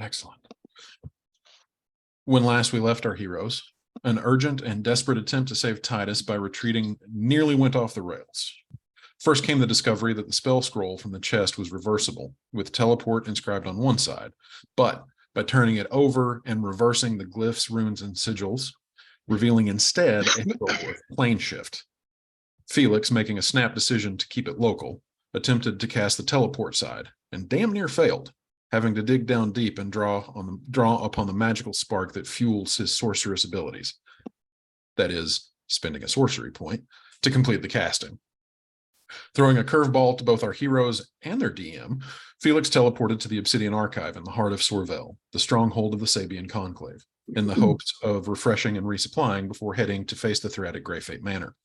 Excellent. When last we left our heroes, an urgent and desperate attempt to save Titus by retreating nearly went off the rails. First came the discovery that the spell scroll from the chest was reversible, with teleport inscribed on one side, but by turning it over and reversing the glyphs, runes, and sigils, revealing instead a scroll of plane shift. Felix, making a snap decision to keep it local, attempted to cast the teleport side, and damn near failed, having to dig down deep and draw upon the magical spark that fuels his sorceress abilities. That is, spending a sorcery point to complete the casting. Throwing a curveball to both our heroes and their DM, Felix teleported to the Obsidian Archive in the heart of Sorvel, the stronghold of the Sabian Conclave, in the hopes of refreshing and resupplying before heading to face the threat at Greyfate Manor.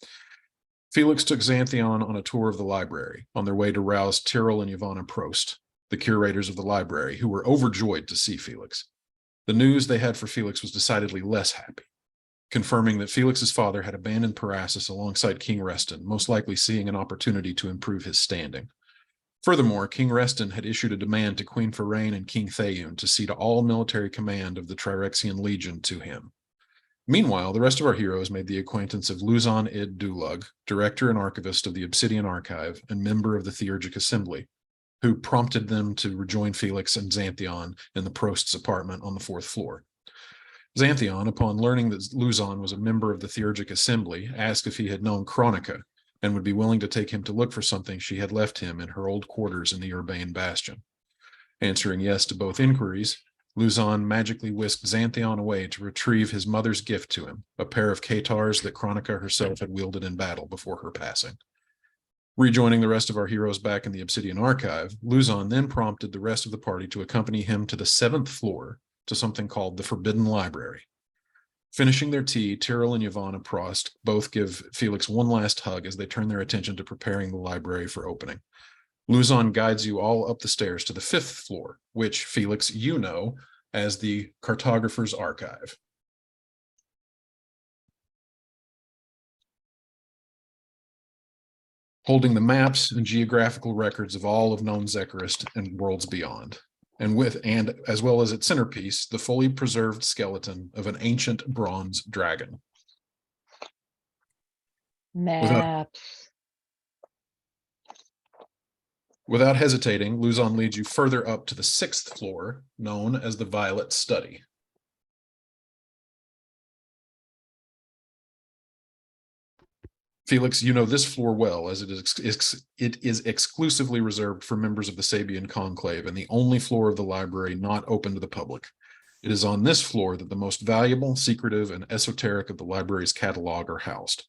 Felix took Xanthion on a tour of the library on their way to rouse Tyrell and Yavanna Prost, the curators of the library, who were overjoyed to see Felix. The news they had for Felix was decidedly less happy, confirming that Felix's father had abandoned Parasus alongside King Reston, most likely seeing an opportunity to improve his standing. Furthermore, King Reston had issued a demand to Queen Firaine and King Thayun to cede all military command of the Trirexian Legion to him. Meanwhile, the rest of our heroes made the acquaintance of Luzon Id Dulug, director and archivist of the Obsidian Archive and member of the Theurgic Assembly, who prompted them to rejoin Felix and Xanthion in the Prost's apartment on the 4th floor. Xanthion, upon learning that Luzon was a member of the Theurgic Assembly, asked if he had known Chronica and would be willing to take him to look for something she had left him in her old quarters in the Urbane Bastion. Answering yes to both inquiries, Luzon magically whisked Xanthion away to retrieve his mother's gift to him, a pair of Katars that Chronica herself had wielded in battle before her passing. Rejoining the rest of our heroes back in the Obsidian Archive, Luzon then prompted the rest of the party to accompany him to the 7th floor to something called the Forbidden Library. Finishing their tea, Tyrell and Yavanna Prost both give Felix one last hug as they turn their attention to preparing the library for opening. Luzon guides you all up the stairs to the 5th floor, which, Felix, you know as the Cartographer's Archive. Holding the maps and geographical records of all of known Zekarist and worlds beyond, and as well as its centerpiece, the fully preserved skeleton of an ancient bronze dragon. Maps. Without hesitating, Luzon leads you further up to the 6th floor, known as the Violet Study. Felix, you know this floor well, as it is exclusively reserved for members of the Sabian Conclave and the only floor of the library not open to the public. It is on this floor that the most valuable, secretive, and esoteric of the library's catalog are housed,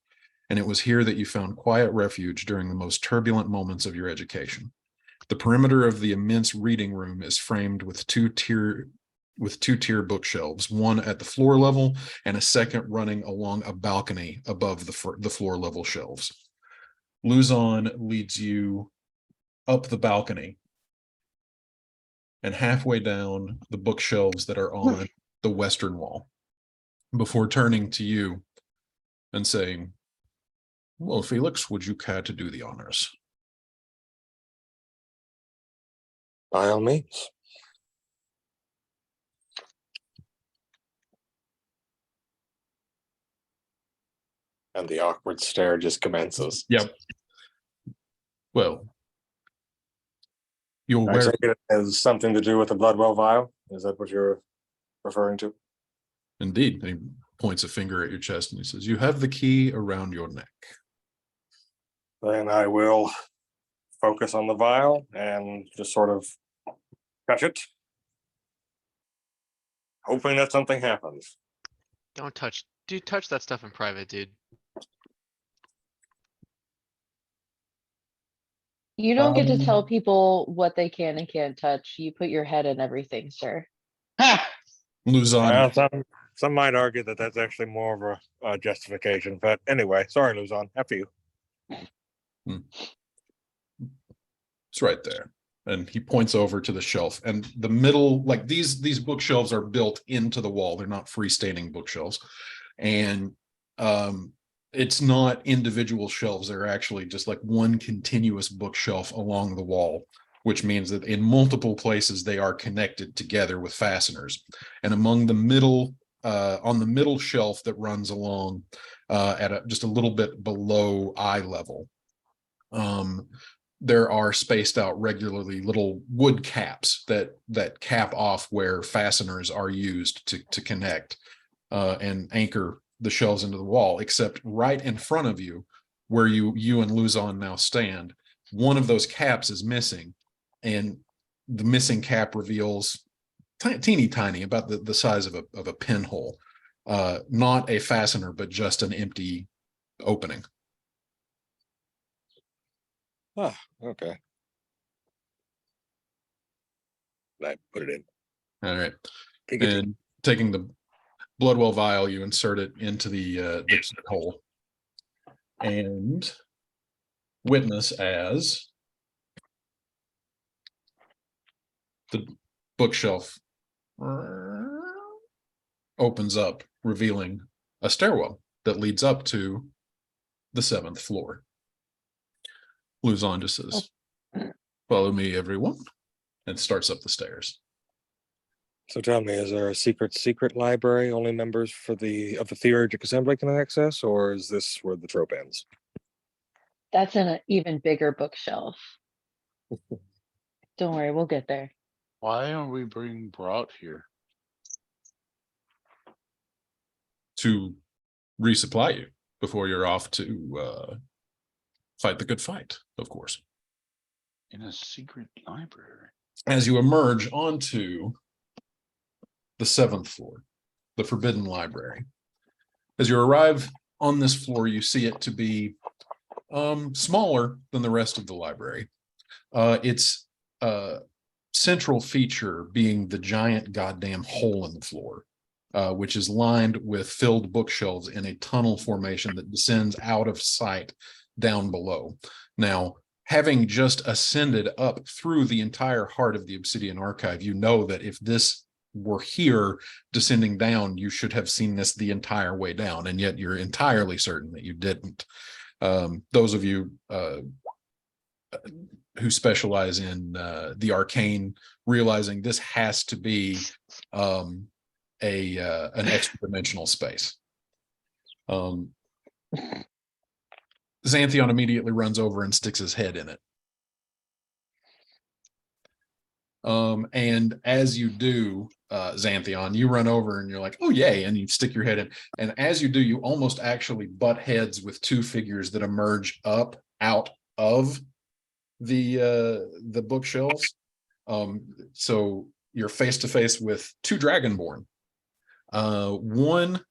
and it was here that you found quiet refuge during the most turbulent moments of your education. The perimeter of the immense reading room is framed with two-tier bookshelves, one at the floor level and a second running along a balcony above the floor level shelves. Luzon leads you up the balcony and halfway down the bookshelves that are on the western wall before turning to you and saying, "Well, Felix, would you care to do the honors?" By all means. And the awkward stare just commences. Yep. Well, you're I aware. take it has something to do with the Bloodwell vial. Is that what you're referring to? Indeed. And he points a finger at your chest and he says, "You have the key around your neck." Then I will focus on the vial and just sort of touch it, hoping that something happens. Don't touch. Dude, touch that stuff in private, dude. You don't get to tell people what they can and can't touch. You put your head in everything, sir. Luzon, Some might argue that that's actually more of a justification. But anyway, sorry, Luzon. After you. it's right there. And he points over to the shelf, and the middle, like these bookshelves are built into the wall. They're not freestanding bookshelves. And it's not individual shelves. They're actually just like one continuous bookshelf along the wall which means that in multiple places they are connected together with fasteners. And among the middle, on the middle shelf that runs along at just a little bit below eye level, there are spaced out regularly little wood caps that cap off where fasteners are used to connect and anchor the shelves into the wall, except right in front of you, where you and Luzon now stand, one of those caps is missing, and the missing cap reveals teeny tiny, about the size of a pinhole, not a fastener, but just an empty opening. Ah, okay. I put it in. All right. Giggity. And taking the Bloodwell vial, you insert it into the hole and witness as the bookshelf opens up, revealing a stairwell that leads up to the 7th floor. Luzon just says, "Follow me, everyone," and starts up the stairs. So tell me, is there a secret library only members of the Theurgic Assembly can access, or is this where the trope ends? That's in an even bigger bookshelf. Don't worry, we'll get there. Why are we being brought here? To resupply you before you're off to fight the good fight, of course. In a secret library. As you emerge onto the 7th floor, the Forbidden Library. As you arrive on this floor, you see it to be smaller than the rest of the library. Its central feature being the giant goddamn hole in the floor, which is lined with filled bookshelves in a tunnel formation that descends out of sight down below. Now, having just ascended up through the entire heart of the Obsidian Archive, you know that if this were here descending down, you should have seen this the entire way down, and yet you're entirely certain that you didn't. Those of you who specialize in the arcane, realizing this has to be an extra dimensional space. Xanthion immediately runs over and sticks his head in it. And as you do, Xanthion, you run over and you're like, "Oh, yay," and you stick your head in. And as you do, you almost actually butt heads with two figures that emerge up out of the bookshelves. So you're face to face with two Dragonborn. One,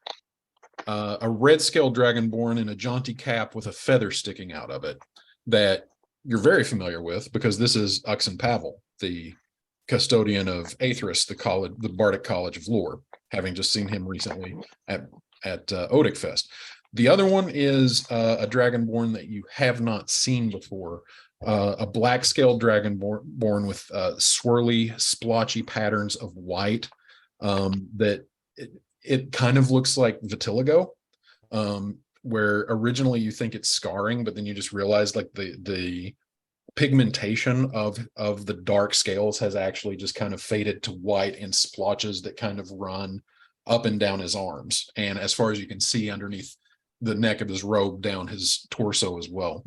a red scale Dragonborn in a jaunty cap with a feather sticking out of it that you're very familiar with, because this is Uxin Pavel, the custodian of Aethris, the Bardic College of Lore, having just seen him recently at Odic Fest. The other one is a Dragonborn that you have not seen before, a black scaled Dragonborn with swirly, splotchy patterns of white that it kind of looks like vitiligo, where originally you think it's scarring, but then you just realize like the pigmentation of the dark scales has actually just kind of faded to white in splotches that kind of run up and down his arms, and as far as you can see underneath the neck of his robe, down his torso as well.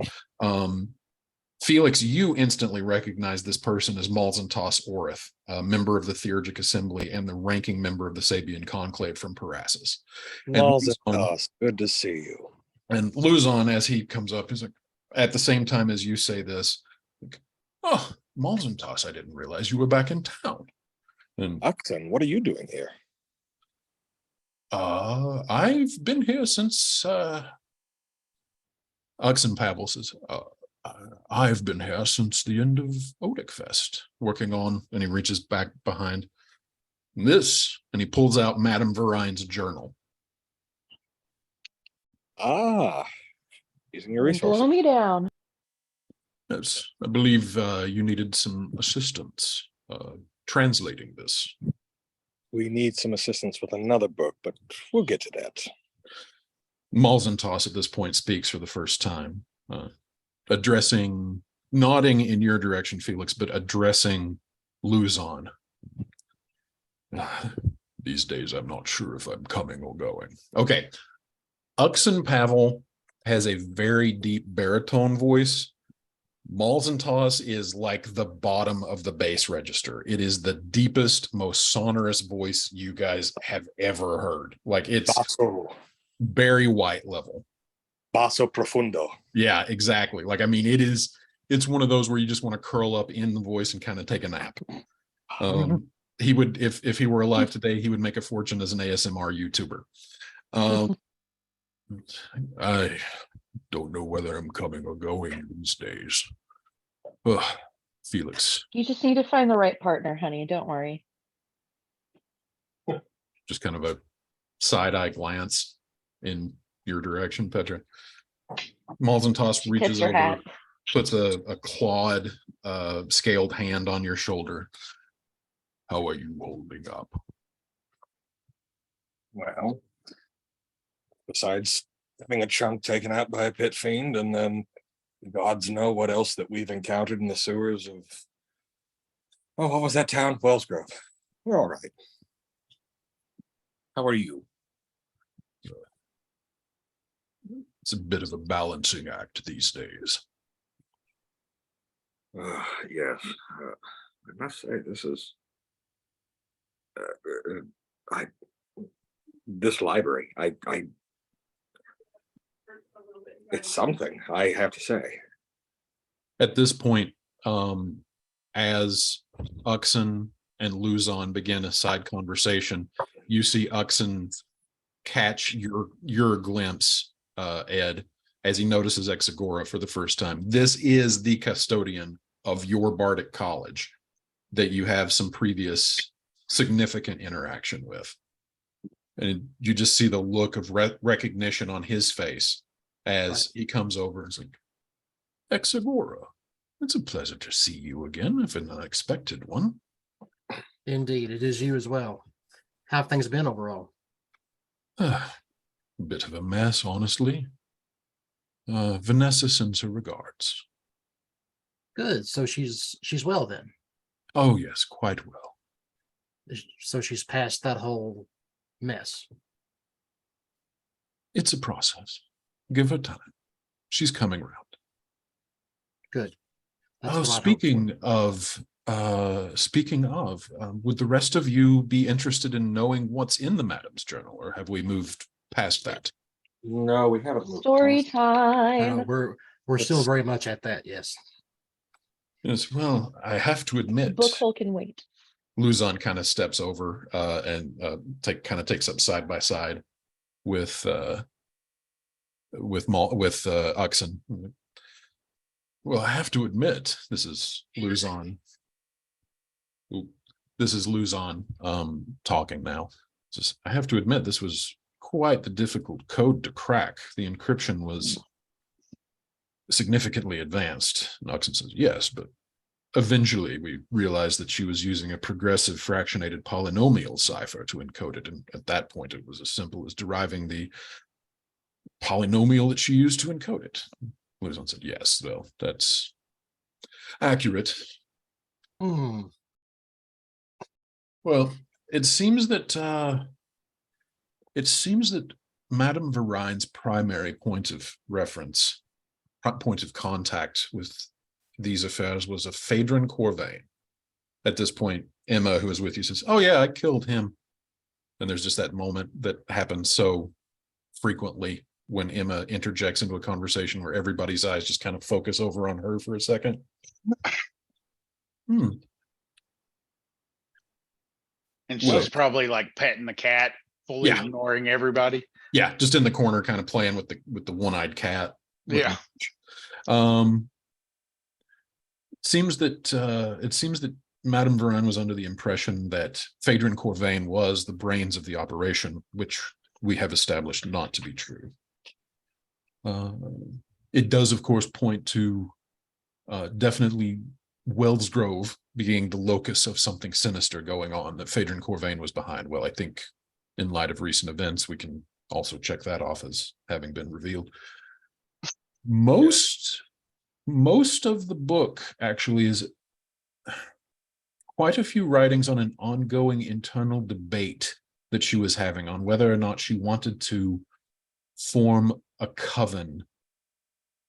Felix, you instantly recognize this person as Malzantos Orith, a member of the Theurgic Assembly and the ranking member of the Sabian Conclave from Parasus. Malzantos, good to see you. And Luzon, as he comes up, is like, at the same time as you say this, like, "Oh, Malzantos, I didn't realize you were back in town." And Uxin, what are you doing here? I've been here since Uxin Pavel says, "I've been here since the end of Odic Fest, working on," and he reaches back behind this, and he pulls out Madame Verine's journal. Ah, using your Blow resources. me down. Yes, I believe you needed some assistance translating this. We need some assistance with another book, but we'll get to that. Malzantos at this point speaks for the first time, addressing nodding in your direction, Felix, but addressing Luzon. These days, I'm not sure if I'm coming or going. Okay. Uxin Pavel has a very deep baritone voice. Malzentoss is like the bottom of the bass register. It is the deepest, most sonorous voice you guys have ever heard. Like it's Barry White level. Basso profundo. Yeah, exactly. Like, I mean, it's one of those where you just want to curl up in the voice and kind of take a nap. He would, if he were alive today, he would make a fortune as an ASMR YouTuber. I don't know whether I'm coming or going these days. Ugh, Felix, You just need to find the right partner, honey. Don't worry. just kind of a side-eye glance in your direction, Petra. Malzentoss Tips reaches your over, hat. puts a clawed, scaled hand on your shoulder. How are you holding up? Well, besides having a chunk taken out by a pit fiend, and then gods know what else that we've encountered in the sewers of, oh, what was that town? Wellsgrove. We're all right. How are you? It's a bit of a balancing act these days. Yes, I must say this is this library. I it's something, I have to say. At this point, as Uxin and Luzon begin a side conversation, you see Uxin catch your glimpse, Ed, as he notices Exagora for the first time. This is the custodian of your Bardic College that you have some previous significant interaction with. And you just see the look of recognition on his face as he comes over and is like, Exagora, it's a pleasure to see you again, if an unexpected one. Indeed, it is you as well. How have things been overall? A bit of a mess, honestly. Vanessa sends her regards. Good. So she's well then. Oh, yes, quite well. So she's past that whole mess. It's a process. Give her time. She's coming around. Good. That's Oh, what I hope for. speaking of, would the rest of you be interested in knowing what's in the Madam's Journal, or have we moved past that? No, we haven't moved Story past- time. We're still very much at that. Yes. Yes, well, I have to admit, Bookhole can wait. Luzon kind of steps over and takes up side by side with Uxin. Well, I have to admit, this is Luzon. This is Luzon talking now. I have to admit, this was quite the difficult code to crack. The encryption was significantly advanced. And Uxin says, yes, but eventually we realized that she was using a progressive fractionated polynomial cipher to encode it. And at that point, it was as simple as deriving the polynomial that she used to encode it. Luzon said, yes, well, that's accurate. Hmm. Well, it seems that Madame Varine's primary point of reference, point of contact with these affairs was a Phaedron Corvain. At this point, Emma, who is with you, says, oh yeah, I killed him. And there's just that moment that happens so frequently when Emma interjects into a conversation where everybody's eyes just kind of focus over on her for a second. And she's Well- probably like petting the cat, fully Yeah. ignoring everybody. Yeah, just in the corner, kind of playing with the one-eyed cat. Yeah. Seems that Madame Varine was under the impression that Phaedron Corvain was the brains of the operation, which we have established not to be true. It does, of course, point to definitely Wellsgrove being the locus of something sinister going on that Phaedron Corvain was behind. Well, I think in light of recent events, we can also check that off as having been revealed. Most most of the book actually is quite a few writings on an ongoing internal debate that she was having on whether or not she wanted to form a coven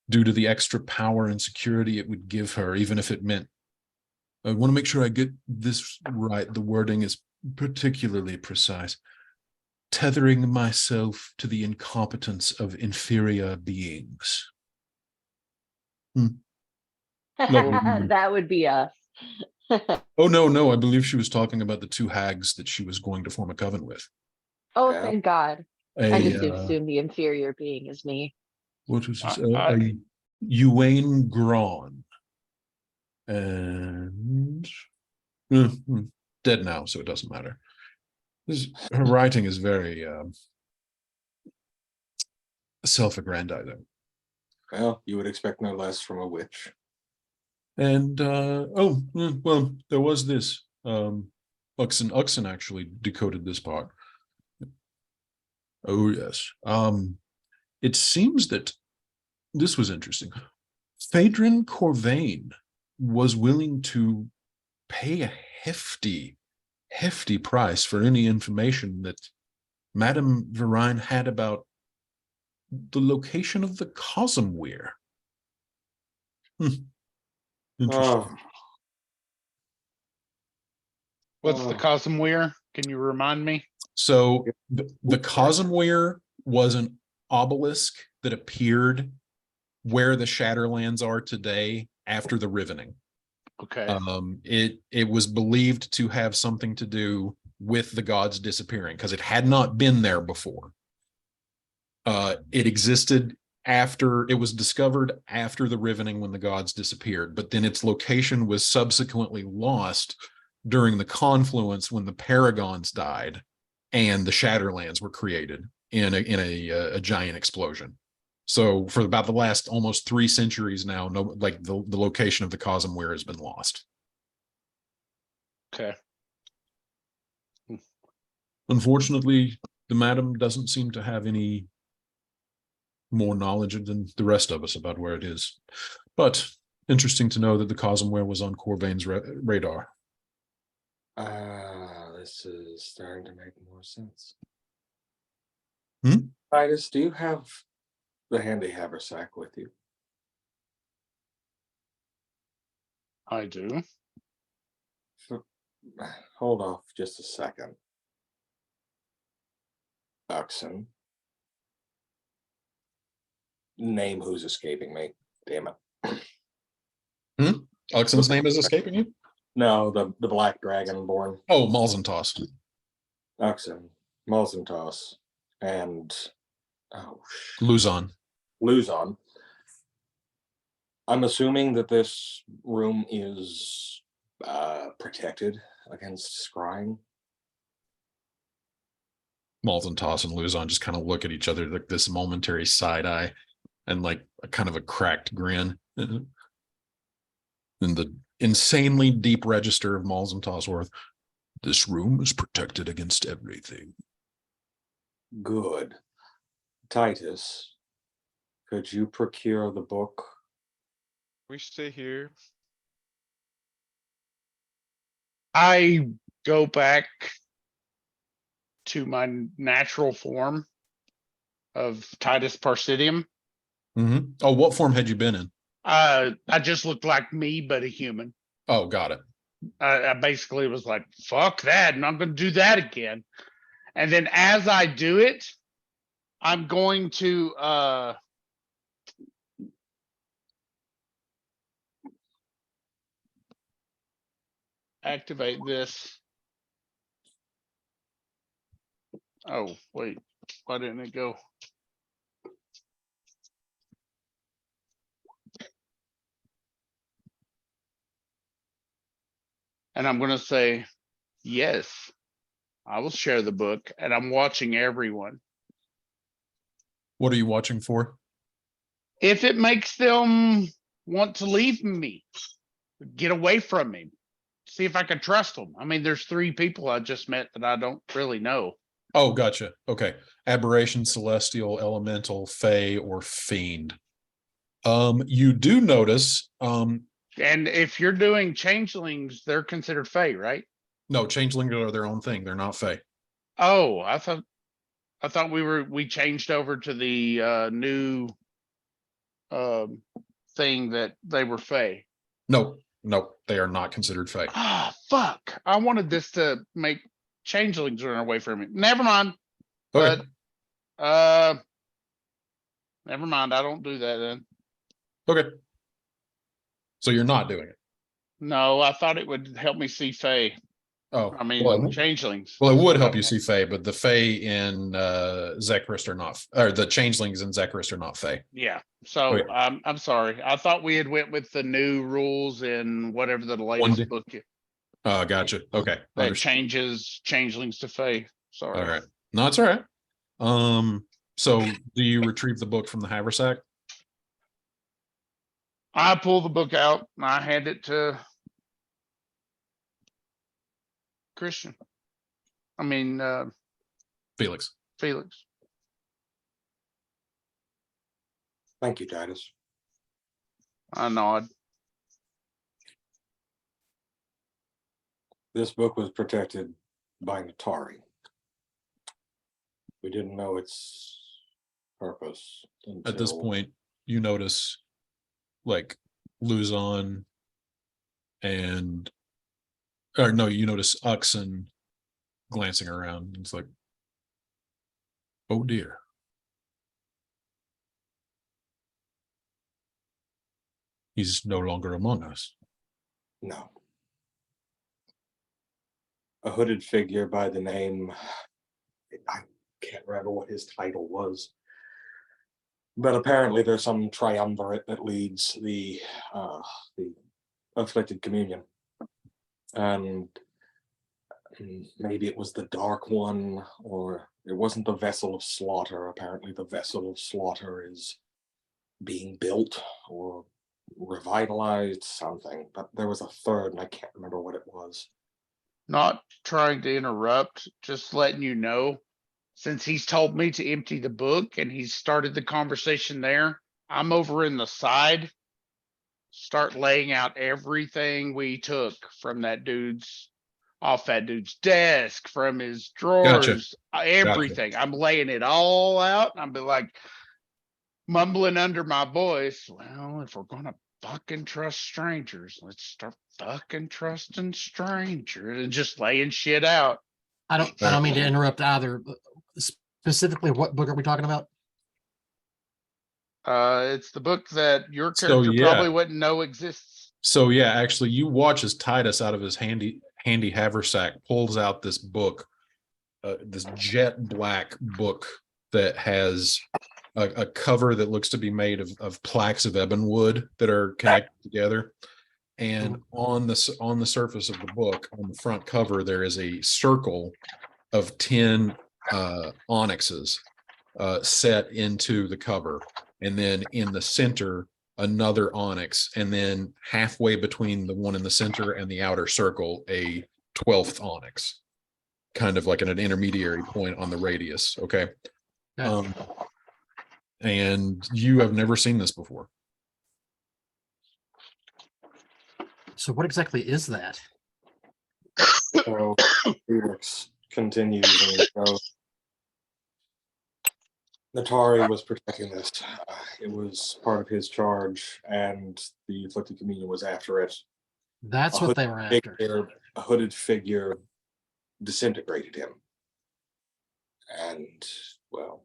due to the extra power and security it would give her, even if it meant, I want to make sure I get this right, the wording is particularly precise, tethering myself to the incompetence of inferior beings. That would be us. Oh, no, I believe she was talking about the two hags that she was going to form a coven with. Oh, Yeah. thank God. A, I just assumed the inferior being is me. what was this? I- Ewain Grawn. And dead now, so it doesn't matter. Her writing is very self-aggrandizing. Well, you would expect no less from a witch. And well, there was this. Uxon actually decoded this part. Oh yes. It seems that this was interesting. Phaedron Corvain was willing to pay a hefty price for any information that Madame Verine had about the location of the Cosmware. Interesting. Oh, What's the Oh. Cosmware? Can you remind me? So the Cosmware was an obelisk that appeared where the Shatterlands are today after the Rivening. Okay. It was believed to have something to do with the gods disappearing because it had not been there before. It existed after it was discovered after the Rivening when the gods disappeared, but then its location was subsequently lost during the confluence when the Paragons died and the Shatterlands were created in a giant explosion. So for about the last almost 3 centuries now, the location of the Cosmware has been lost. Okay. Unfortunately, the madam doesn't seem to have any more knowledge than the rest of us about where it is. But interesting to know that the Cosmware was on Corvain's radar. This is starting to make more sense. Hmm? Titus, do you have the handy haversack with you? I do. Hold off just a second. Uxon. Name who's escaping me. Damn it. Uxon's name is escaping you? No, the black dragonborn. Oh, Malzentoss. Uxon, Malzentoss, and Luzon. Luzon. I'm assuming that this room is protected against scrying. Malzentoss and Luzon just kind of look at each other like this momentary side eye and like a kind of a cracked grin. In the insanely deep register of Malzentoss worth, this room is protected against everything. Good. Titus, could you procure the book? We stay here. I go back to my natural form of Titus Parsidium. Mm-hmm. Oh, what form had you been in? I just looked like me, but a human. Oh, got it. I basically was like, fuck that, and I'm going to do that again. And then as I do it, I'm going to activate this. Oh, wait, why didn't it go? And I'm going to say, yes, I will share the book, and I'm watching everyone. What are you watching for? If it makes them want to leave me, get away from me, see if I can trust them. I mean, there's 3 people I just met that I don't really know. Oh, gotcha. Okay. Aberration, celestial, elemental, fey, or fiend. You do notice, And if you're doing changelings, they're considered fey, right? no, changelings are their own thing. They're not fey. Oh, I thought we changed over to the new thing that they were fey. No, no, they are not considered fey. Ah, fuck. I wanted this to make changelings run away from me. Never mind. Okay, But never mind. I don't do that then. okay. So you're not doing it. No, I thought it would help me see fey. Oh, I mean, well, changelings. well, it would help you see fey, but the fey in Zekrist are not, or the changelings in Zekrist are not fey. Yeah. So Okay. I'm sorry. I thought we had went with the new rules in whatever the One latest day. book is Gotcha. Okay. that Understood. changes changelings to fey. Sorry. All right. No, it's all right. So do you retrieve the book from the haversack? I pull the book out and I hand it to Christian. I mean, Felix. Felix. Thank you, Titus. I nod. This book was protected by Natari. We didn't know its purpose At this until- point, you notice like Luzon and or no, you notice Uxon glancing around. It's like, oh dear. He's no longer among us. No. A hooded figure by the name, I can't remember what his title was, but apparently there's some triumvirate that leads the afflicted communion, and maybe it was the Dark One, or it wasn't the Vessel of Slaughter. Apparently the Vessel of Slaughter is being built or revitalized, something, but there was a third and I can't remember what it was. Not trying to interrupt, just letting you know, since he's told me to empty the book and he's started the conversation there, I'm over in the side. Start laying out everything we took from that dude's off that dude's desk, from his drawers, everything. I'm laying it all out. I'm be like mumbling under my voice. Well, if we're gonna fucking trust strangers, let's start fucking trusting strangers and just laying shit out. I don't mean to interrupt either. But specifically, what book are we talking about? It's the book that your So, character yeah. probably wouldn't know exists. So yeah, actually you watch as Titus out of his handy haversack pulls out this book, this jet black book that has a cover that looks to be made of plaques of ebon wood that are connected together. And on the surface of the book, on the front cover, there is a circle of 10 onyxes set into the cover. And then in the center, another onyx. And then halfway between the one in the center and the outer circle, a 12th onyx, kind of like at an intermediary point on the radius. Okay. Okay. And you have never seen this before. So what exactly is that? So Felix continues and goes, Natari was protecting this. It was part of his charge, and the afflicted communion was after it. That's A what they were after. A hooded figure disintegrated him. And, well,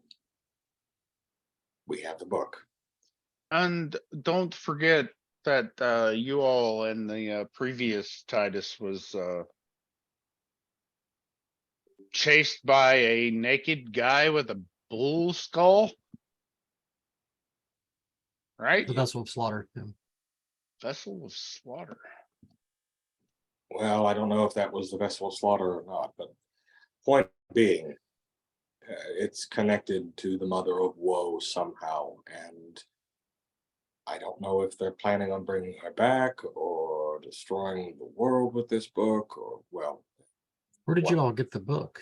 we have the book. And don't forget that you all in the previous Titus was chased by a naked guy with a bull skull. Right? The Vessel of Slaughter. Yeah. Vessel of Slaughter. Well, I don't know if that was the Vessel of Slaughter or not, but point being, it's connected to the Mother of Woe somehow, and I don't know if they're planning on bringing her back or destroying the world with this book, or, well, Where did you all get the book?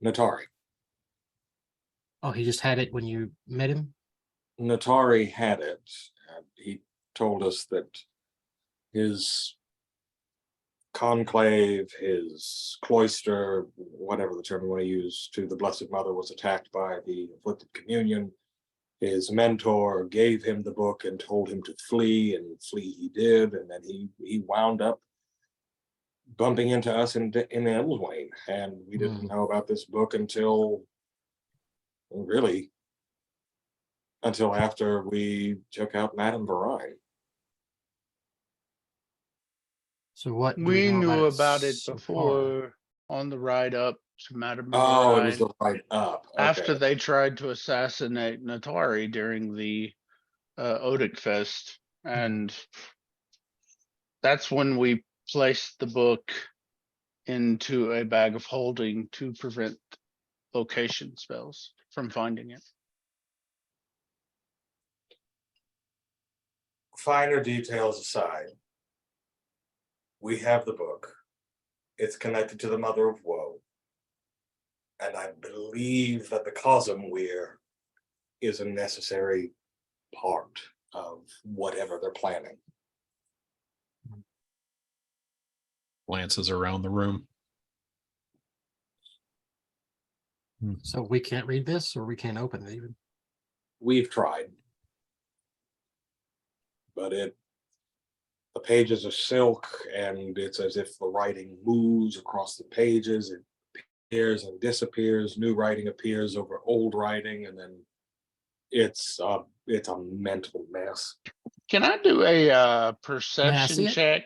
Natari. Oh, he just had it when you met him? Natari had it. And he told us that his conclave, his cloister, whatever the term you want to use, to the Blessed Mother was attacked by the afflicted communion. His mentor gave him the book and told him to flee, and flee he did. And then he wound up bumping into us in Elmswain, and we didn't know about this book until really until after we took out Madame Varine. So what? do We know knew about it so far? before on the ride up to Madame Oh, it was Varine, the right up. after Okay. they tried to assassinate Natari during the Odic Fest, and that's when we placed the book into a bag of holding to prevent location spells from finding it. Finer details aside, we have the book. It's connected to the Mother of Woe. And I believe that the Cosmweir is a necessary part of whatever they're planning. Glances around the room. So we can't read this, or we can't open it even. We've tried. But the pages are silk, and it's as if the writing moves across the pages. It appears and disappears. New writing appears over old writing, and then it's a mental mess. Can I do a see perception it? check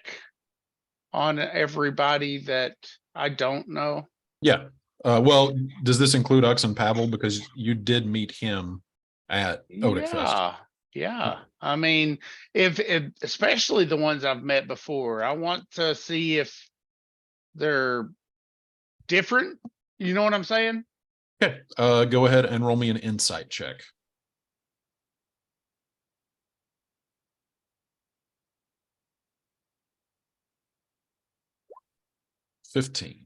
on everybody that I don't know? Yeah. Well, does this include Ux and Pavel? Because you did meet him at Odic Fest. Yeah. I mean, if especially the ones I've met before, I want to see if they're different. You know what I'm saying? Okay. Go ahead and roll me an insight check. 15.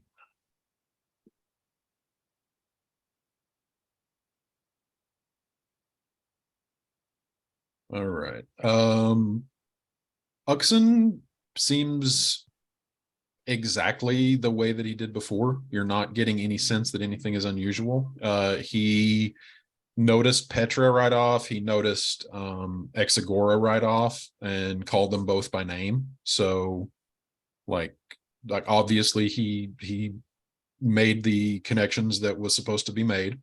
All right. Uxon seems exactly the way that he did before. You're not getting any sense that anything is unusual. He noticed Petra right off. He noticed Exagora right off and called them both by name. So like obviously he made the connections that was supposed to be made.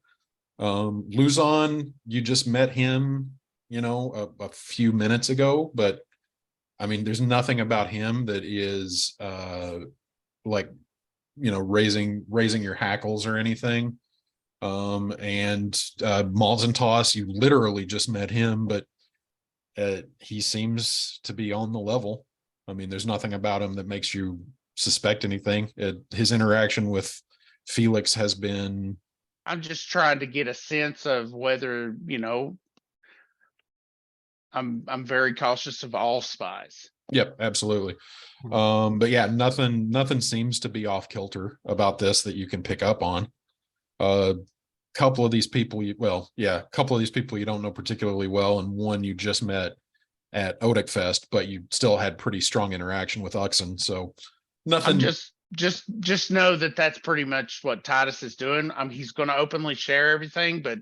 Luzon, you just met him, a few minutes ago, but I mean, there's nothing about him that is raising your hackles or anything. And Malzentoss, you literally just met him, but he seems to be on the level. I mean, there's nothing about him that makes you suspect anything. His interaction with Felix has been. I'm just trying to get a sense of whether, I'm very cautious of all spies. Yep, absolutely. But yeah, nothing seems to be off kilter about this that you can pick up on. Couple of these people you don't know particularly well, and one you just met at Odic Fest, but you still had pretty strong interaction with Uxon. So nothing. I'm just know that that's pretty much what Titus is doing. He's going to openly share everything, but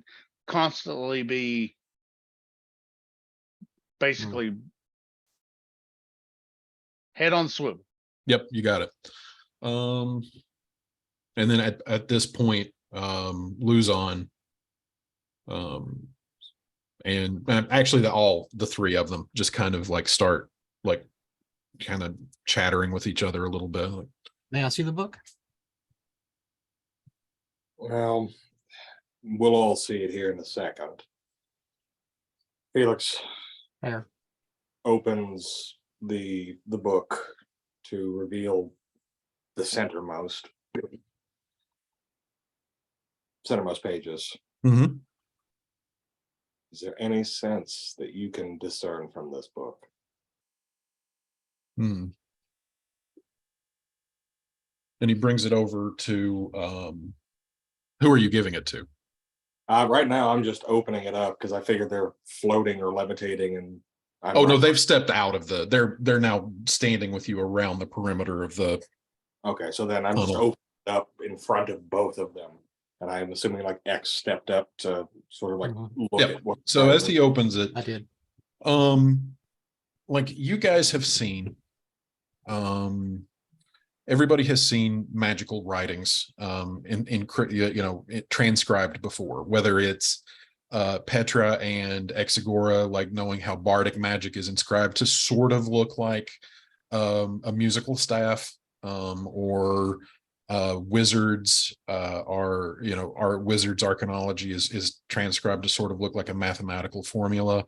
constantly be basically head on swivel. Yep, you got it. And then at this point, Luzon, and actually the three of them just kind of start kind of chattering with each other a little bit. May I see the book? Well, we'll all see it here in a second. Felix There. opens the book to reveal the centermost pages. Mm-hmm. Is there any sense that you can discern from this book? And he brings it over to who are you giving it to? Right now, I'm just opening it up because I figured they're floating or levitating, and I'm Oh, no, not- they've stepped out of they're now standing with you around the perimeter of the, Okay, so then I'm just Tunnel. opening it up in front of both of them, and I'm assuming like X stepped up to sort of like Mhm. look Yep. at what. so as he opens it, I did. like you guys have seen, everybody has seen magical writings, transcribed before, whether it's Petra and Exagora, like knowing how bardic magic is inscribed to sort of look like a musical staff, or wizards our wizards arcanology is transcribed to sort of look like a mathematical formula.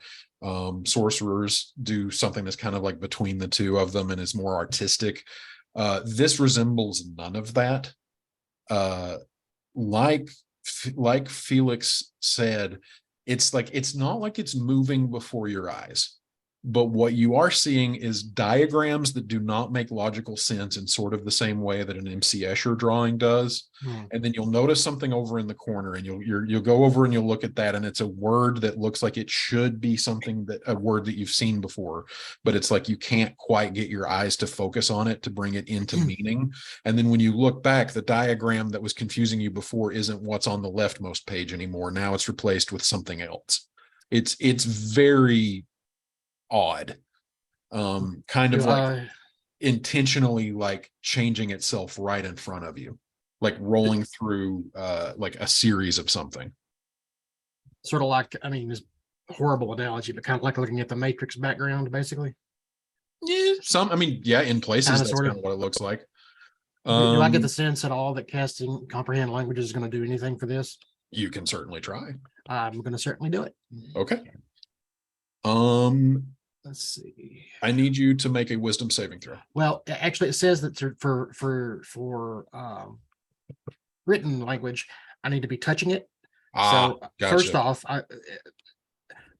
Sorcerers do something that's kind of like between the two of them and is more artistic. This resembles none of that. Like Felix said, it's not like it's moving before your eyes, but what you are seeing is diagrams that do not make logical sense in sort of the same way that an MC Escher drawing does. Hmm. And then you'll notice something over in the corner, and you'll go over and you'll look at that, and it's a word that looks like it should be a word that you've seen before, but it's like you can't quite get your eyes to focus on it to bring it into meaning. And then when you look back, the diagram that was confusing you before isn't what's on the leftmost page anymore. Now it's replaced with something else. It's very odd, kind of Do like I- intentionally like changing itself right in front of you, like rolling through like a series of something. Sort of like, I mean, it's a horrible analogy, but kind of like looking at the Matrix background, basically. Yeah, in places Kinda, that's sorta. kind of what it looks like. Do I get the sense at all that casting comprehend languages is going to do anything for this? You can certainly try. I'm going to certainly do it. Okay. Let's see. I need you to make a wisdom saving throw. Well, actually, it says that for written language, I need to be touching it. So first Gotcha. off,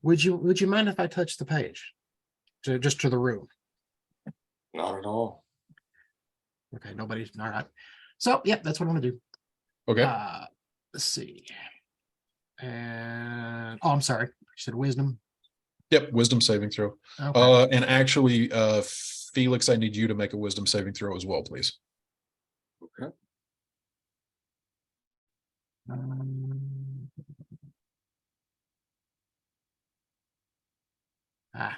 would you mind if I touch the page, just to the room? Not at all. Okay, nobody's all right. So yeah, that's what I'm gonna do. Okay. Let's see. And I'm sorry, you said wisdom. Yep, wisdom saving throw. Okay. And actually, Felix, I need you to make a wisdom saving throw as well, please. Okay.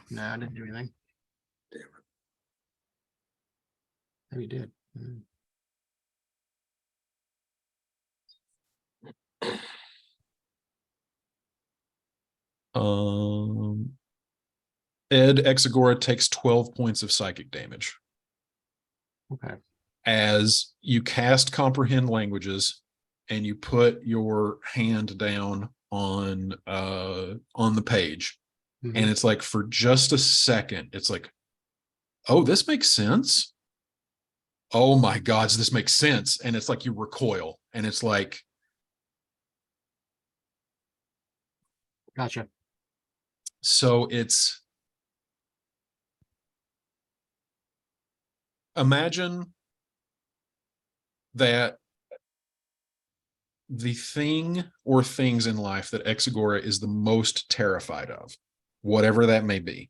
No, I didn't do anything. Damn it. Maybe you did. Ed Exagora takes 12 points of psychic damage Okay. as you cast comprehend languages and you put your hand down on the page. Mhm. And it's like for just a second, it's like, oh, this makes sense. Oh my gods, this makes sense. And it's like you recoil, and it's like, Gotcha. so it's, imagine that the thing or things in life that Exagora is the most terrified of, whatever that may be,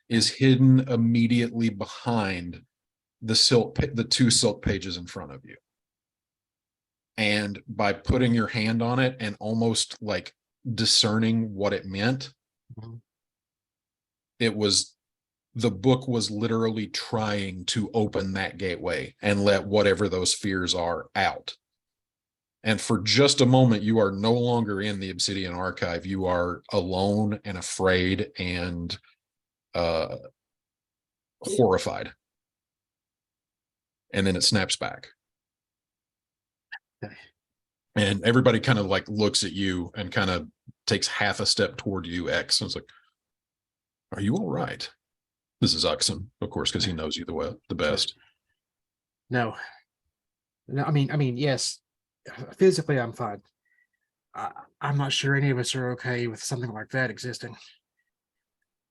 is hidden immediately behind the two silk pages in front of you. And by putting your hand on it and almost like discerning what it meant, Mhm. the book was literally trying to open that gateway and let whatever those fears are out. And for just a moment, you are no longer in the Obsidian Archive. You are alone and afraid and horrified. And then it snaps back. Okay. And everybody kind of like looks at you and kind of takes half a step toward you, X. And it's like, are you all right? This is Uxon, of course, because he knows you the best. No. I mean, yes. Physically, I'm fine. I'm not sure any of us are okay with something like that existing.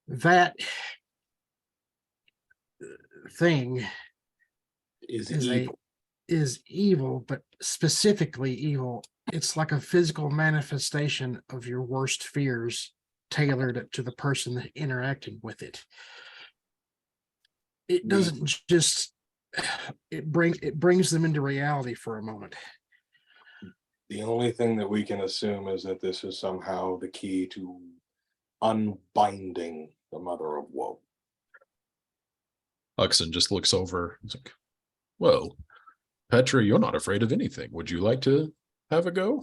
That thing Is is evil. evil, but specifically evil it's like a physical manifestation of your worst fears tailored to the person interacting with it. It doesn't just it brings them into reality for a moment. The only thing that we can assume is that this is somehow the key to unbinding the mother of woe. Uxon just looks over. He's like, well, Petra, you're not afraid of anything. Would you like to have a go?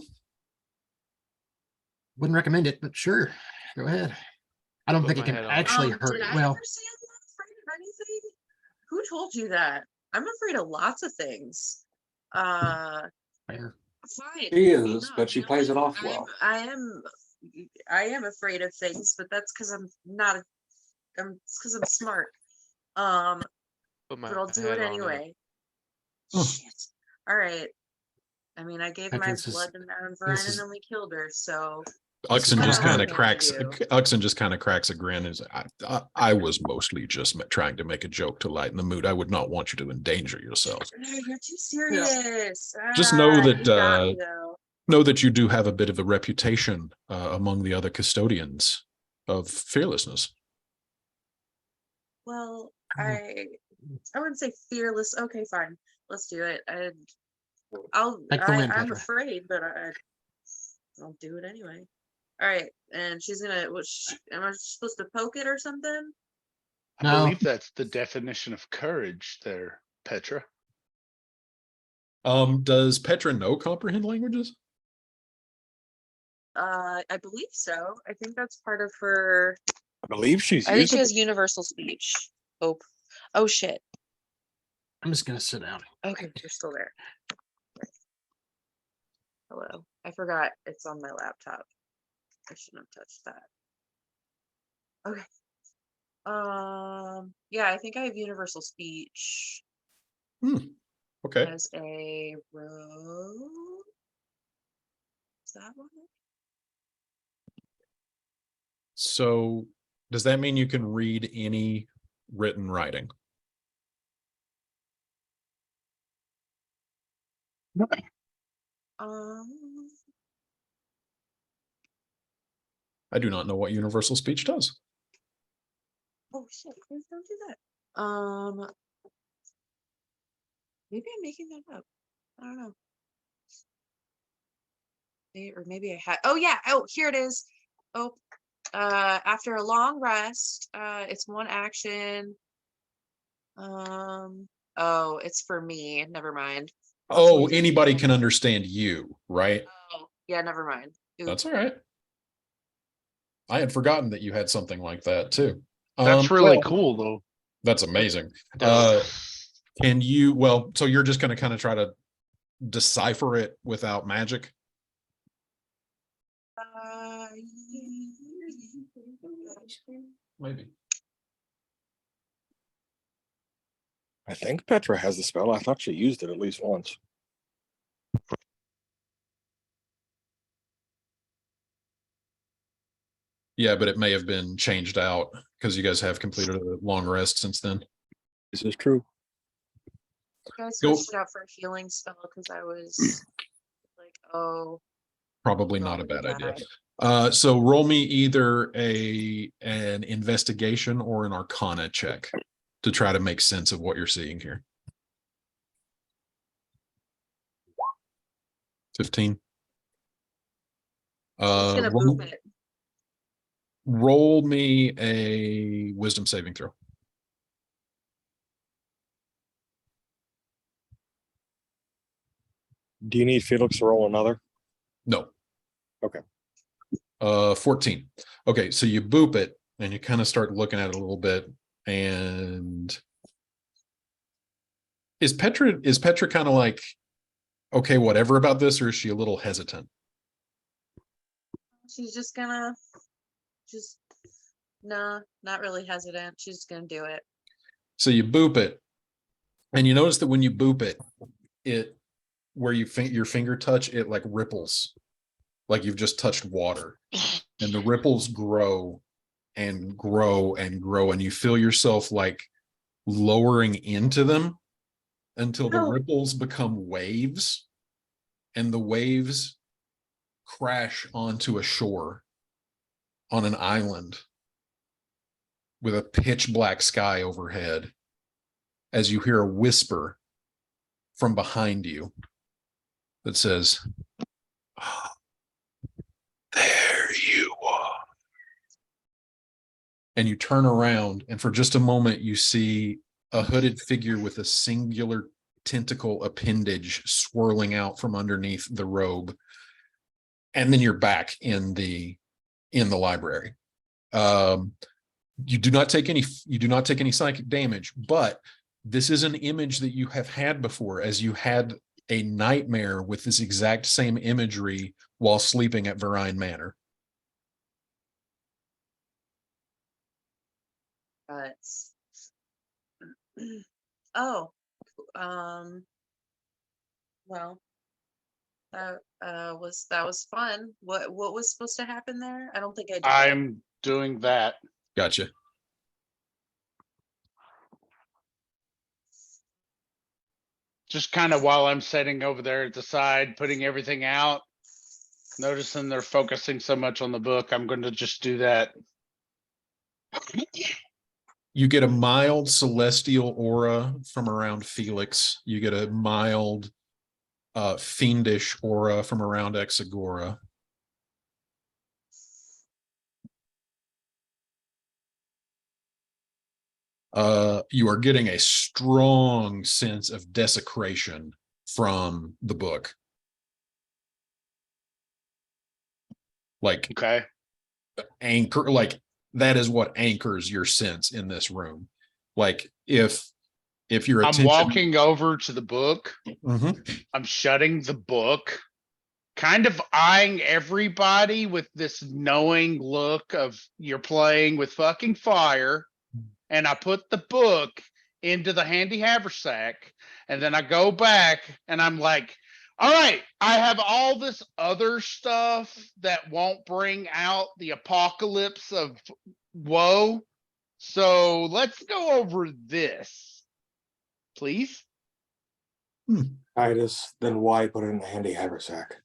Wouldn't recommend it, but sure, go ahead. I don't Put think it my can head on. actually hurt. Did I Well, ever say I'm not afraid of anything? Who told you that? I'm afraid of lots of things. fair. Fine. She no, is, but she you know plays what? it off well. I am afraid of things, but that's because I'm not. It's because I'm smart. Put my But I'll do head it on anyway. Oh. Shit. All right. I mean, I gave my This is- blood to Madame this Verine is- and then we killed her. So Uxon What just else kind can of I cracks. do? Uxon just kind of cracks a grin. Is I was mostly just trying to make a joke to lighten the mood. I would not want you to endanger yourself. no, you're too serious. Just know that, you got me, though. Know that you do have a bit of a reputation among the other custodians of fearlessness. Well, Oh. I wouldn't say fearless. Okay, fine. Let's do it. I'll Take the win, I'm Petra. afraid, but I'll do it anyway. All right, and she's gonna am I supposed to poke it or something? I No. believe that's the definition of courage there, Petra. Does Petra know comprehend languages? I believe so. I think that's part of her. I believe she's I think used she it. has universal speech. Oh shit. I'm just gonna sit down. Okay, you're still there. Hello. I forgot it's on my laptop. I shouldn't have touched that. Okay. Yeah, I think I have universal speech Okay. as a rogue. Is that one? So does that mean you can read any written writing? Um, I do not know what universal speech does. oh shit, please don't do that. Maybe I'm making that up. I don't know. Or maybe I had, oh yeah, oh, here it is. Oh, after a long rest, it's one action. Oh, it's for me, never mind. Oh, anybody can understand you, right? Oh, yeah, never mind. Ooh. That's all right. I had forgotten that you had something like that too. That's really well, cool, though. That's amazing. Dope. Can you, well, so you're just going to kind of try to decipher it without magic? Maybe. I think Petra has the spell. I thought she used it at least once. Yeah, but it may have been changed out because you guys have completed a long rest since then. This is true. I Go- switched it out for a healing spell because I was like, oh, Probably Roll not a really bad idea. bad. So roll me either an investigation or an arcana check to try to make sense of what you're seeing here. 15. she's gonna Roll, boop it. roll me a wisdom saving throw. Do you need Felix to roll another? No. Okay. 14. Okay, so you boop it and you kind of start looking at it a little bit. And is Petra kind of like, okay, whatever about this, or is she a little hesitant? She's just gonna, nah, not really hesitant. She's just gonna do it. So you boop it, and you notice that when you boop it, it where your finger touch, it like ripples, like you've just touched water, and the ripples grow and grow and grow, and you feel yourself like lowering into them until the Oh. ripples become waves, and the waves crash onto a shore on an island with a pitch black sky overhead as you hear a whisper from behind you that says, "Oh, there you are." And you turn around, and for just a moment, you see a hooded figure with a singular tentacle appendage swirling out from underneath the robe. And then you're back in the library. You do not take any psychic damage, but this is an image that you have had before, as you had a nightmare with this exact same imagery while sleeping at Verine Manor. It's oh, well, that was fun. What was supposed to happen there? I don't think I did that. I'm doing that. Gotcha. Just kind of while I'm sitting over there at the side, putting everything out, noticing they're focusing so much on the book, I'm going to just do that. You get a mild celestial aura from around Felix. You get a mild fiendish aura from around Exagora. You are getting a strong sense of desecration from the book. Like Okay. anchor, like that is what anchors your sense in this room. Like if your I'm attention, walking over to the book. Mhm. I'm shutting the book, kind of eyeing everybody with this knowing look of you're playing with fucking fire. And I put the book into the handy haversack, and then I go back and I'm like, all right, I have all this other stuff that won't bring out the apocalypse of woe. So let's go over this, please. Titus, then why put it in the handy haversack?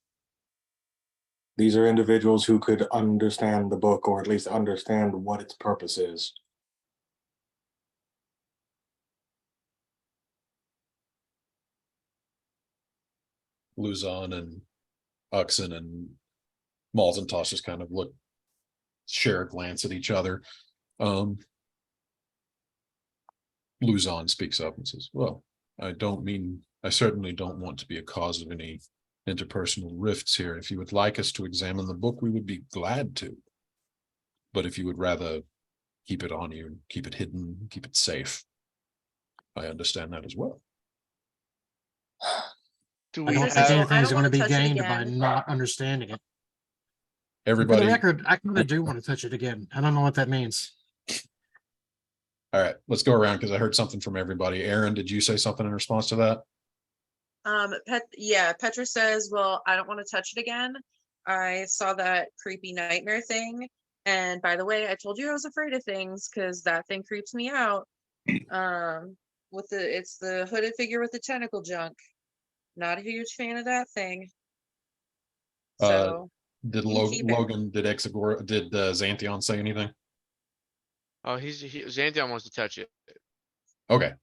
These are individuals who could understand the book, or at least understand what its purpose is. Luzon and Uxon and Malzentoss just kind of share a glance at each other. Luzon speaks up and says, "Well, I certainly don't want to be a cause of any interpersonal rifts here. If you would like us to examine the book, we would be glad to. But if you would rather keep it on you, keep it hidden, keep it safe, I understand that as well." Do I we don't Peter think says, "Well, have, I anything's don't going to wanna be touch it gained by again." not understanding it. For the Everybody, record, I kind of do want to touch it again. I don't know what that means. all right, let's go around because I heard something from everybody. Aaron, did you say something in response to that? Petra says, "Well, I don't want to touch it again. I saw that creepy nightmare thing. And by the way, I told you I was afraid of things because that thing creeps me out. It's the hooded figure with the tentacle junk. Not a huge fan of that thing. So Did You keep it. Logan, did Exagora, did Xanthion say anything? Oh, Xanthion wants to touch it. Okay.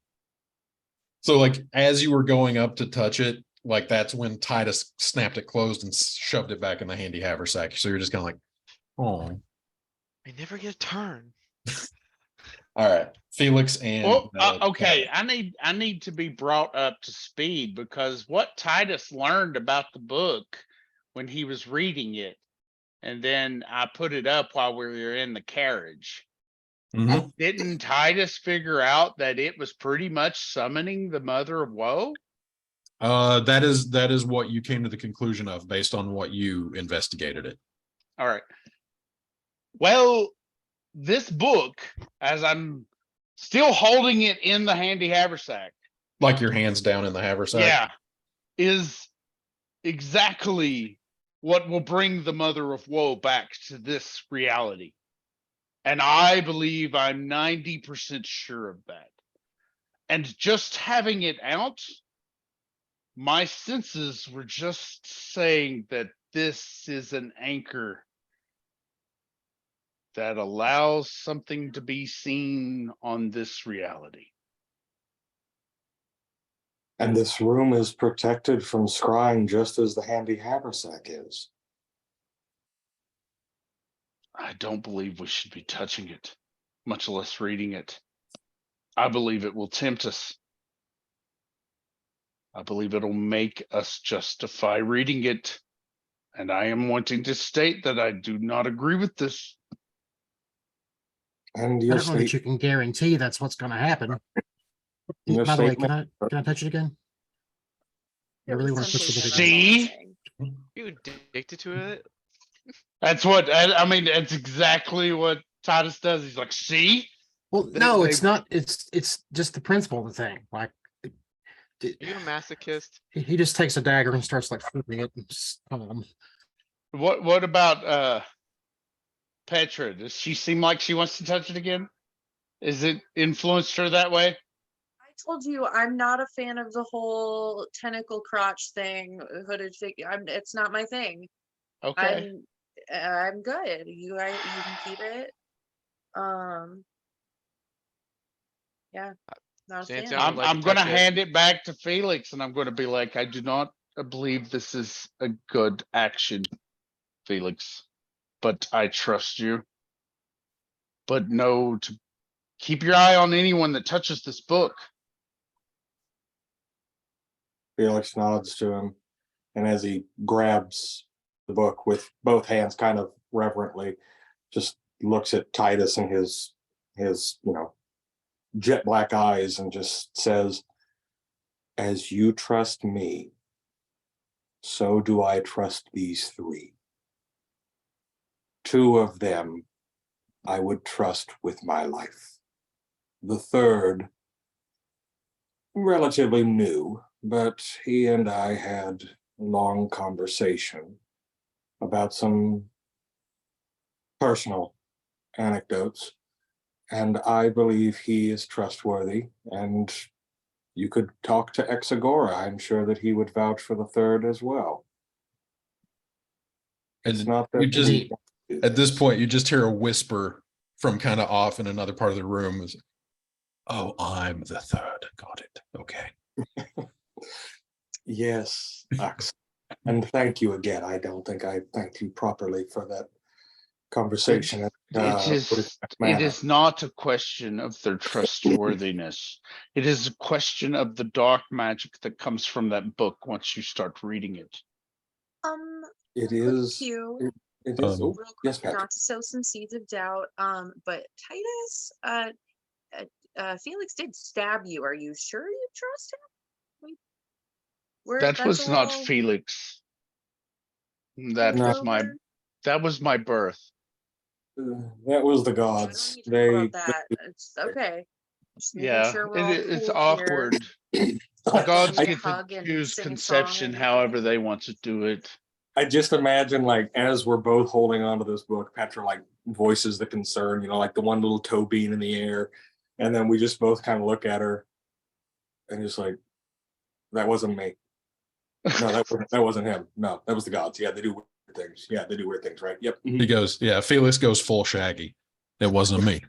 So like as you were going up to touch it, like that's when Titus snapped it closed and shoved it back in the handy haversack. So you're just kind of like, oh. I never get a turn. All right. Felix and well, okay, Kevin. I need to be brought up to speed because what Titus learned about the book when he was reading it, and then I put it up while we were in the carriage. Mhm. Didn't Titus figure out that it was pretty much summoning the Mother of Woe? That is what you came to the conclusion of based on what you investigated it. All right. Well, this book, as I'm still holding it in the handy haversack, Like your hands down in the haversack. yeah, is exactly what will bring the Mother of Woe back to this reality. And I believe I'm 90% sure of that. And just having it out my senses were just saying that this is an anchor that allows something to be seen on this reality. And this room is protected from scrying just as the handy haversack is. I don't believe we should be touching it, much less reading it. I believe it will tempt us. I believe it'll make us justify reading it. And I am wanting to state that I do not agree with this. And I your don't know that you state, can guarantee that's what's gonna happen. Your By the way, statement- can I touch it again? I It really was want to touch simply it said, again. that's all I'm See? saying. You addicted to it? That's what I mean. That's exactly what Titus does. He's like, see, Well, They- no, they- it's not. It's just the principle of the thing. Like Are you a masochist? he just takes a dagger and starts like flipping it. And just, what about Petra? Does she seem like she wants to touch it again? Is it influenced her that way? I told you I'm not a fan of the whole tentacle crotch thing, hooded figure. It's not my thing. Okay. I'm good. You guys, you can keep it. Yeah, not a fan. Santiago would like I'm to gonna touch it. hand it back to Felix, and I'm gonna be like, I do not believe this is a good action, Felix, but I trust you. But no, to keep your eye on anyone that touches this book. Felix nods to him, and as he grabs the book with both hands kind of reverently, just looks at Titus and his jet black eyes and just says, as you trust me, so do I trust these three. Two of them I would trust with my life. The third, relatively new, but he and I had a long conversation about some personal anecdotes, and I believe he is trustworthy, and you could talk to Exagora. I'm sure that he would vouch for the third as well. It's And not that you just, we want to do at this point, you just hear a whisper from kind of off in another part of the room. Is, oh, I'm the third. Got it. Okay. Yes, Ox. And thank you again. I don't think I thanked you properly for that conversation. It is not a question of their trustworthiness. It is a question of the dark magic that comes from that book once you start reading it. It quick is. cue, It is. real Oh, yes, quick, Patrick. not to sow some seeds of doubt. But Titus, Felix did stab you. Are you sure you trust him? That That's was a not little Felix. That No. was my birth. That was the I don't gods. need to know They. about that. It's okay. Just making Yeah, sure we're all it's cool here. awkward. The gods I- get to hug and choose sing a song conception and however everything. they want to do it. I just imagine, like, as we're both holding on to this book, Petra like voices the concern, like the one little toe bean in the air, and then we just both kind of look at her and just like, that wasn't me. No, that wasn't him. No, that was the gods. Yeah, they do weird things. Yeah, they do weird things, right? Yep. He goes, yeah, Felix goes full Shaggy. It wasn't me.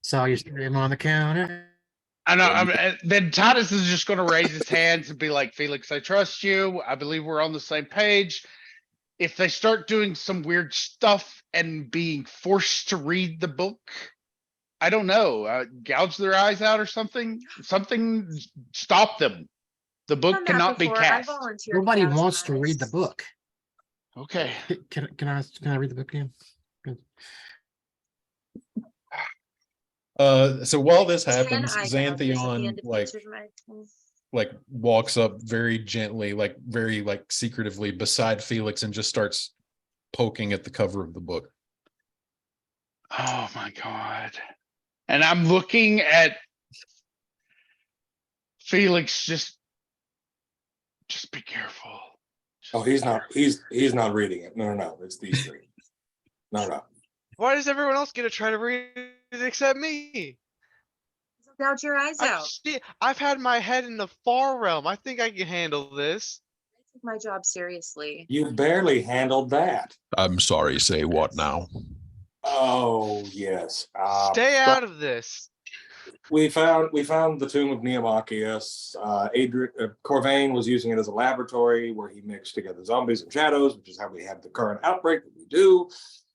saw you him on the counter. I know. Then Titus is just going to raise his hands and be like, Felix, I trust you. I believe we're on the same page. If they start doing some weird stuff and being forced to read the book, I don't know, gouge their eyes out or something, stop them. The book Done that cannot be before. I cast. volunteered Nobody cast wants to read the Titus. book. Okay. Can I read the book again? So while this 10 happens, eye gouges at the Xanthion end of like each of my- like walks up very gently, like very like secretively beside Felix and just starts poking at the cover of the book. Oh my God. And I'm looking at Felix, just be careful. Oh, he's not not reading it. No. It's these three. No. Why does everyone else get to try to read it except me? Gouge your eyes out. I've had my head in the far realm. I think I can handle this. I take my job seriously. You barely handled that. I'm sorry, say what now? Oh, yes. Stay out of this. We found the tomb of Neomachius. Corvain was using it as a laboratory where he mixed together zombies and shadows, which is how we have the current outbreak that we do.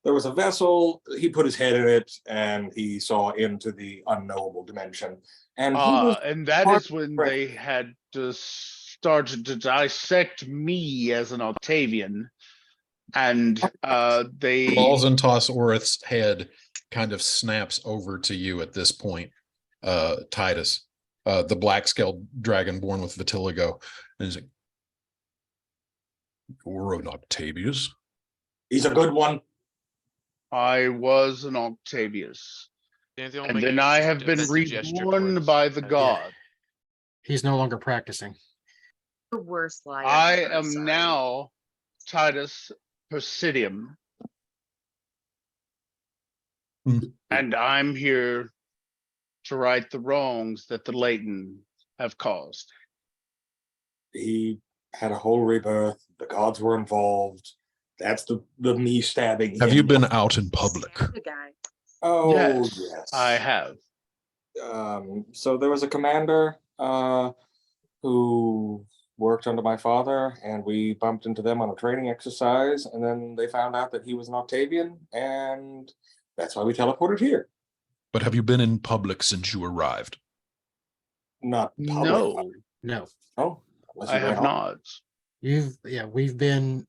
There was a vessel. He put his head in it, and he saw into the unknowable dimension. And he was And that part- is when they had to started to dissect me as an Octavian. And they Malzantos Orith's head kind of snaps over to you at this point, Titus, the black-scaled dragon born with vitiligo. And he's like, "You're an Octavius?" He's a good one. I was an Octavius. Daniel, And make then a I have been defensive gesture reborn towards by the Titus. god. He's no longer practicing. The worst liar. I ever, am sorry. now Titus Persidium. Hmm. And I'm here to right the wrongs that the Leighton have caused. He had a whole rebirth. The gods were involved. That's the me stabbing. Have you him. been out in public? The guy. Oh, Yes, yes. I have. So there was a commander who worked under my father, and we bumped into them on a training exercise, and then they found out that he was an Octavian, and that's why we teleported here. But have you been in public since you arrived? Not public. No, No, Oh, unless I you ran have off. not. we've been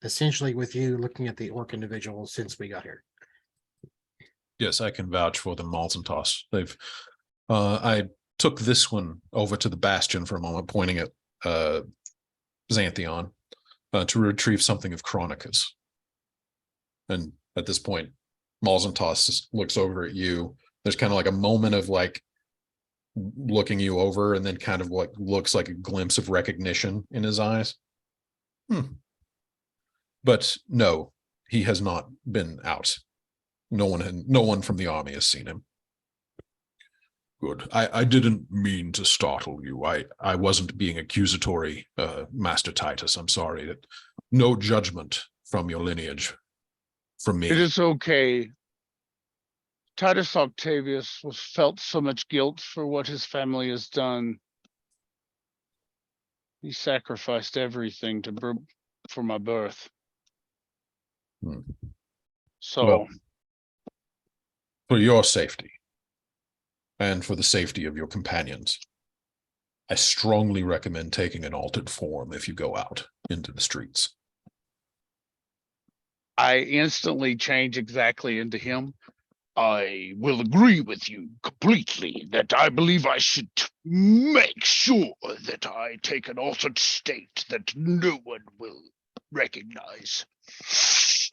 essentially with you looking at the orc individual since we got here. Yes, I can vouch for the Malzantos. They've I took this one over to the Bastion for a moment, pointing at Xantheon, to retrieve something of Chronicus. And at this point, Malzantos looks over at you. There's kind of like a moment of like looking you over, and then kind of what looks like a glimpse of recognition in his eyes. But no, he has not been out. No one from the army has seen him. Good. I didn't mean to startle you. I wasn't being accusatory, Master Titus. I'm sorry. That no judgment from your lineage from me. It is okay. Titus Octavius was felt so much guilt for what his family has done. He sacrificed everything for my birth. Hmm. So Well, for your safety and for the safety of your companions, I strongly recommend taking an altered form if you go out into the streets. I instantly change exactly into him. I will agree with you completely that I believe I should make sure that I take an altered state that no one will recognize.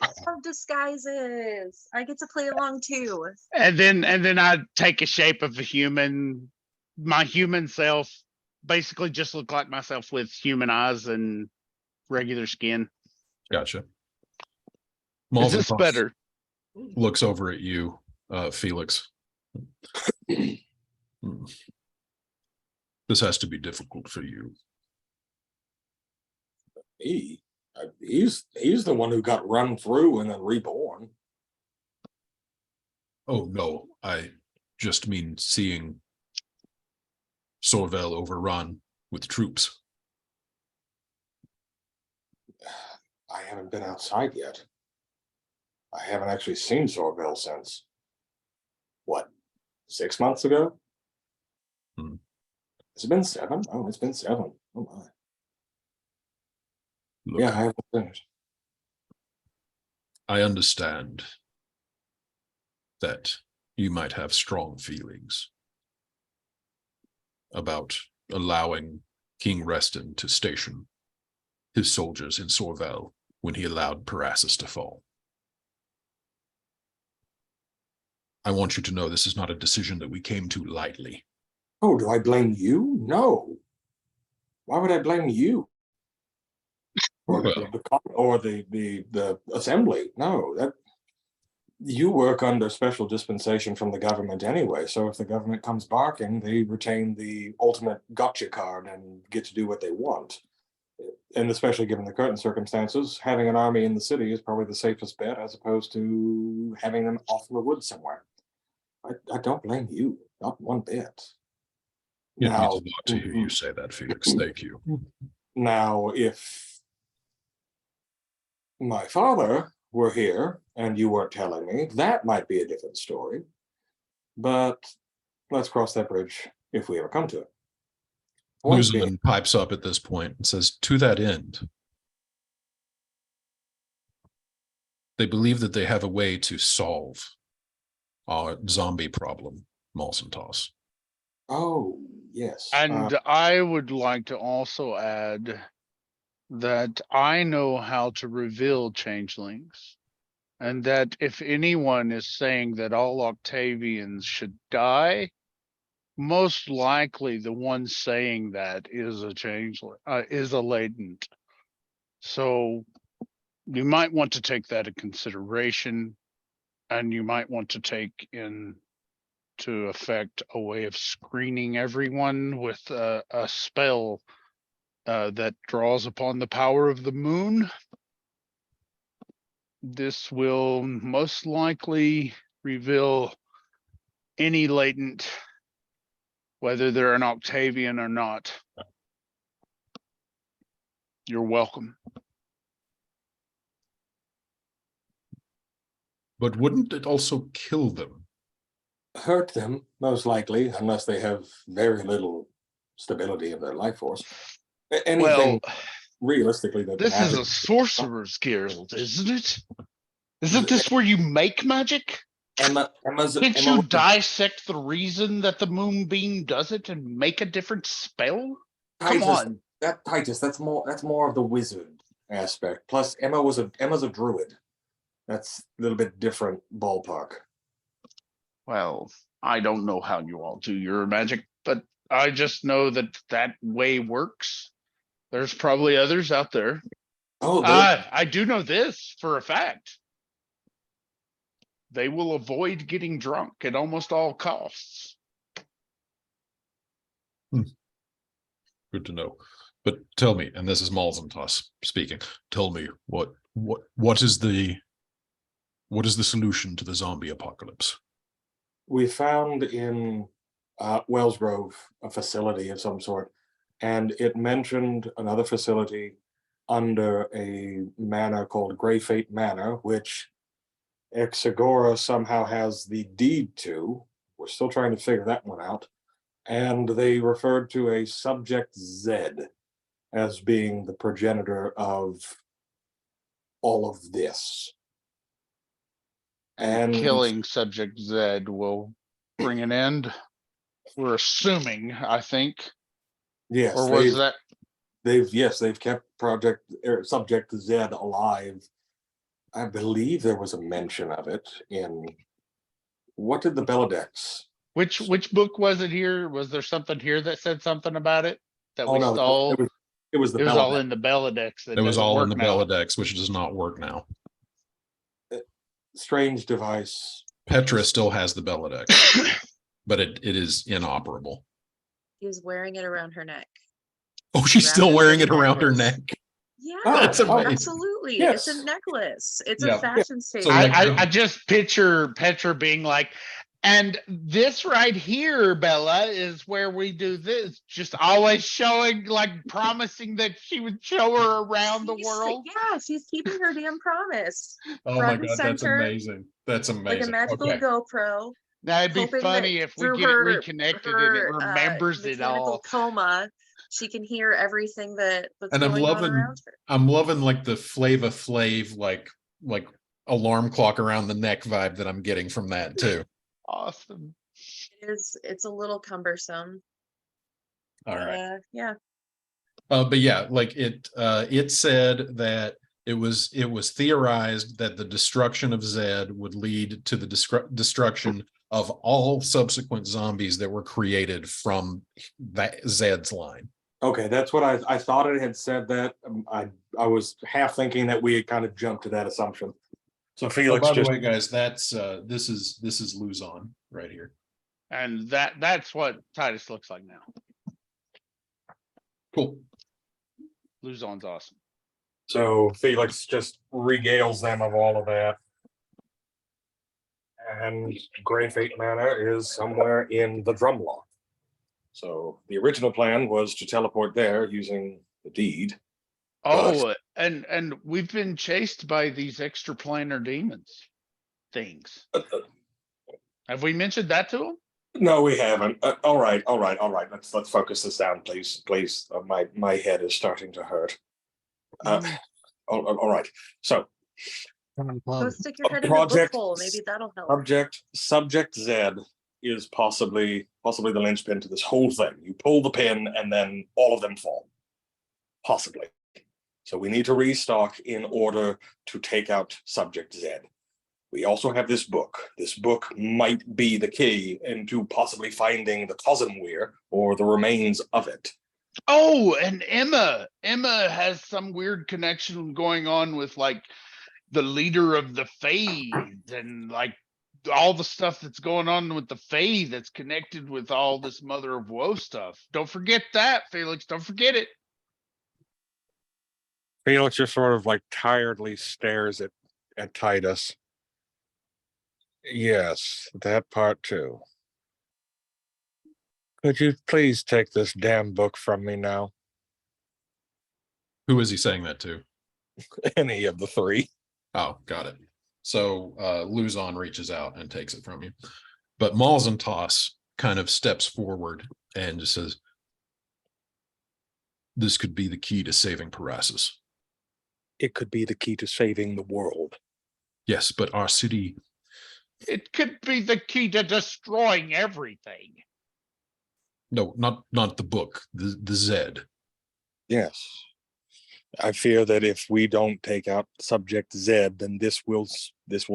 Of disguises. I get to play along too. And then I take a shape of a human. My human self basically just look like myself with human eyes and regular skin. Gotcha. Is this Malzahn better? looks over at you, Felix. This has to be difficult for you. He's the one who got run through and then reborn. Oh, no, I just mean seeing Sorvel overrun with troops. I haven't been outside yet. I haven't actually seen Sorvel since, what, 6 months ago? Hmm. Has it been 7? Oh, it's been 7. Oh my. Look, Yeah, I haven't finished. I understand that you might have strong feelings about allowing King Reston to station his soldiers in Sorvel when he allowed Parassus to fall. I want you to know this is not a decision that we came to lightly. Oh, do I blame you? No. Why would I blame you? Or Well. the assembly? No, that You work under special dispensation from the government anyway, so if the government comes barking, they retain the ultimate gotcha card and get to do what they want. And especially given the current circumstances, having an army in the city is probably the safest bet as opposed to having them off in the woods somewhere. I don't blame you, not one bit. It means a Now, lot to hear you say that, Felix. Thank you. now, if my father were here and you weren't telling me, that might be a different story. But let's cross that bridge if we ever come to it. Point being- Luzman pipes up at this point and says, to that end, they believe that they have a way to solve our zombie problem, Malsentos. Oh, yes. And I would like to also add that I know how to reveal changelings. And that if anyone is saying that all Octavians should die, most likely the one saying that is a changeling, is a latent. So you might want to take that in consideration, and you might want to take into effect a way of screening everyone with a spell that draws upon the power of the moon. This will most likely reveal any latent, whether they're an Octavian or not. You're welcome. But wouldn't it also kill them? Hurt them, most likely, unless they have very little stability of their life force. Anything Well, realistically that this is a magic- sorcerer's guild, isn't it? Isn't this where you make magic? Emma's Can't Emma you was a- dissect the reason that the moonbeam does it and make a different spell? Come Titus, on. Titus, that's more of the wizard aspect. Plus, Emma's a druid. That's a little bit different ballpark. Well, I don't know how you all do your magic, but I just know that that way works. There's probably others out there. Oh, I do know this for a fact. They will avoid getting drunk at almost all costs. Good to know. But tell me, and this is Malzentos speaking, tell me what is the solution to the zombie apocalypse? we found in Wellsgrove a facility of some sort, and it mentioned another facility under a manor called Grey Fate Manor, which Exagora somehow has the deed to. We're still trying to figure that one out. And they referred to a Subject Z as being the progenitor of all of this. And Killing Subject Z will bring an end. We're assuming, I think, yes, or was that? they've kept Subject Z alive. I believe there was a mention of it in what did the Belladex? Which book was it here? Was there something here that said something about it? That Oh we no, stole? it was the It was all Belladex. in the Belladex. It was all in the Bella. Belladex, which does not work now. Strange device. Petra still has the Belladex, but it is inoperable. He was wearing it around her neck. Oh, she's Wrapped still it wearing in it a around her necklace. neck. Yeah, That's amazing. absolutely. Yes. It's a necklace. It's Yeah. a fashion statement. So like- I just picture Petra being like, and this right here, Bella, is where we do this. Just always showing, like promising that she would show her around the She's- world. Yeah, she's keeping her damn promise. Oh Front my and god, that's center, amazing. That's amazing. Like a magical Okay. GoPro. Now it'd be hoping funny that if we through get it her- reconnected and it her, remembers it mechanical all. coma, she can hear everything that's And I'm going on loving around her. I'm loving like the Flava Flav like alarm clock around the neck vibe that I'm getting from that too. Awesome. It's a little cumbersome. All right. Yeah. But yeah, like it said that it was theorized that the destruction of Zed would lead to the destruction of all subsequent zombies that were created from that Zed's line. Okay, that's what I thought it had said that. I was half thinking that we had kind of jumped to that assumption. So Oh, Felix by the just way, guys, that's this is Luzon right here. And that's what Titus looks like now. Cool. Luzon's awesome. So Felix just regales them of all of that. And Grey Fate Manor is somewhere in the Drumlock. So the original plan was to teleport there using the deed. Oh, and we've been chased by these extraplanar demons things. Have we mentioned that to them? No, we haven't. All right. Let's focus this down, please. My head is starting to hurt. All right. So Go stick your head in the Project book hole. Maybe that'll help. subject Z is possibly the linchpin to this whole thing. You pull the pin and then all of them fall. Possibly. So we need to restock in order to take out subject Z. We also have this book. This book might be the key into possibly finding the Cosmweir or the remains of it. Oh, and Emma has some weird connection going on with like the leader of the Fae and like all the stuff that's going on with the Fae that's connected with all this Mother of Woe stuff. Don't forget that, Felix. Don't forget it. Felix just sort of like tiredly stares at Titus. Yes, that part too. Could you please take this damn book from me now? Who is he saying that to? Any of the three. Oh, got it. So Luzon reaches out and takes it from you. But Malzantos kind of steps forward and just says, this could be the key to saving Parasus. It could be the key to saving the world. Yes, but our city, It could be the key to destroying everything. no, not the book, the Zed. Yes. I fear that if we don't take out subject Z, then this will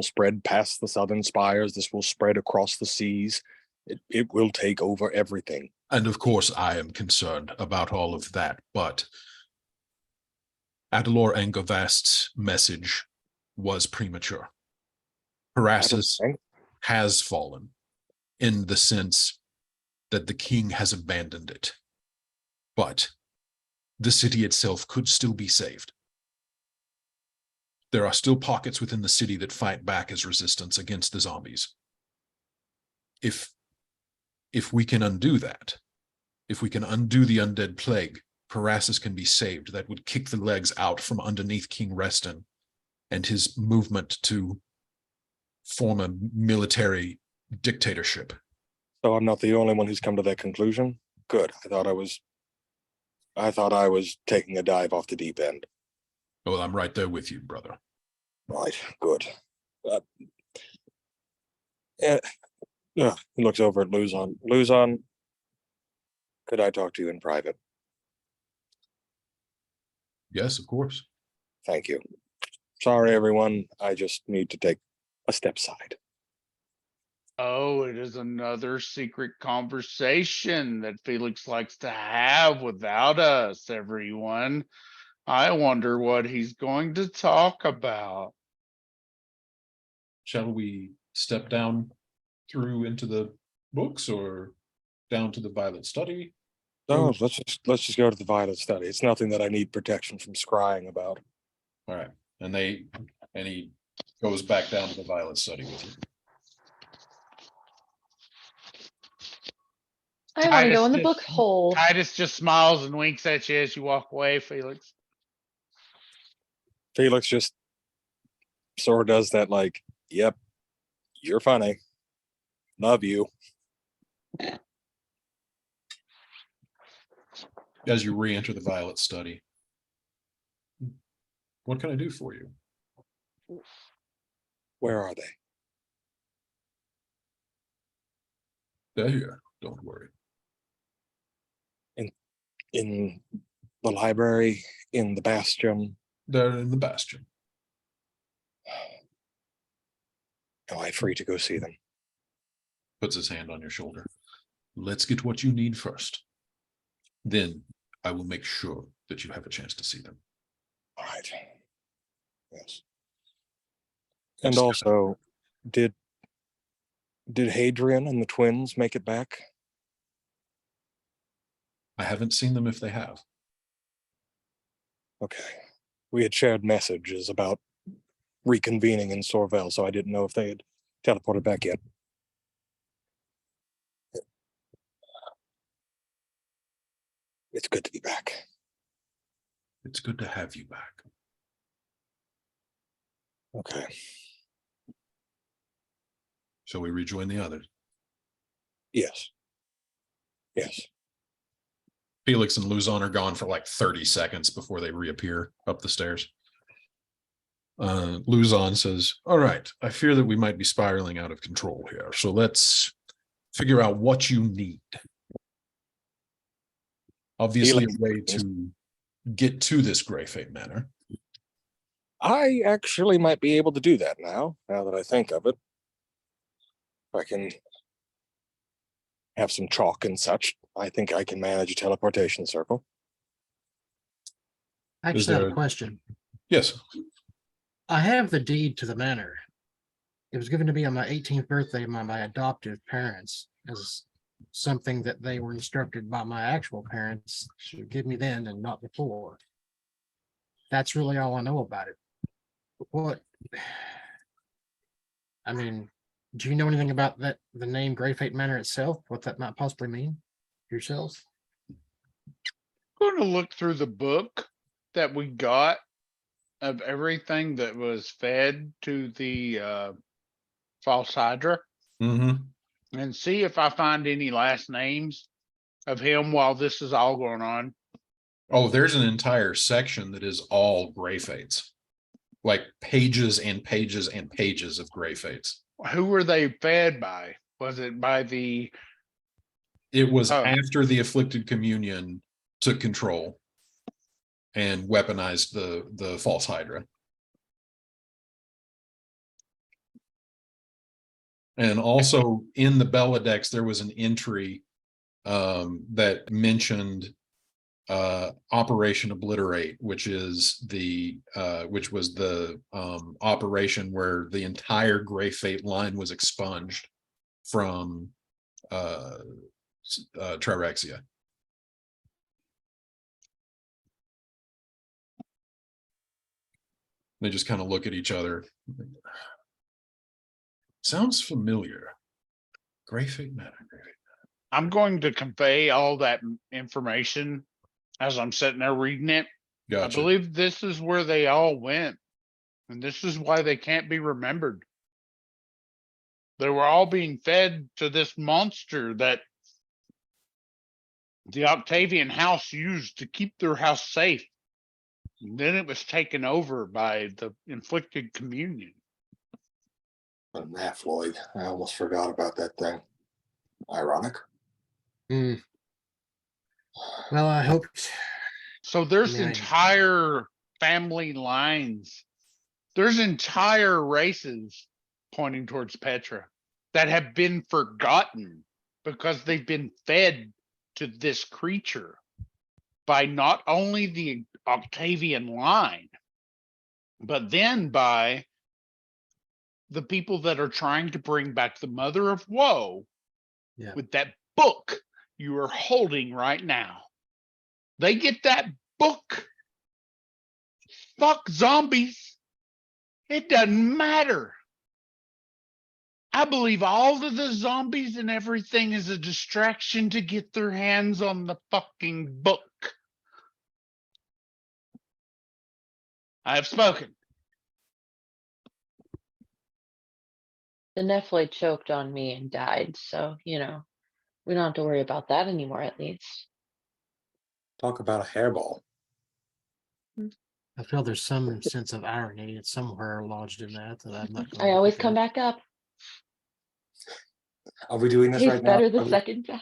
spread past the southern spires. This will spread across the seas. It will take over everything. And of course, I am concerned about all of that, but Adalor Angavast's message was premature. Parasus has fallen in the sense that the king has abandoned it. But the city itself could still be saved. There are still pockets within the city that fight back as resistance against the zombies. If we can undo that, if we can undo the undead plague, Parasus can be saved. That would kick the legs out from underneath King Reston and his movement to form a military dictatorship. So I'm not the only one who's come to that conclusion. Good. I thought I was taking a dive off the deep end. Well, I'm right there with you, brother. Right. Good. He looks over at Luzon. Luzon, could I talk to you in private? Yes, of course. Thank you. Sorry, everyone. I just need to take a step aside. Oh, it is another secret conversation that Felix likes to have without us, everyone. I wonder what he's going to talk about. Shall we step down through into the books or down to the Violet Study? No, let's just go to the Violet Study. It's nothing that I need protection from scrying about. All right. And he goes back down to the Violet Study with you. I want to go in the Titus book just- hole. Titus just smiles and winks at you as you walk away, Felix. Felix just sort of does that like, yep, you're funny. Love you. As you re-enter the Violet Study. What can I do for you? Where are they? They're here. Don't worry. In the library, in the bastion. They're in the Bastion. Am I free to go see them? Puts his hand on your shoulder. Let's get what you need first. Then I will make sure that you have a chance to see them. All right. Yes. And also, did Hadrian and the twins make it back? I haven't seen them if they have. Okay. We had shared messages about reconvening in Sorvel, so I didn't know if they had teleported back yet. It's good to be back. It's good to have you back. Okay. Shall we rejoin the others? Yes. Yes. Felix and Luzon are gone for like 30 seconds before they reappear up the stairs. Luzon says, all right, I fear that we might be spiraling out of control here. So let's figure out what you need. Obviously, a way to get to this Grey Fate Manor. I actually might be able to do that now that I think of it. I can have some chalk and such. I think I can manage a teleportation circle. I Is actually have there- a question. Yes. I have the deed to the manor. It was given to me on my 18th birthday by my adoptive parents as something that they were instructed by my actual parents to give me then and not before. That's really all I know about it. What? I mean, do you know anything about that? The name Grey Fate Manor itself? What that might possibly mean yourselves? Going to look through the book that we got of everything that was fed to the false Hydra Mm-hmm. and see if I find any last names of him while this is all going on. Oh, there's an entire section that is all Grey Fates. Like pages and pages and pages of Grey Fates. Who were they fed by? Was it by the It was Oh. after the Afflicted Communion took control and weaponized the false Hydra. And also in the Belladex, there was an entry that mentioned Operation Obliterate, which was the operation where the entire Grey Fate line was expunged from Trirexia. They just kind of look at each other. Sounds familiar. Grey Fate Manor. I'm going to convey all that information as I'm sitting there reading it. I Gotcha. believe this is where they all went. And this is why they can't be remembered. They were all being fed to this monster that the Octavian house used to keep their house safe. And then it was taken over by the Inflicted Communion. But Matt Floyd, I almost forgot about that thing. Ironic. Hmm. Well, I hope. So there's Yeah. entire family lines. There's entire races pointing towards Petra that have been forgotten because they've been fed to this creature by not only the Octavian line, but then by the people that are trying to bring back the Mother of Woe Yeah. with that book you are holding right now. They get that book. Fuck zombies. It doesn't matter. I believe all of the zombies and everything is a distraction to get their hands on the fucking book. I have spoken. The Nephilim choked on me and died, so, we don't have to worry about that anymore, at least. Talk about a hairball. I feel there's some sense of irony. It's somewhere lodged in that I'm not. I always come back up. Are we doing this Tastes right now? better the second time.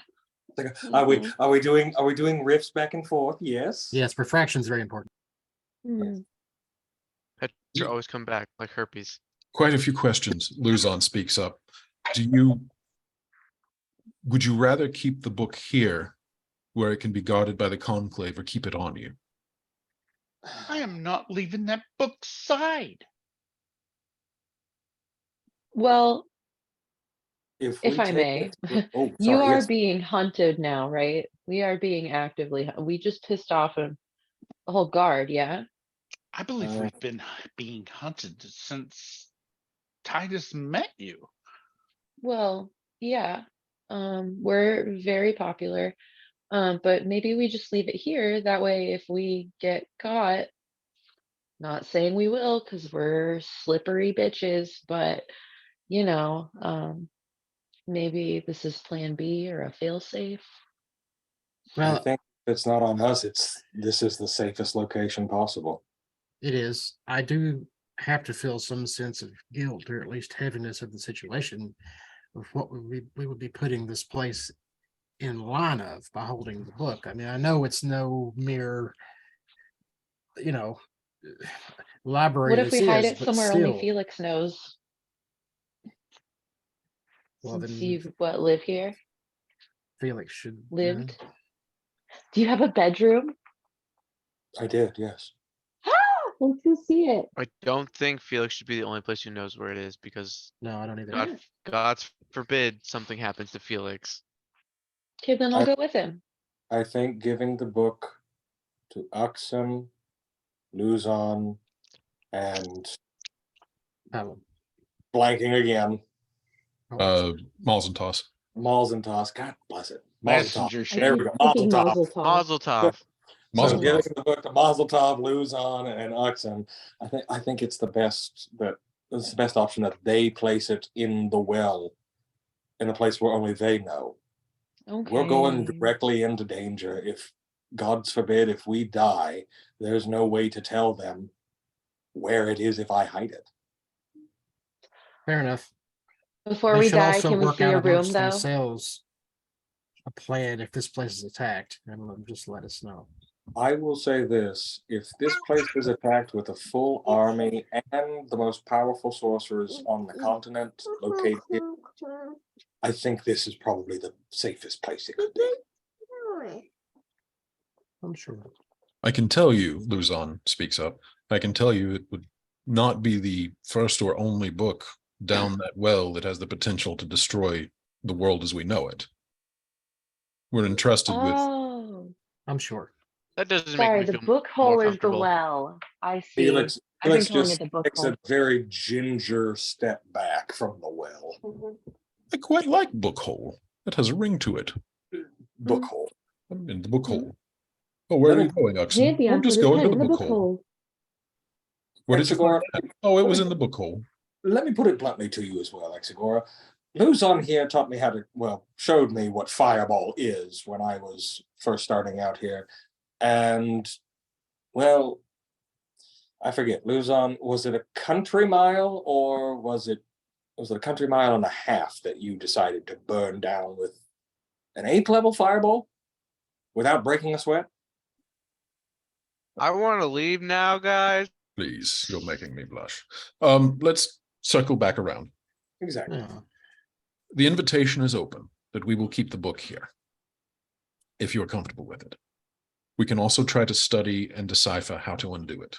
Are we doing riffs back and forth? Yes. Yes, refraction's very important. Mm. Petra always come back like herpes. Quite a few questions. Luzon speaks up. Would you rather keep the book here where it can be guarded by the conclave or keep it on you? I am not leaving that book's side. Well, If if we I take may, oh, you sorry, are yes, being hunted now, right? We are being actively, we just pissed off the whole guard, yeah? I believe Uh, we've been being hunted since Titus met you. Well, yeah. We're very popular. But maybe we just leave it here. That way, if we get caught, not saying we will, because we're slippery bitches, but you know, maybe this is plan B or a fail safe. I Well, think if it's not on us, this is the safest location possible. it is. I do have to feel some sense of guilt or at least heaviness of the situation of what we would be putting this place in line of by holding the book. I mean, I know it's no mere, you know, library What if we this hide is, it but somewhere only still, Felix knows? well, Since then you what live here, Felix should lived. Do you have a bedroom? I did, yes. Let's go see it. I don't think Felix should be the only place who knows where it is because No, I don't either. God, God forbid something happens to Felix. Okay, then I'll I- go with him. I think giving the book to Uxum, Luzon, and Oh, blanking again, Malls and Toss. Malzentoss, God bless it. Malzentoss. Messenger ship. There we go, Malzentoss. Mazel tov. So Mazel giving tov. the book to Mazel Tov, Luzon, and Uxum, I think it's the best option that they place it in the well, in a place where only they know. We're going Okay. directly into danger. If, God forbid, if we die, there's no way to tell them where it is if I hide it. fair enough. Before They we should die, also can we work see out your room amongst though? themselves a plan if this place is attacked, and just let us know. I will say this, if this place is attacked with a full army and the most powerful sorcerers on the continent located here, I think this is probably the safest place it could be. I'm sure. I can tell you, Luzon speaks up. I can tell you it would not be the first or only book down that well that has the potential to destroy the world as we know it. We're entrusted with Oh, I'm sure. That doesn't make sorry, me the feel book more hole is the comfortable. well. I see. Felix, I've been Felix calling just it the book takes hole. a very ginger step back from the well. I quite like book hole. It has a ring to it. Book hole. I'm in the book hole. Oh, where are Let you going, Uxum? Pantheon I'm just put his going head to in the book hole. Where did you Exegora, find that? Oh, it was in the book hole. let me put it bluntly to you as well, Exegora. Luzon here taught me how to, well, showed me what fireball is when I was first starting out here. And, well, I forget, Luzon, was it a country mile or was it a country mile and a half that you decided to burn down with an 8th level fireball without breaking a sweat? I wanna leave now, guys. Please, you're making me blush. Let's circle back around. Exactly. Yeah. The invitation is open that we will keep the book here, if you're comfortable with it. We can also try to study and decipher how to undo it.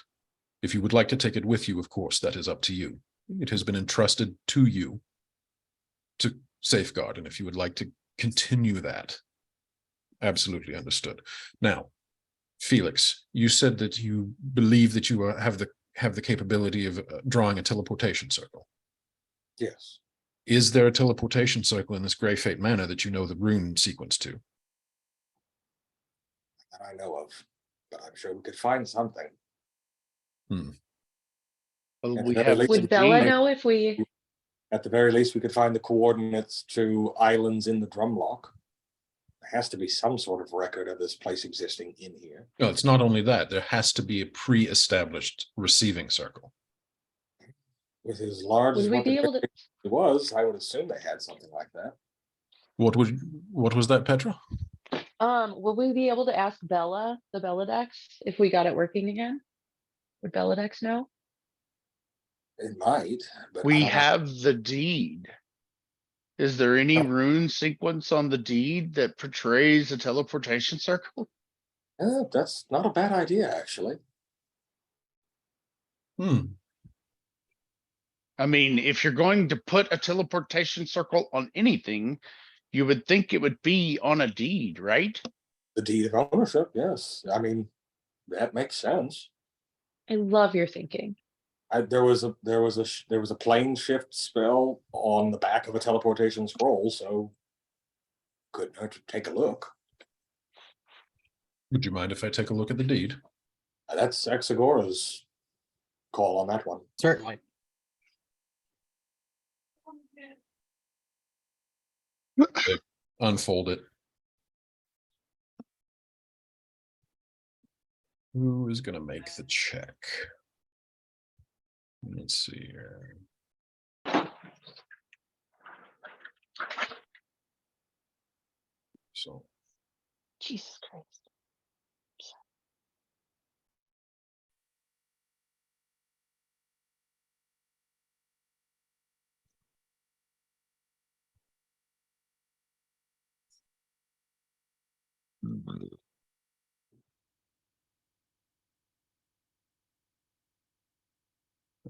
If you would like to take it with you, of course, that is up to you. It has been entrusted to you to safeguard, and if you would like to continue that, absolutely understood. Now, Felix, you said that you believe that you have the capability of drawing a teleportation circle. Yes. Is there a teleportation circle in this Grey Fate Manor that you know the rune sequence to? That I know of, but I'm sure we could find something. Well, At we the very have least- Would the Bella deed. know if we? At the very least, we could find the coordinates to islands in the Drumlock. There has to be some sort of record of this place existing in here. No, it's not only that. There has to be a pre-established receiving circle. With as large Would as we what be the able to? it was, I would assume they had something like that. What was that, Petra? Would we be able to ask Bella, the Belladex, if we got it working again? Would Belladex know? It might, but I We don't know. have the deed. Is there any rune sequence on the deed that portrays a teleportation circle? That's not a bad idea, actually. I mean, if you're going to put a teleportation circle on anything, you would think it would be on a deed, right? The deed of ownership, yes. I mean, that makes sense. I love your thinking. There was a plane shift spell on the back of a teleportation scroll, so couldn't hurt to take a look. Would you mind if I take a look at the deed? That's Exagora's call on that one. Certainly. Unfold it. Who is gonna make the check? Let's see here. So, Jesus Christ.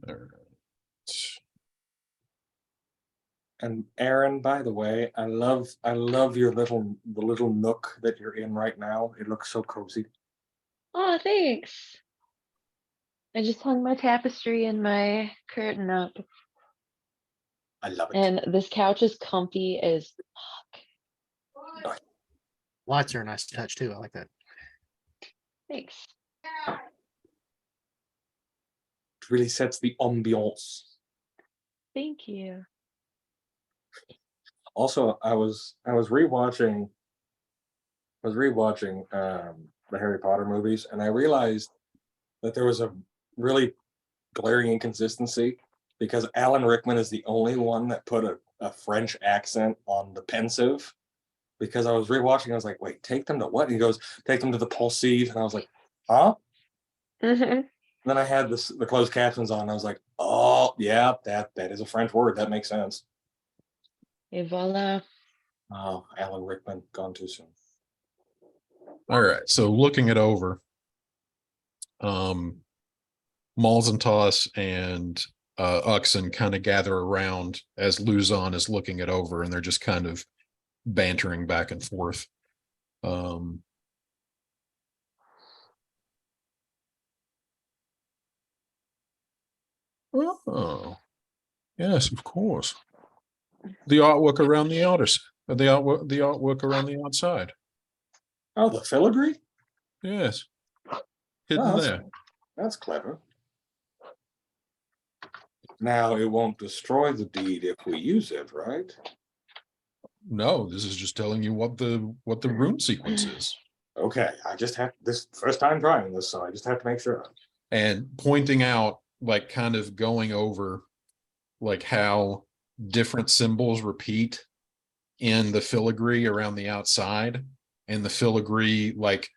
all right. And Aaron, by the way, I love the little nook that you're in right now. It looks so cozy. Oh, thanks. I just hung my tapestry and my curtain up, I love it. and this couch is comfy as fuck. Lights are a nice touch too. I like that. Thanks. It really sets the ambiance. Thank you. Also, I was rewatching the Harry Potter movies, and I realized that there was a really glaring inconsistency because Alan Rickman is the only one that put a French accent on the pensive. Because I was rewatching, I was like, wait, take them to what? And he goes, take them to the Pensive. And I was like, huh? Mhm. Then I had the closed captions on. I was like, oh yeah, that is a French word. That makes sense. Et voila. Oh, Alan Rickman, gone too soon. All right, so looking it over, Malzentoss and Uxon kind of gather around as Luzon is looking it over, and they're just kind of bantering back and forth. Oh, yes, of course. The artwork around the outer, the artwork around the outside. Oh, the filigree? Yes, hidden Oh, there. that's clever. Now it won't destroy the deed if we use it, right? No, this is just telling you what the rune sequence is, Okay, I just have this first time trying this, so I just have to make sure. and pointing out, like, kind of going over, like, how different symbols repeat in the filigree around the outside, and the filigree like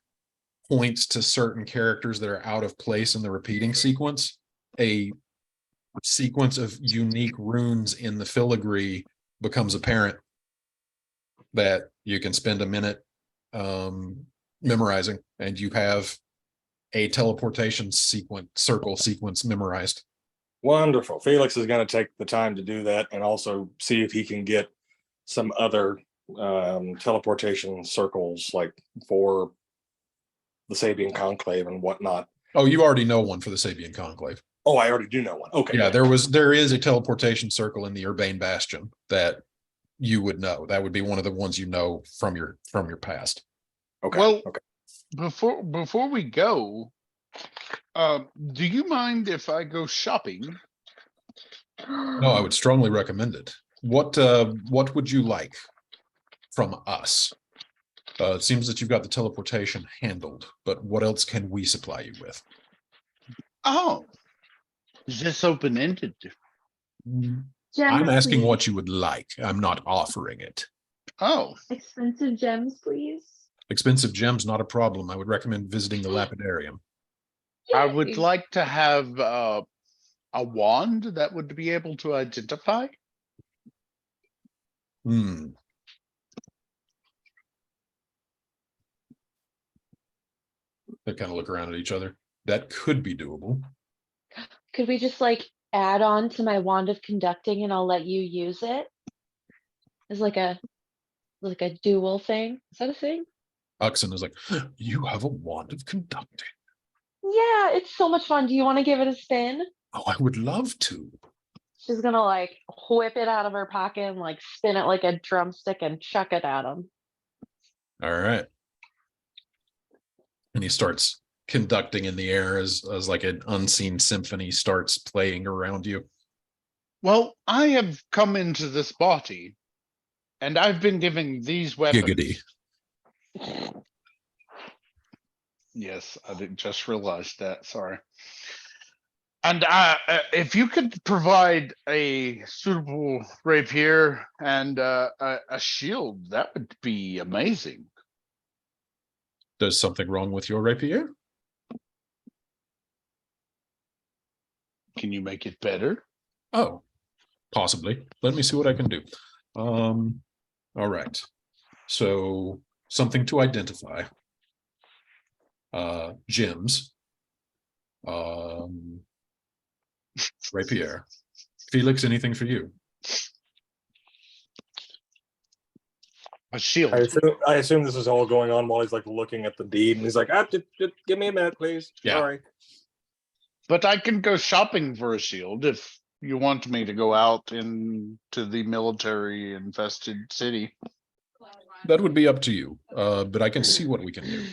points to certain characters that are out of place in the repeating sequence. A sequence of unique runes in the filigree becomes apparent that you can spend a minute memorizing, and you have a teleportation circle sequence memorized. Wonderful. Felix is going to take the time to do that and also see if he can get some other teleportation circles, like for the Sabian Conclave and whatnot. Oh, you already know one for the Sabian Conclave. Oh, I already do know one. Okay. Yeah, there is a teleportation circle in the Urbane Bastion that you would know. That would be one of the ones you know from your past. Okay. Well, okay. Before we go, do you mind if I go shopping? No, I would strongly recommend it. What would you like from us? It seems that you've got the teleportation handled, but what else can we supply you with? Oh, is this open-ended? I'm Gems, asking please. what you would like. I'm not offering it. Oh, Expensive gems, please. Expensive gems, not a problem. I would recommend visiting the Lapidarium. I would Yay. like to have a wand that would be able to identify. Hmm. They kind of look around at each other. That could be doable. Could we just like add-on to my wand of conducting and I'll let you use it. It's like a dual thing. Is that a thing? Uxon is like, you have a wand of conducting. Yeah, it's so much fun. Do you want to give it a spin? Oh, I would love to. She's gonna like whip it out of her pocket and like spin it like a drumstick and chuck it at him. All right. And he starts conducting in the air as like an unseen symphony starts playing around you. Well, I have come into this body and I've been giving these weapons. Giggity. Yes, I did just realize that. Sorry. And if you could provide a suitable rapier and a shield, that would be amazing. There's something wrong with your rapier? Can you make it better? Oh, possibly. Let me see what I can do. All right. So something to identify. Gems. Rapier. Felix, anything for you? A shield. I assume this is all going on while he's like looking at the deed, and he's like, just give me a minute, please. Yeah. Sorry. But I can go shopping for a shield if you want me to go out into the military infested city. That would be up to you. But I can see what we can do.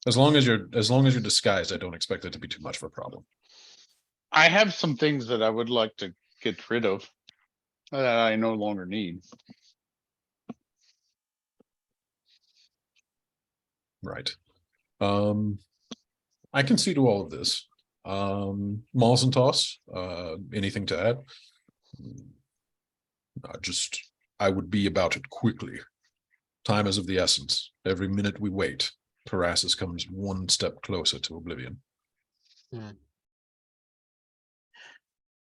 As long as you're disguised, I don't expect it to be too much of a problem. I have some things that I would like to get rid of that I no longer need. Right. I can see to all of this. Malzentoss, anything to add? I would be about it quickly. Time is of the essence. Every minute we wait, Parasus comes one step closer to oblivion.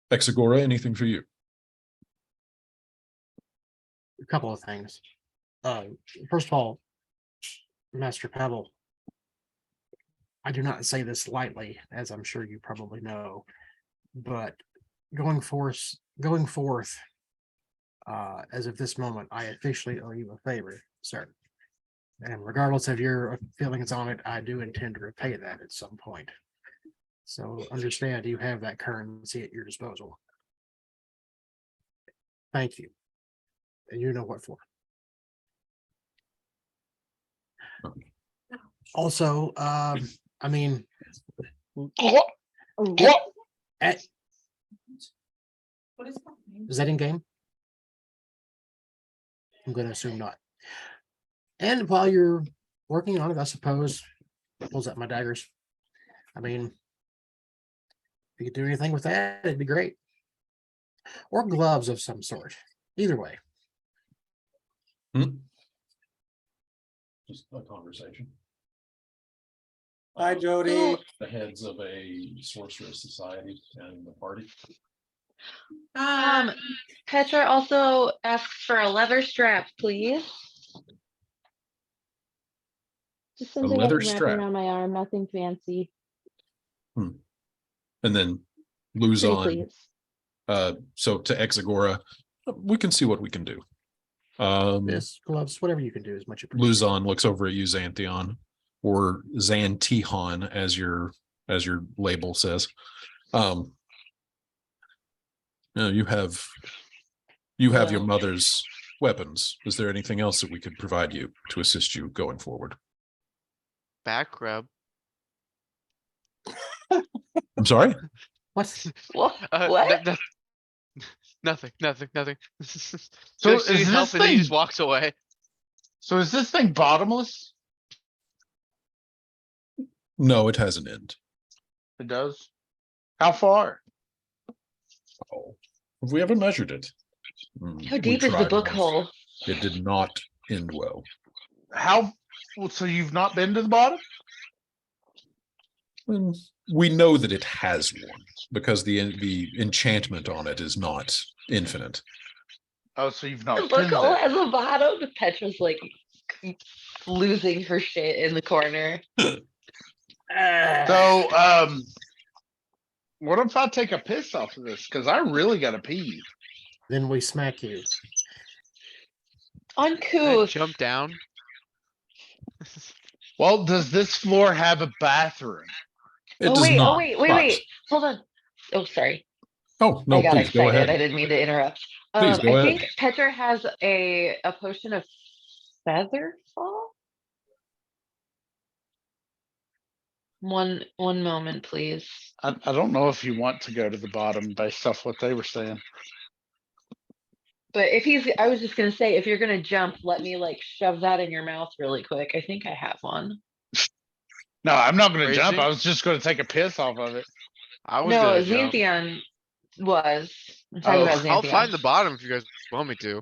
Exagora, anything for you? A couple of things. First of all, Master Pebble, I do not say this lightly, as I'm sure you probably know, but going forth, as of this moment, I officially owe you a favor, sir. And regardless of your feelings on it, I do intend to repay that at some point. So understand you have that currency at your disposal. Thank you. And you know what for. Also, I mean, is that in game? I'm going to assume not. And while you're working on it, I suppose, pulls out my daggers. I mean, if you could do anything with that, it'd be great. Or gloves of some sort. Either way. Just a conversation. Hi, Jody. The heads of a sorceress society and the party. Petra also asks for a leather strap, please. Just something I leather can wrap strap. around my arm, nothing fancy. And then Pretty Luzon. please. So to Exagora, we can see what we can do. This gloves, whatever you can do is much appreciated. Luzon looks over at you, Xantheon, or Xantihon, as your label says. You have your mother's weapons. Is there anything else that we could provide you to assist you going forward? Back rub. I'm sorry? What? What? Nothing. So Just needs is help this and then he thing- just walks away. So is this thing bottomless? No, it has an end. It does. How far? Oh, we haven't measured it. How We deep is the tried book once. hole? It did not end well. How? Well, so you've not been to the bottom? We know that it has one because the enchantment on it is not infinite. Oh, so you've The not book been hole there. has a bottom. Petra's like losing her shit in the corner. So, What if I take a piss off of this? Cause I really gotta pee. Then we smack you. Can I Uncouth. jump down? Well, does this floor have a bathroom? It Oh does wait, not. oh wait, wait, but- wait. Hold on. Oh, sorry. Oh, I no, got please go excited. I ahead. didn't mean to interrupt. Please go I ahead. think Petra has a potion of feather fall. One moment, please. I don't know if you want to go to the bottom based off what they were saying. But if he's, I was just gonna say, if you're gonna jump, let me like shove that in your mouth really quick. I think I have one. No, I'm not gonna jump. Crazy. I was just gonna take a piss off of it. I was No, gonna jump. Xanthion was. I'm talking Oh, about I'll find Xanthion. the bottom if you guys want me to.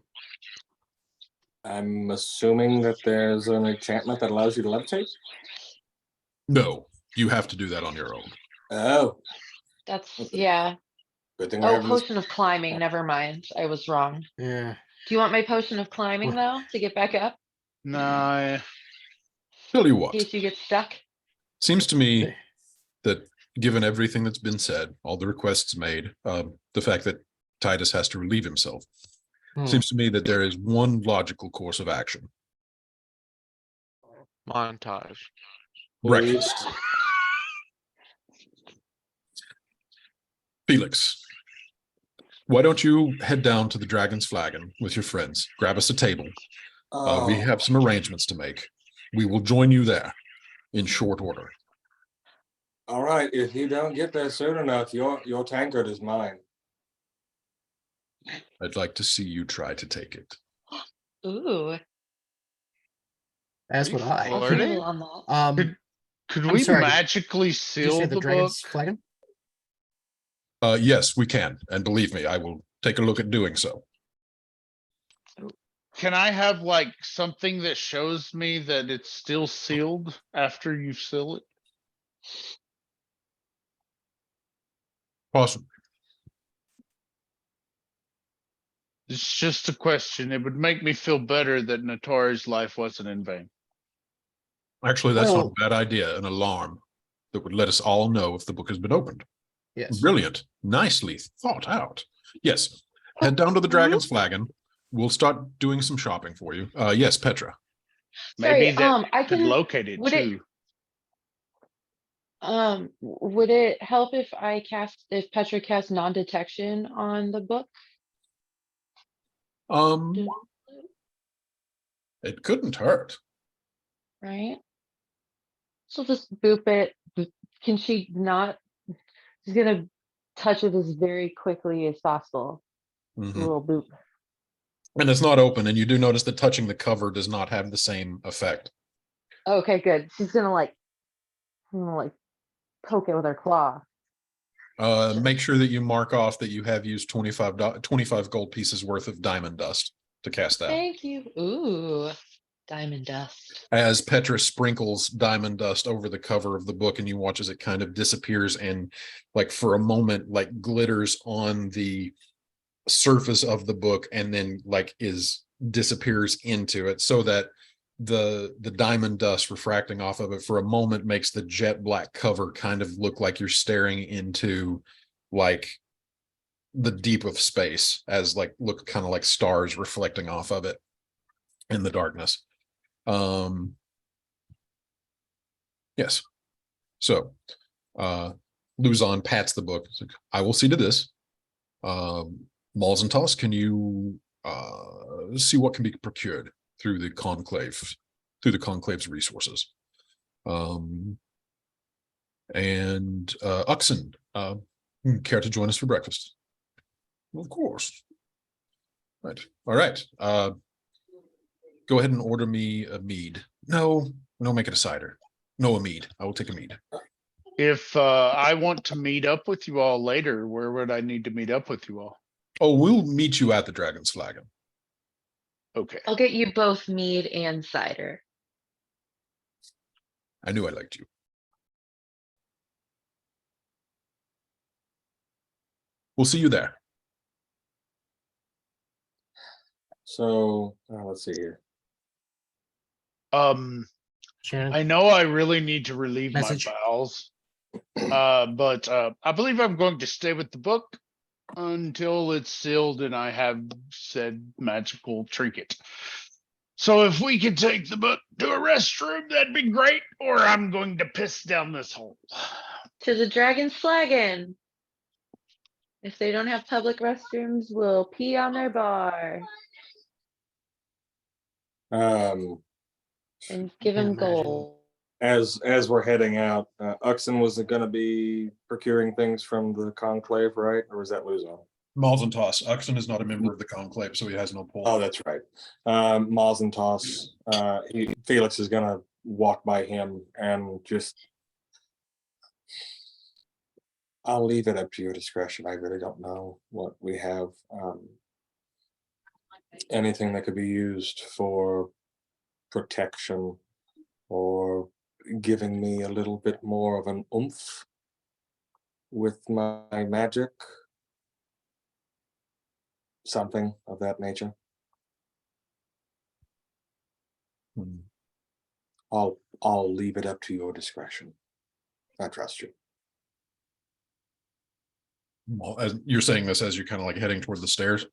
I'm assuming that there's an enchantment that allows you to levitate. No, you have to do that on your own. Oh, That's, Okay. yeah. good thing we're Oh, having this. potion of climbing, never mind. I was wrong. Yeah. Do you want my potion of climbing though, to get back up, No, Tell you in what, case you get stuck? seems to me that given everything that's been said, all the requests made, the fact that Titus has to relieve himself, Hmm. seems to me that there is one logical course of action. Montage. Breakfast. Felix, why don't you head down to the Dragon's Flagon with your friends? Grab us a table. We Oh, have some arrangements to make. We will join you there in short order. all right. If you don't get there soon enough, your tankard is mine. I'd like to see you try to take it. Ooh, As Are would you I. I'll flirting? table on that. could I'm we sorry, magically Did you seal say the the book? dragon's flagon? Yes, we can. And believe me, I will take a look at doing so. Can I have like something that shows me that it's still sealed after you seal it? Possibly. It's just a question. It would make me feel better that Natari's life wasn't in vain. Actually, that's not Well- a bad idea. An alarm that would let us all know if the book has been opened. Yes. Brilliant. Nicely thought out. Yes. Head down to the Dragon's Flagon. We'll start doing some shopping for you. Yes, Petra. Maybe Sorry, that I could can, locate it would it- too. would it help if if Petra cast non-detection on the book? Um, it couldn't hurt. Right? So just boop it. Can she not? She's gonna touch it as very quickly as possible. A Mhm. little boop. And it's not open, and you do notice that touching the cover does not have the same effect. Okay, good. She's gonna like poke it with her claw. Make sure that you mark off that you have used 25 gold pieces worth of diamond dust to cast that. Thank you. Ooh, diamond dust. As Petra sprinkles diamond dust over the cover of the book, and you watch as it kind of disappears and like for a moment like glitters on the surface of the book and then like disappears into it, so that the diamond dust refracting off of it for a moment makes the jet black cover kind of look like you're staring into like the deep of space, as like look kind of like stars reflecting off of it in the darkness. Yes. So Luzon pats the book. It's like, I will see to this. Malzentos, can you see what can be procured through the conclave's resources? And Uxon, care to join us for breakfast? Of course. Right. All right. Go ahead and order me a mead. No, make it a cider. No, a mead. I will take a mead. If I want to meet up with you all later, where would I need to meet up with you all? Oh, we'll meet you at the Dragon's Flagon. Okay. I'll get you both mead and cider. I knew I liked you. We'll see you there. So let's see here. Shannon, I know I really need to relieve Message. my bowels. But I believe I'm going to stay with the book until it's sealed and I have said magical trinket. So if we could take the book to a restroom, that'd be great, or I'm going to piss down this hole. To the Dragon's Flagon. If they don't have public restrooms, we'll pee on their bar Um, and give Can't them imagine. gold. as we're heading out, Uxon was gonna be procuring things from the conclave, right? Or was that Luzon? Malzentoss. Uxon is not a member of the conclave, so he has no pull. Oh, that's right. Maz and Toss, Felix is gonna walk by him and just. I'll leave it up to your discretion. I really don't know what we have. Anything that could be used for protection or giving me a little bit more of an oomph with my magic. Something of that nature. Hmm. I'll leave it up to your discretion. I trust you. Well, as you're saying this as you're kind of like heading toward the stairs.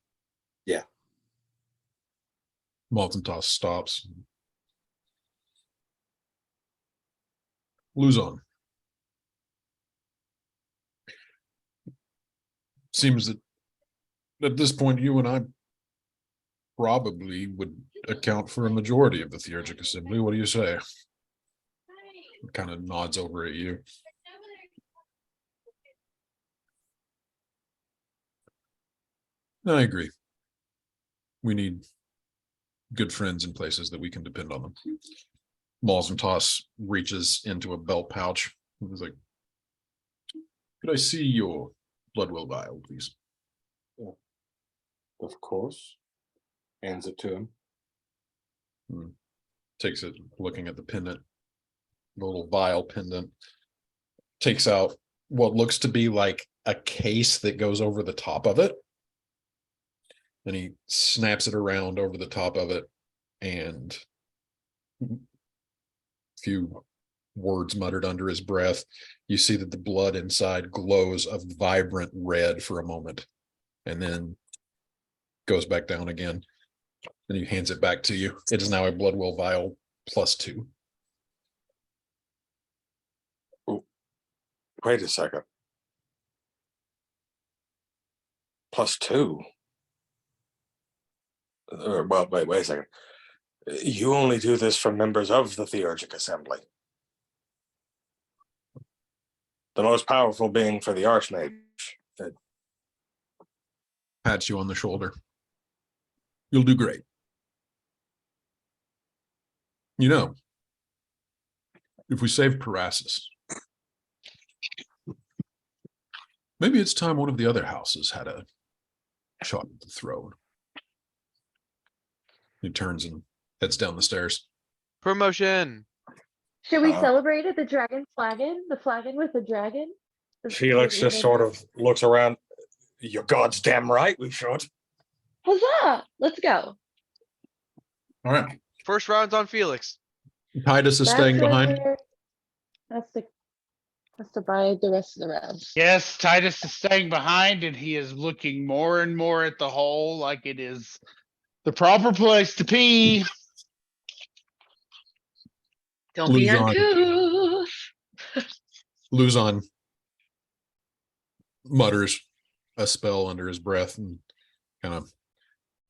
Yeah. Malzentoss stops. Luzon. Seems that at this point, you and I probably would account for a majority of the Theurgic Assembly. What do you say? Kind of nods over at you. I agree. We need good friends in places that we can depend on them. Malzentoss reaches into a belt pouch. He's like, could I see your Bloodwell vial, please? Of course. Hands it to him. Takes it, looking at the pendant, the little vial pendant, takes out what looks to be like a case that goes over the top of it. And he snaps it around over the top of it, and a few words muttered under his breath. You see that the blood inside glows a vibrant red for a moment, and then goes back down again. And he hands it back to you. It is now a Bloodwell vial +2. Wait a second. +2. Well, wait a second. You only do this for members of the Theurgic Assembly. The most powerful being for the Archmage. Pats you on the shoulder. You'll do great. You know, if we save Parasus, maybe it's time one of the other houses had a shot at the throne. He turns and heads down the stairs. Promotion. Should we Uh, celebrate at the Dragon's Flagon? The flagon with the dragon? Felix just sort of looks around. You're God's damn right, we should. Huzzah! Let's go. All right. First round's on Felix. Titus is staying behind. That's to buy the rest of the rounds. Yes, Titus is staying behind and he is looking more and more at the hole like it is the proper place to pee. Don't be Luzon. uncouth. Luzon mutters a spell under his breath and kind of,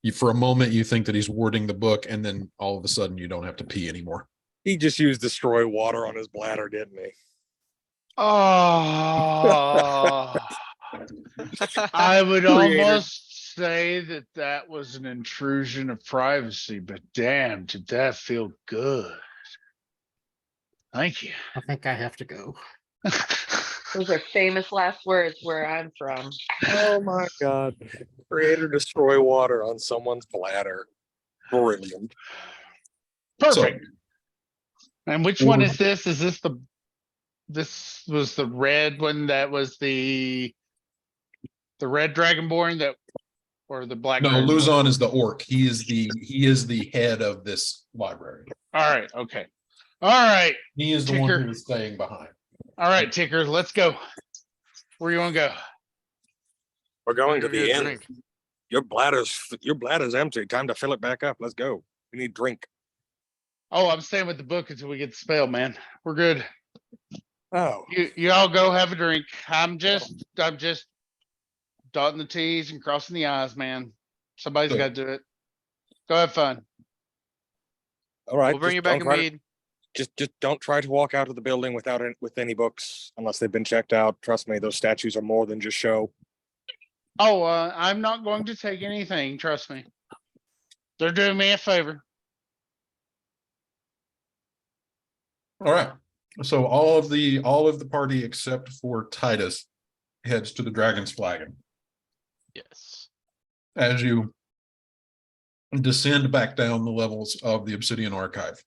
you for a moment you think that he's wording the book, and then all of a sudden you don't have to pee anymore. He just used destroy water on his bladder, didn't he? Oh, I would Creator. almost say that that was an intrusion of privacy, but damn, did that feel good. Thank you. I think I have to go. Those are famous last words where I'm from. Oh my God. Creator destroy water on someone's bladder. Brilliant. Perfect. And which one is this? Is this this was the red one that was the red dragonborn that, or the black? No, dragonborn? Luzon is the orc. He is the head of this library. All right, okay. All right, He is the one Ticker. who is staying behind. All right, Ticker, let's go. Where you wanna go? We're going to Go get the a inn. drink. Your bladder's empty. Time to fill it back up. Let's go. We need drink. Oh, I'm staying with the book until we get the spell, man. We're good. Oh, You all go have a drink. I'm just dotting the T's and crossing the I's, man. Somebody's So- gotta do it. Go have fun. all right. We'll bring just you back don't a try to- mead. Just don't try to walk out of the building with any books unless they've been checked out. Trust me, those statues are more than just show. Oh, I'm not going to take anything, trust me. They're doing me a favor. All right. So all of the party except for Titus heads to the Dragon's Flagon. Yes. As you descend back down the levels of the Obsidian Archive.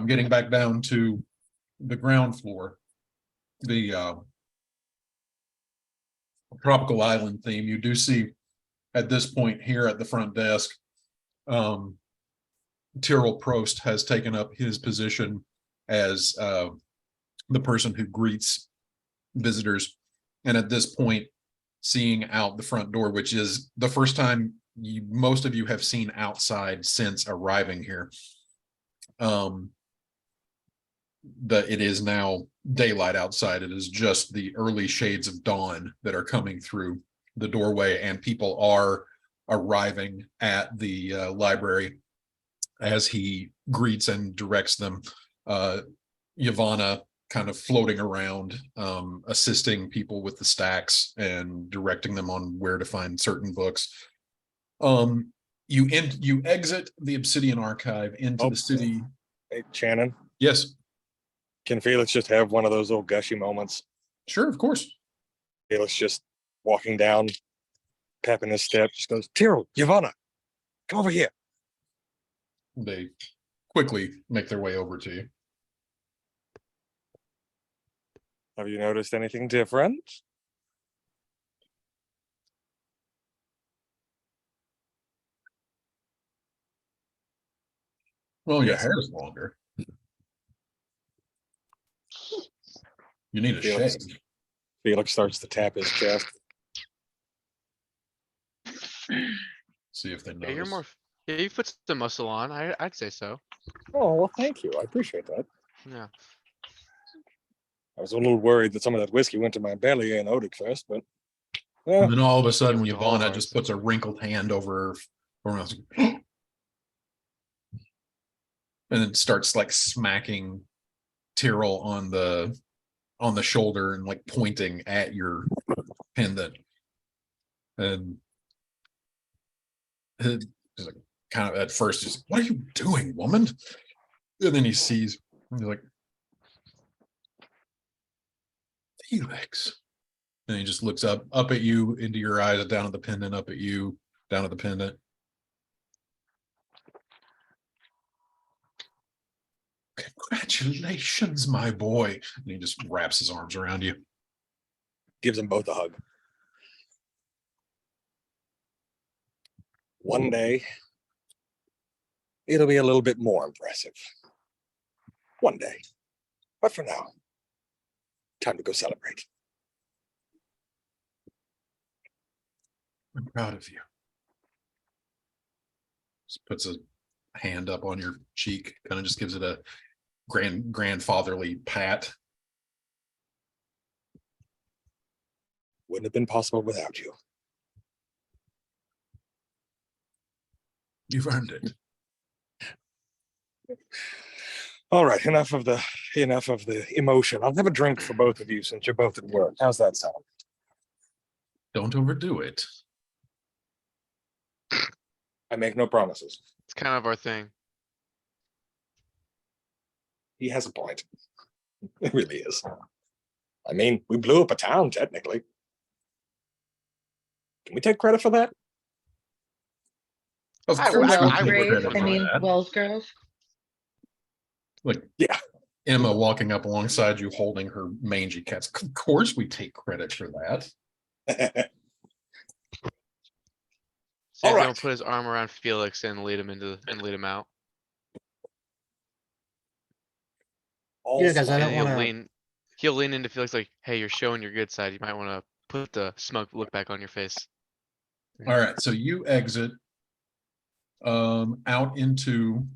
Getting back down to the ground floor, the tropical island theme, you do see at this point here at the front desk, Tyrrell Prost has taken up his position as the person who greets visitors. And at this point, seeing out the front door, which is the first time most of you have seen outside since arriving here. It is now daylight outside. It is just the early shades of dawn that are coming through the doorway, and people are arriving at the library as he greets and directs them. Yavanna kind of floating around, assisting people with the stacks and directing them on where to find certain books. You exit the Obsidian Archive into the city. Hey, Shannon, Yes, can Felix just have one of those little gushy moments? sure, of course. Felix just walking down, tapping his step, just goes, Tyrrell, Yavanna, come over here. They quickly make their way over to you. Have you noticed anything different? Well, your Yes. hair is longer. You need a Felix. shave. Felix starts to tap his chest. See if they Yeah, you're notice. more. Yeah, you put some muscle on. I'd say so. Oh, well, thank you. I appreciate that. Yeah. I was a little worried that some of that whiskey went to my belly and Odic first, but And then all of a sudden, went to all Yavanna ours. just puts a wrinkled hand over her mouth. And then starts like smacking Tyrrell on the shoulder and like pointing at your pendant. And he's like kind of at first just, what are you doing, woman? And then he sees, and he's like, Felix. And he just looks up at you, into your eyes, down at the pendant, up at you, down at the pendant. Congratulations, my boy. And he just wraps his arms around you. gives them both a hug. One day, it'll be a little bit more impressive. One day. But for now, time to go celebrate. I'm proud of you. Just puts a hand up on your cheek, kind of just gives it a grandfatherly pat. Wouldn't have been possible without you. You've earned it. All right, enough of the emotion. I'll have a drink for both of you since you're both at work. How's that sound? Don't overdo it. I make no promises. It's kind of our thing. He has a point. It really is. I mean, we blew up a town, technically. Can we take credit for that? Of I- course, I- we I take would- credit I for mean, that. Wellsgrove. Like, Yeah. Emma walking up alongside you, holding her mangy cats. Of course, we take credit for that. See if All he right. don't put his arm around Felix and lead him out. All Yeah, guys, I And don't he'll wanna- lean. he'll lean into Felix like, hey, you're showing your good side. You might want to put the smug look back on your face. All right, so you exit out into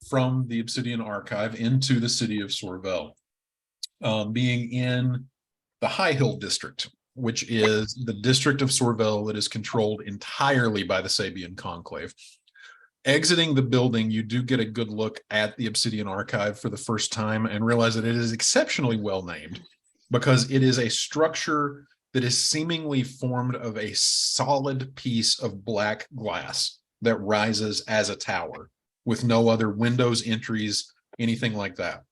from the Obsidian Archive into the city of Sorvel, being in the High Hill District, which is the district of Sorvel that is controlled entirely by the Sabian Conclave. Exiting the building, you do get a good look at the Obsidian Archive for the first time and realize that it is exceptionally well named because it is a structure that is seemingly formed of a solid piece of black glass that rises as a tower with no other windows, entries, anything like that.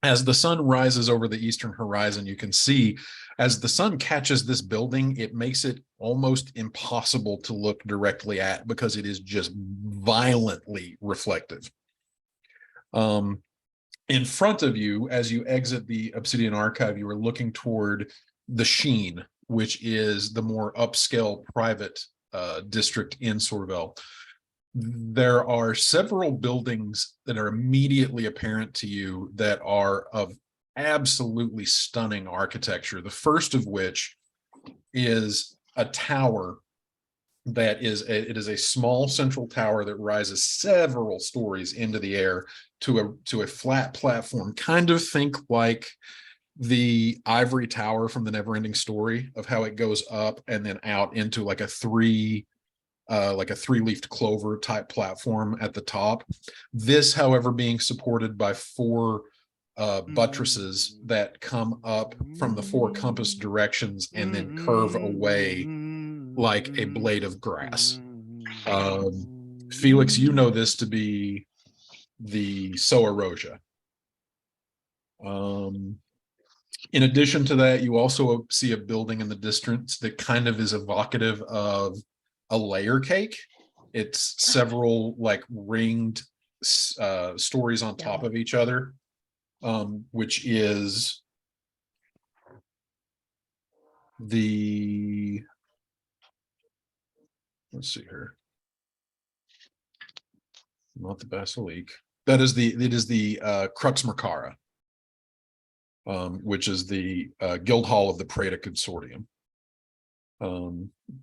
As the sun rises over the eastern horizon, you can see as the sun catches this building, it makes it almost impossible to look directly at because it is just violently reflective. In front of you, as you exit the Obsidian Archive, you are looking toward the Sheen, which is the more upscale private district in Sorvel. There are several buildings that are immediately apparent to you that are of absolutely stunning architecture. The first of which is a tower that is it is a small central tower that rises several stories into the air to a flat platform. Kind of think like the ivory tower from the Neverending Story, of how it goes up and then out into like a three-leafed clover type platform at the top. This, however, being supported by four buttresses that come up from the four compass directions and then curve away like a blade of grass. Felix, you know this to be the Soa Roja. In addition to that, you also see a building in the distance that kind of is evocative of a layer cake. It's several like ringed stories on top of each other, which is the, let's see here, not the Basilique. It is the Crux Mercara, which is the Guild Hall of the Preda Consortium.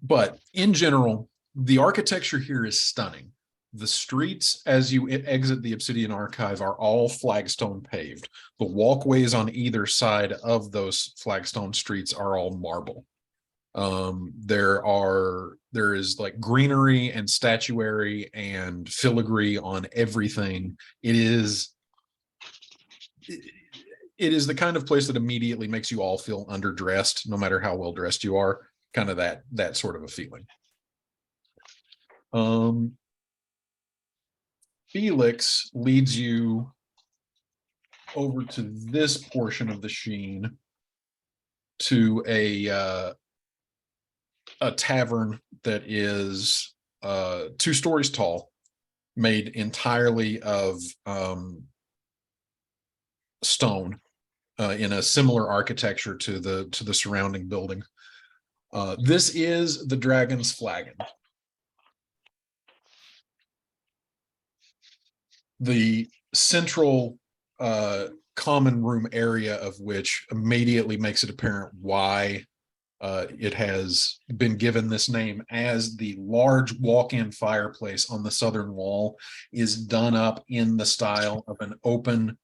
But in general, the architecture here is stunning. The streets, as you exit the Obsidian Archive, are all flagstone paved. The walkways on either side of those flagstone streets are all marble. There is like greenery and statuary and filigree on everything. It is the kind of place that immediately makes you all feel underdressed, no matter how well dressed you are. Kind of that sort of a feeling. Felix leads you over to this portion of the Sheen to a tavern that is 2 stories tall, made entirely of stone, in a similar architecture to the surrounding building. This is the Dragon's Flagon. The central common room area of which immediately makes it apparent why it has been given this name, as the large walk-in fireplace on the southern wall is done up in the style of an open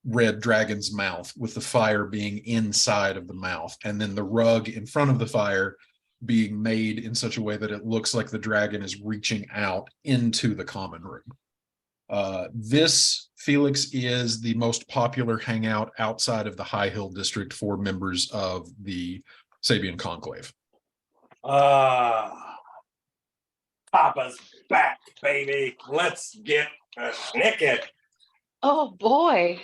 red dragon's mouth, with the fire being inside of the mouth, and then the rug in front of the fire being made in such a way that it looks like the dragon is reaching out into the common room. This, Felix, is the most popular hangout outside of the High Hill District for members of the Sabian Conclave. Papa's back, baby. Let's get naked. Oh, boy.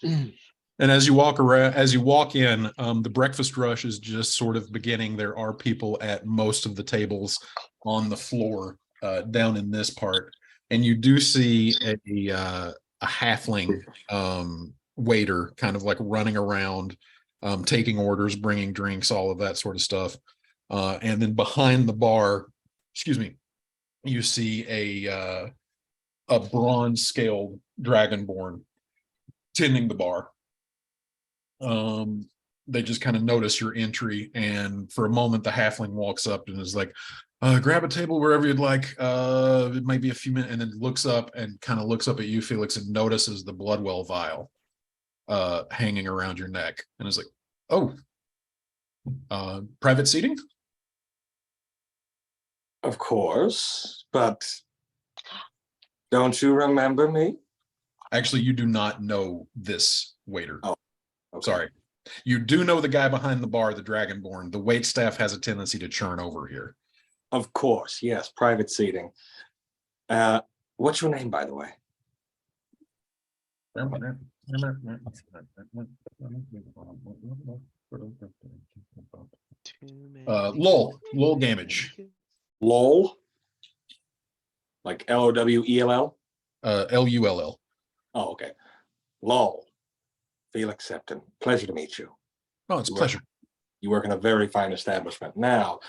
And as you walk around, as you walk in, the breakfast rush is just sort of beginning. There are people at most of the tables on the floor down in this part, and you do see a halfling waiter kind of like running around, taking orders, bringing drinks, all of that sort of stuff. And then behind the bar, you see a bronze scaled dragonborn tending the bar. They just kind of notice your entry, and for a moment the halfling walks up and is like, grab a table wherever you'd like. It might be a few minutes, and then looks up and kind of looks up at you, Felix, and notices the Bloodwell vial hanging around your neck, and is like, oh, private seating? Of course, but don't you remember me? Actually, you do not know this waiter. Oh, okay. Sorry. You do know the guy behind the bar, the Dragonborn. The wait staff has a tendency to churn over here. Of course, yes, private seating. What's your name, by the way? Lowell Gamage. Lowell? Like Lowell? Lull. Oh, okay. Lowell. Felix Septon. Pleasure to meet you. Oh, it's a pleasure. You work in a very fine establishment. Now,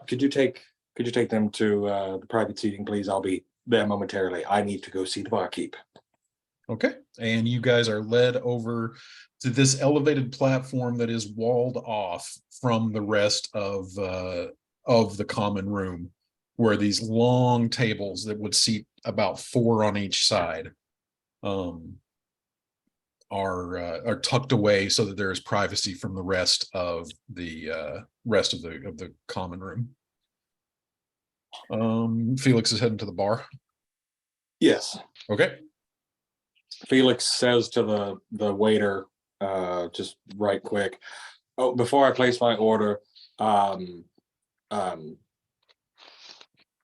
could you take them to the private seating, please? I'll be there momentarily. I need to go see the barkeep. Okay. And you guys are led over to this elevated platform that is walled off from the rest of the common room, where these long tables that would seat about 4 on each side are tucked away so that there is privacy from the rest of the common room. Felix is heading to the bar. Yes. Okay. Felix says to the waiter, just right quick, oh, before I place my order,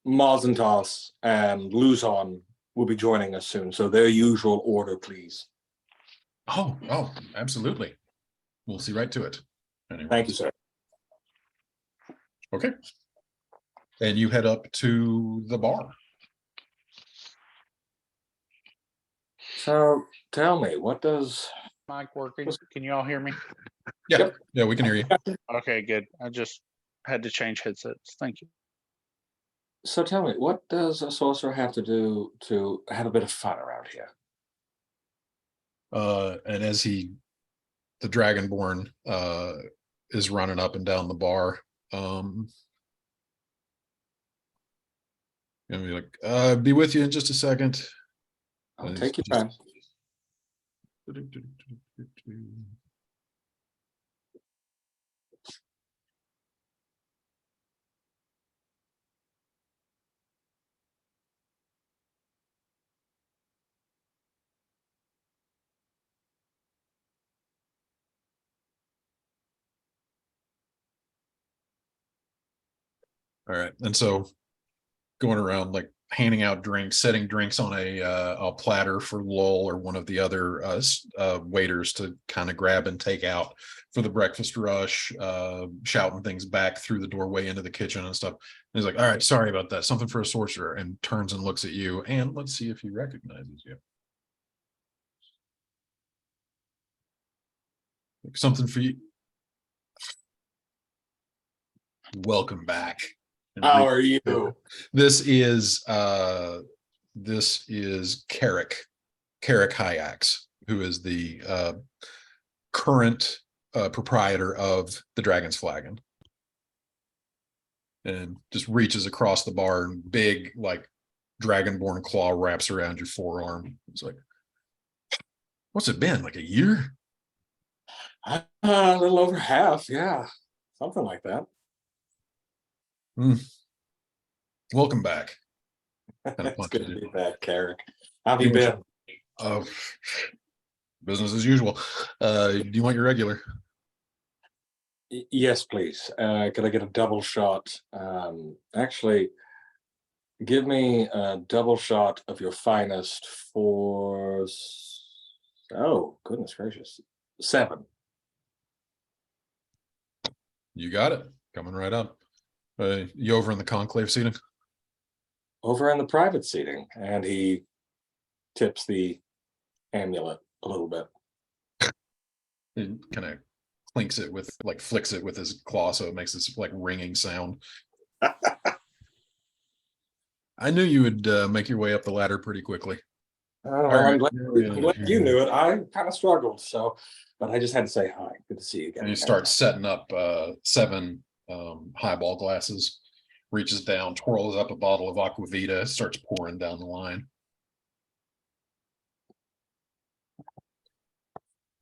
Mazentos and Luzon will be joining us soon. So their usual order, please. Oh, absolutely. We'll see right to it. Anyway. Thank you, sir. Okay. And you head up to the bar. So tell me, what does... Mic working? Can you all hear me? Yeah, yeah, we can hear you. Okay, good. I just had to change headsets. Thank you. So tell me, what does a sorcerer have to do to have a bit of fun around here? And as the Dragonborn is running up and down the bar, and be like, be with you in just a second. I'll take your time. All right, and so going around like handing out drinks, setting drinks on a platter for Lowell or one of the other waiters to kind of grab and take out for the breakfast rush, shouting things back through the doorway into the kitchen and stuff. And he's like, all right, sorry about that. Something for a sorcerer, and turns and looks at you, and let's see if he recognizes you. Something for you. Welcome back. How are you? This is Carrick Hyaks, who is the current proprietor of the Dragon's Flagon, and just reaches across the bar, and big like Dragonborn claw wraps around your forearm. It's like, what's it been, like a year? A little over half, yeah, something like that. Welcome back. It's good to be back, Carrick. How have you been? Business as usual. Do you want your regular? Yes, please. Could I get a double shot? Actually, give me a double shot of your finest for... Oh, goodness gracious. 7. You got it. Coming right up. You over in the conclave seating? Over in the private seating, and he tips the amulet a little bit. He kind of clinks it with, like, flicks it with his claw, so it makes this like ringing sound. I knew you would make your way up the ladder pretty quickly. I'm right. glad, I'm glad you knew it. I kind of struggled, so, but I just had to say hi. Good to see you again. And he starts setting up 7 highball glasses, reaches down, twirls up a bottle of Aquavita, starts pouring down the line.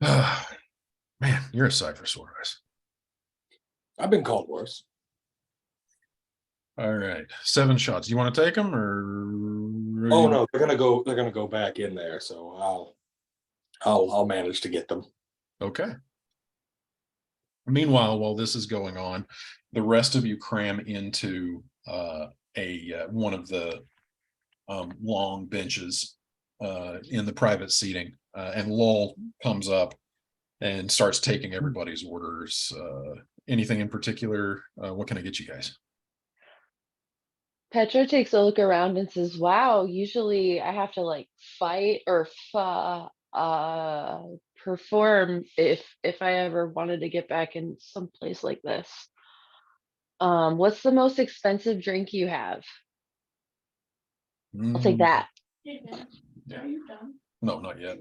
Man, you're a sight for sore eyes. I've been called worse. All right, 7 shots. You want to take them or? Oh no, they're gonna go back in there, so I'll manage to get them. Okay. Meanwhile, while this is going on, the rest of you cram into one of the long benches in the private seating, and Lowell comes up and starts taking everybody's orders. Anything in particular? What can I get you guys? Petra takes a look around and says, wow, usually I have to like fight or perform if I ever wanted to get back in some place like this. What's the most expensive drink you have? I'll take that. Yeah. No, not yet.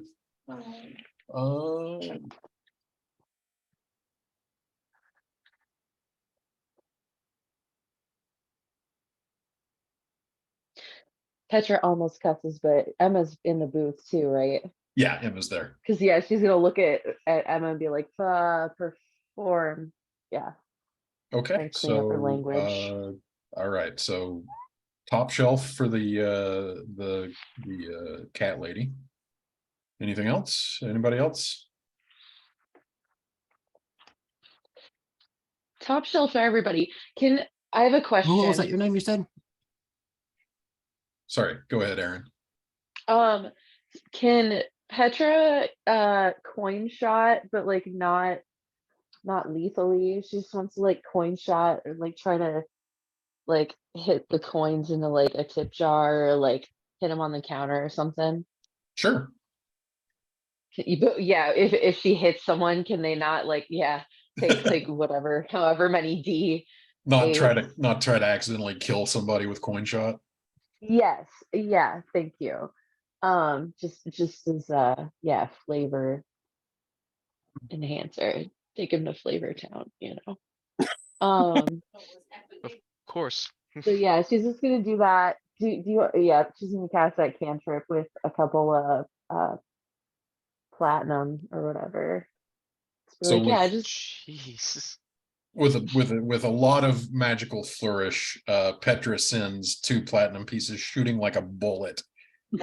Petra almost cusses, but Emma's in the booth too, right? Yeah, Emma's there. Because yeah, she's gonna look at Emma and be like, perform. Yeah. Okay, And clean up her so language. all right, so top shelf for the cat lady. Anything else? Anybody else? Top shelf for everybody. I have a question? What was that your name you said? Sorry, go ahead, Aaron. Can Petra coin shot, but like not lethally? She just wants to like coin shot or like try to like hit the coins into like a tip jar or like hit them on the counter or something. Sure. But yeah, if she hits someone, can they not like take like whatever, however many D? Not try to accidentally kill somebody with coin shot. Yes, yeah, thank you. Just as flavor enhancer. Take him to Flavor Town, you know. Of course. So yeah, she's just gonna do that. She's gonna cast that cantrip with a couple of platinum or whatever. So Like, yeah, with- just Jesus. With a lot of magical flourish, Petra sends 2 platinum pieces shooting like a bullet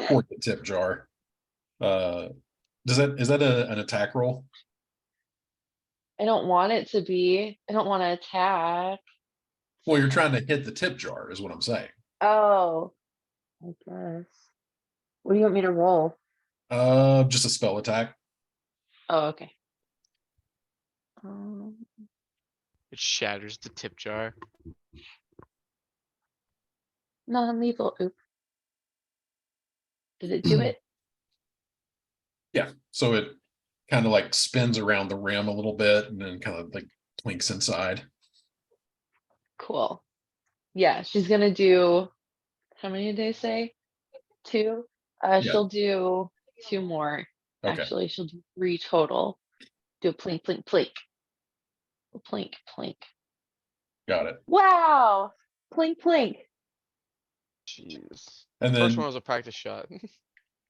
toward the tip jar. Is that an attack roll? I don't want it to be. I don't want to attack. Well, you're trying to hit the tip jar, is what I'm saying. Oh, I guess. What do you want me to roll? Just a spell attack. Oh, okay. It shatters the tip jar. Non-lethal. Oop. Did it do it? Yeah, so it kind of like spins around the rim a little bit and then kind of like plinks inside. Cool. Yeah, she's gonna do, how many did they say? 2? Yeah. She'll do 2 more. Okay. Actually, she'll do 3 total. Do a plink, plink, plink. Plink, plink. Got it. Wow! Plink, plink. Jeez. And then First one was a practice shot.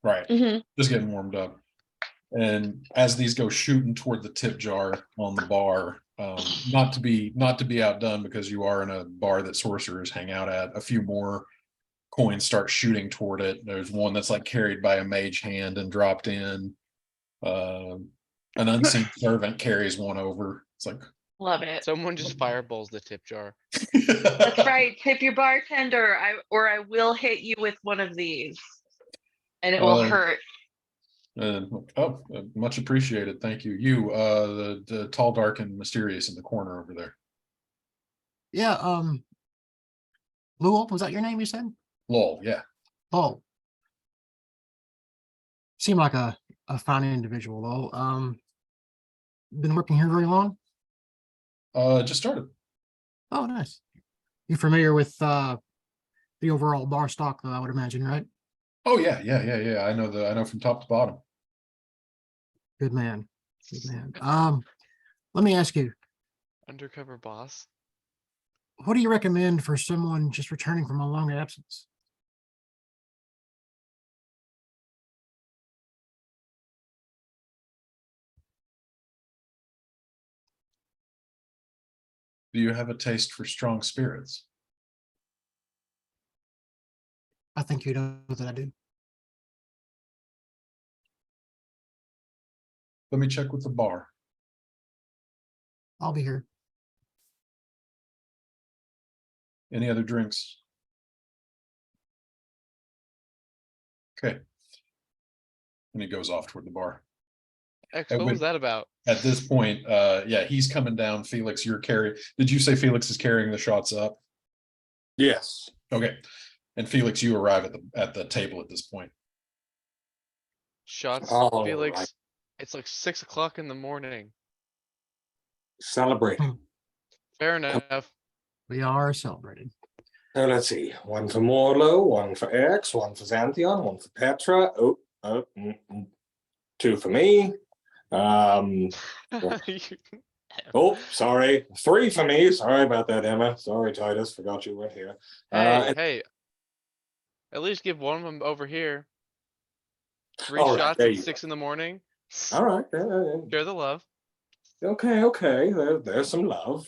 right, Mhm. just getting warmed up. And as these go shooting toward the tip jar on the bar, not to be outdone because you are in a bar that sorcerers hang out at, a few more coins start shooting toward it. There's one that's like carried by a mage hand and dropped in. An unseen servant carries one over. It's like, Love it. Someone just fireballs the tip jar. That's right. Tip your bartender. I will hit you with one of these. And it will hurt. Much appreciated. Thank you. You, the tall, dark, and mysterious in the corner over there. Yeah, Lowell, was that your name you said? Lol, yeah. Oh. Seem like a fine individual though. Been working here very long? Just started. Oh, nice. You familiar with the overall bar stock though, I would imagine, right? Oh, yeah, yeah. I know from top to bottom. Good man. Good man. Let me ask you, Undercover boss. what do you recommend for someone just returning from a long absence? Do you have a taste for strong spirits? I think you know that I do. Let me check with the bar. I'll be here. Any other drinks? Okay. And he goes off toward the bar. X, At what which- was that about? At this point, yeah, he's coming down. Felix, you're carrying. Did you say Felix is carrying the shots up? Yes. Okay. And Felix, you arrive at the table at this point. Shots, All Felix. right. It's like 6 o'clock in the morning. Celebrate. Fair enough. We are celebrating. So let's see. One for Morlo, one for X, one for Xanthion, one for Petra. Two for me. Oh, sorry. Three for me. Sorry about that, Emma. Sorry, Titus. Forgot you weren't here. Hey, hey. At least give one of them over here. 3 All right, shots there at you 6 in the morning. All right. Share the love. Okay. There's some love.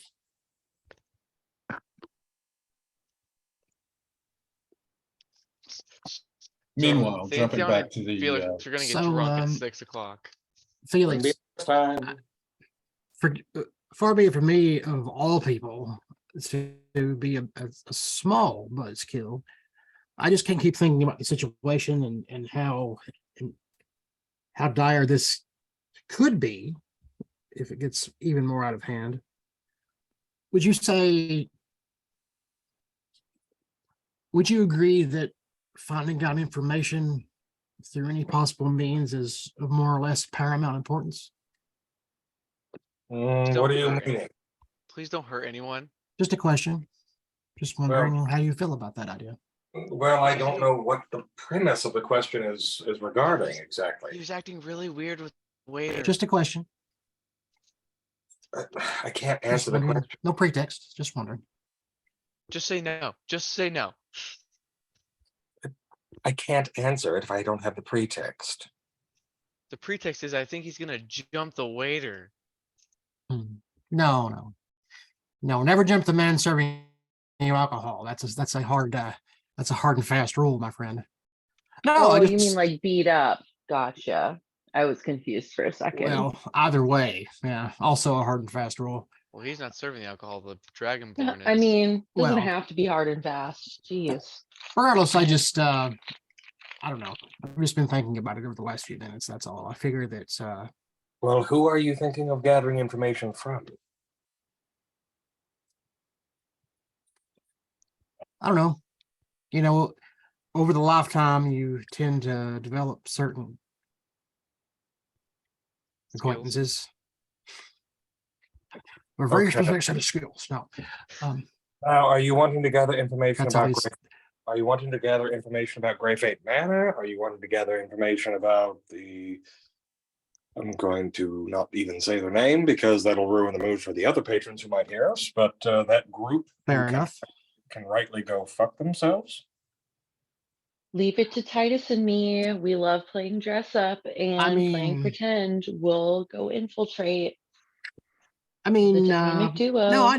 Meanwhile, jumping Xanthion back and to the Felix, you're gonna get So, drunk at 6 o'clock. Wouldn't be Felix, this time. for, far be it from me of all people to be a small buzzkill. I just can't keep thinking about the situation and how dire this could be if it gets even more out of hand. Would you agree that finding out information through any possible means is of more or less paramount importance? What do you hurt mean? Please don't hurt anyone. Just a question. Just wondering how you feel about that idea. Well, I don't know what the premise of the question is regarding He exactly. was acting really weird with the waiter. Just a question. I can't Just answer the wondering. question. No pretext. Just wondering. Just say no. Just say no. I can't answer it if I don't have the pretext. The pretext is I think he's gonna jump the waiter. No. Never jump the man serving you alcohol. That's a hard and fast rule, my friend. No, Oh, I you mean just, like beat up? Gotcha. I was confused for a second. well, either way, yeah. Also a hard and fast rule. Well, he's not serving the alcohol. The Dragonborn I is. mean, doesn't Well- have to be hard and fast. Jeez. Regardless, I just I don't know. I've just been thinking about it over the last few minutes. That's all. I figure that Well, who are you thinking of gathering information from? I don't know. You know, over the lifetime, you tend to develop certain acquaintances. Or very Okay. specific set of skills. No. Now, are you wanting to gather information That's how about? he's- Are you wanting to gather information about Grey Fate Manor? Are you wanting to gather information about the? I'm going to not even say their name because that'll ruin the mood for the other patrons who might hear us. But that group Fair who enough. can rightly go fuck themselves. Leave it to Titus and me. We love playing dress up and playing mean- pretend. We'll go infiltrate I the mean, dynamic duo. no, I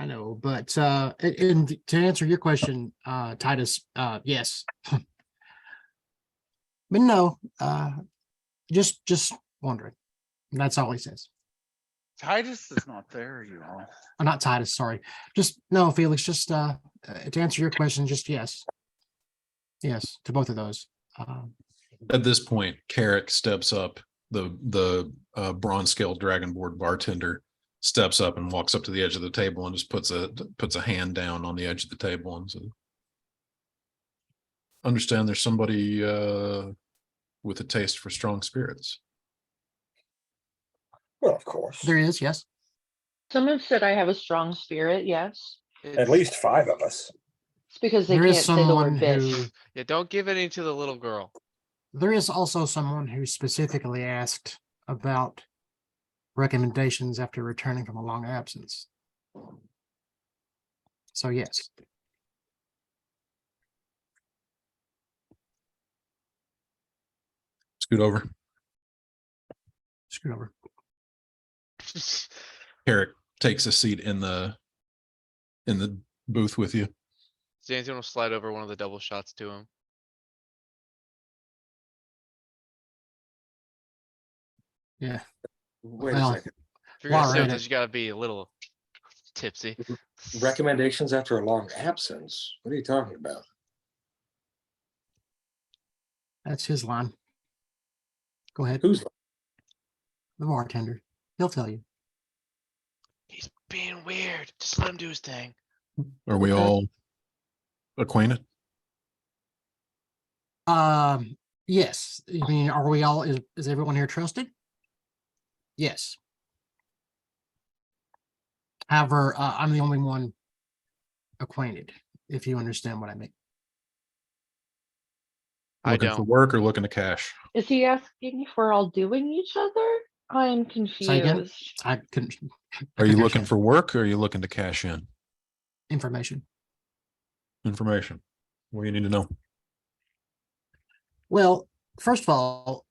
know, but and to answer your question, Titus, yes, but no, just wondering. That's all he says. Titus is not there, you all. Not Titus, sorry. Just no, Felix. Just to answer your question, just yes to both of those. At this point, Carrick steps up. The bronze scale dragonborn bartender steps up and walks up to the edge of the table and just puts a hand down on the edge of the table and says, "Understand there's somebody with a taste for strong spirits." Well, of course. There is, yes. Someone said I have a strong spirit. Yes. At least 5 of us. It's because they There is can't say the word someone bitch. who, Yeah, don't give any to the little girl. there is also someone who specifically asked about recommendations after returning from a long absence. So yes, Scoot over. screw over. Eric takes a seat in the booth with you. Zan's gonna slide over one of the double shots to him. Yeah. Wait Well, a second. If you're gonna While sit we're with at us, it- you gotta be a little tipsy. Recommendations after a long absence? What are you talking about? That's his line. Go ahead. Who's The bartender. He'll tell you. He's being weird. Just let him do his thing. Are we Okay. all acquainted? Yes. I mean, are we all, is everyone here trusted? Yes. However, I'm the only one acquainted, if you understand what I mean. I Looking for don't. work or looking to cash? Is he asking if we're all doing each other? I'm Say again? confused. I couldn't. I Are you couldn't looking understand. for work or are you looking to cash in Information? information? What do you need to know? Well, first of all,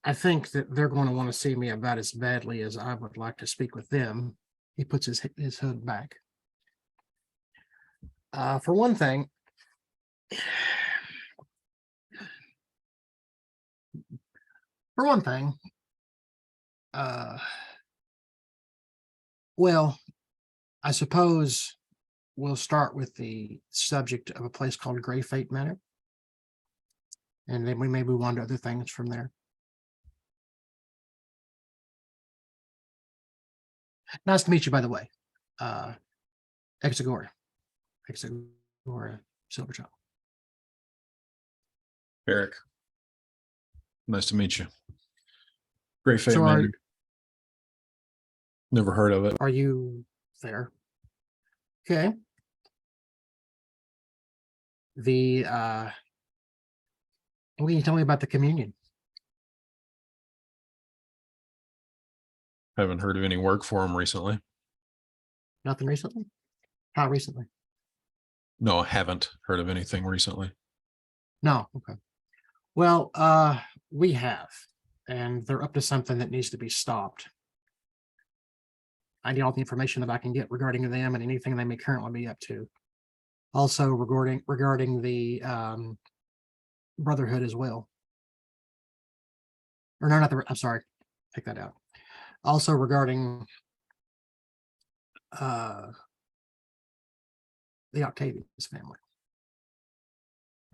I think that they're going to want to see me about as badly as I would like to speak with them. He puts his hood back. For one thing, well, I suppose we'll start with the subject of a place called Gray Fate Manor. And then we may move on to other things from there. Nice to meet you, by the way. Exagora. Exagora Silverchild. Eric. Nice to meet you. Great Fate So Manor. Never heard of it. are you there? Okay. What can you tell me about the communion? Haven't heard of any work for him recently. Nothing recently? How recently? No, I haven't heard of anything recently. No, okay. Well, we have, and they're up to something that needs to be stopped. I need all the information that I can get regarding them and anything they may currently be up to. Also regarding the Brotherhood as well. Or no, not the, I'm sorry, take that out. Also regarding the Octavius family.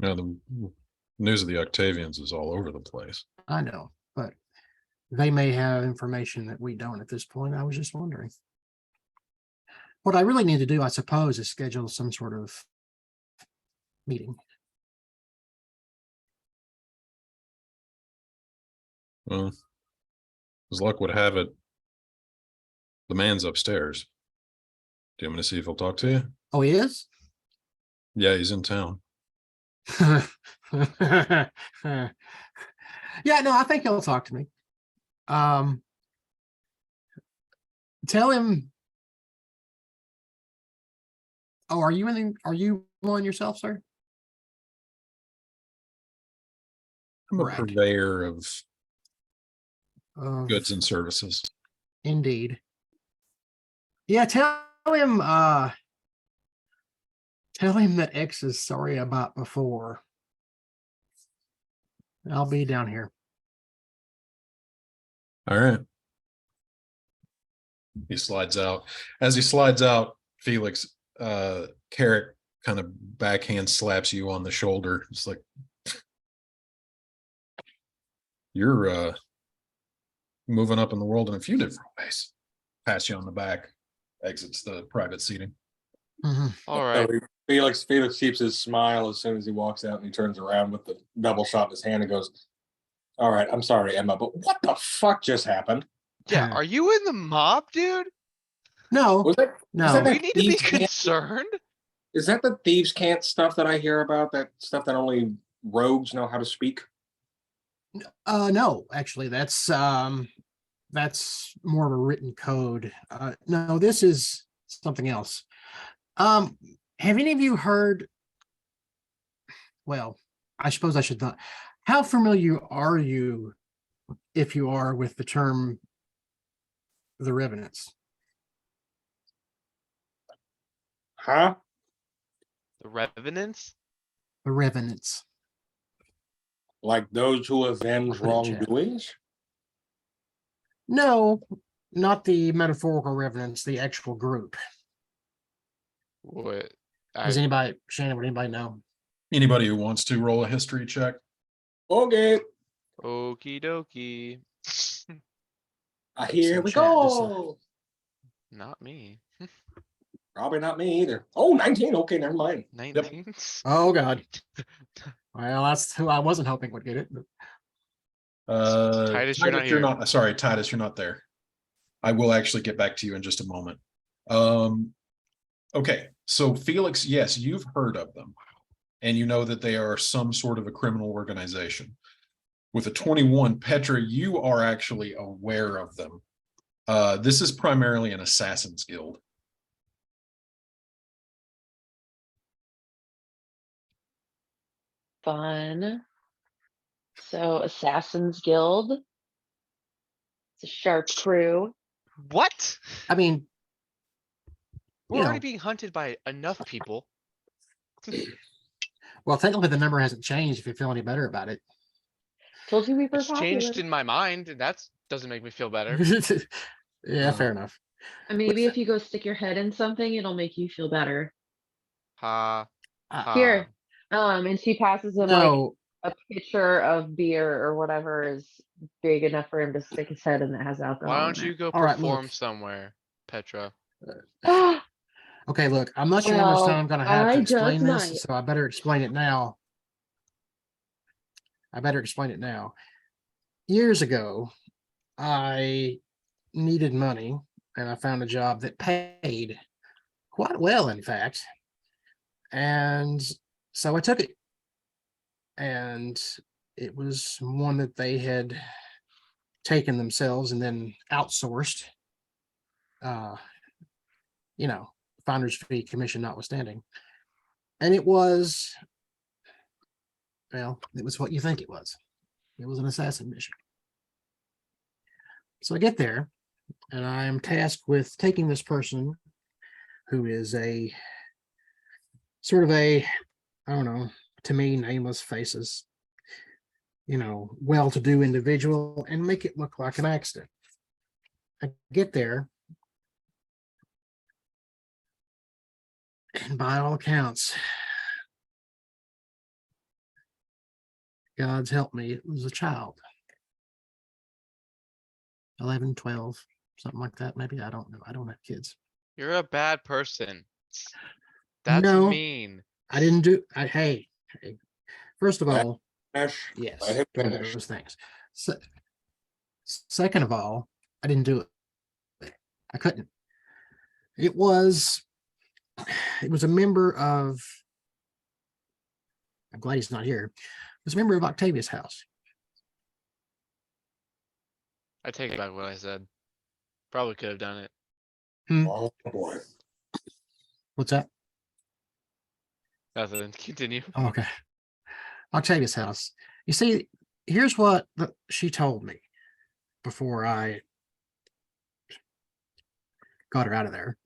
You know, the news of the Octavians is all over the place. I know, but they may have information that we don't at this point. I was just wondering. What I really need to do, I suppose, is schedule some sort of meeting. Well, as luck would have it, the man's upstairs. Do you want me to see if he'll talk to you? Oh, he is? Yeah, he's in town. Yeah, no, I think he'll talk to me. Tell him. Oh, are you one yourself, sir? I'm a Right. purveyor of Of- goods and services. Indeed. Yeah, tell him that X is sorry about before. I'll be down here. All right. He slides out. As he slides out, Felix, Carrick kind of backhand slaps you on the shoulder. It's like, you're moving up in the world in a few different ways. Pats you on the back, exits the private seating. Mhm. All right. Felix keeps his smile as soon as he walks out and he turns around with the double shot in his hand and goes, "All right, I'm sorry, Emma, but what the fuck just happened? Yeah, are you in the mob, dude? No, Was that no. We need to be Eve's hand? concerned. Is that the thieves' can't stuff that I hear about? That stuff that only rogues know how to speak? No, actually, that's more of a written code. No, this is something else. Have any of you heard? Well, I suppose I should not. How familiar are you, if you are, with the term the Revenants? Huh? The Revenants? The Revenants. Like those who avenge I'll put it in chat. wrongdoings? No, not the metaphorical Revenants, the actual group. What? Does anybody, Shannon, would anybody know? Anybody who wants to roll a history check? Okay, Okie dokie. here we chat, just, go. Not me. Probably not me either. Oh, 19. Okay, never mind. 19? Oh, God. Well, that's who I wasn't hoping would get it. But Titus, you're not here. Sorry, Titus, you're not there. I will actually get back to you in just a moment. Okay, so Felix, yes, you've heard of them, and you know that they are some sort of a criminal organization. With a 21, Petra, you are actually aware of them. This is primarily an assassin's guild. Fun. So Assassin's Guild. It's a sharp crew. What? I mean, We're you already know, being hunted by enough people. well, technically the number hasn't changed if you feel any better about it. Told you we were It's changed popular. in my mind, and that doesn't make me feel better. Yeah, fair enough. And maybe if you go stick your head in something, it'll make you feel better. Ha. Here. And she passes him like So, a pitcher of beer or whatever is big enough for him to stick his head in that has alcohol. Why don't in you it. go All right, perform look. somewhere, Petra? okay, look, I'm not sure how much time I'm gonna have to I explain just this, might. so I better explain it now. Years ago, I needed money and I found a job that paid quite well, in fact. And so I took it. And it was one that they had taken themselves and then outsourced. You know, founder's fee commission notwithstanding. And it was, well, it was what you think it was. It was an assassin mission. So I get there and I am tasked with taking this person who is a sort of a, I don't know, to me, nameless faces, you know, well-to-do individual and make it look like an accident. I get there, and by all accounts, God's help me, it was a child. 11, 12, something like that. Maybe, I don't know. I don't have kids. You're a bad person. That's No. mean. I didn't do, hey, first of all, Ash, yes, I have do finished. those things. So, second of all, I didn't do it. I couldn't. It was a member of, I'm glad he's not here. It was a member of Octavius' house. I take back what I said. Probably could have done it. Oh boy. What's that? Nothing. Continue. Oh, okay. Octavius' house. You see, here's what she told me before I got her out of there.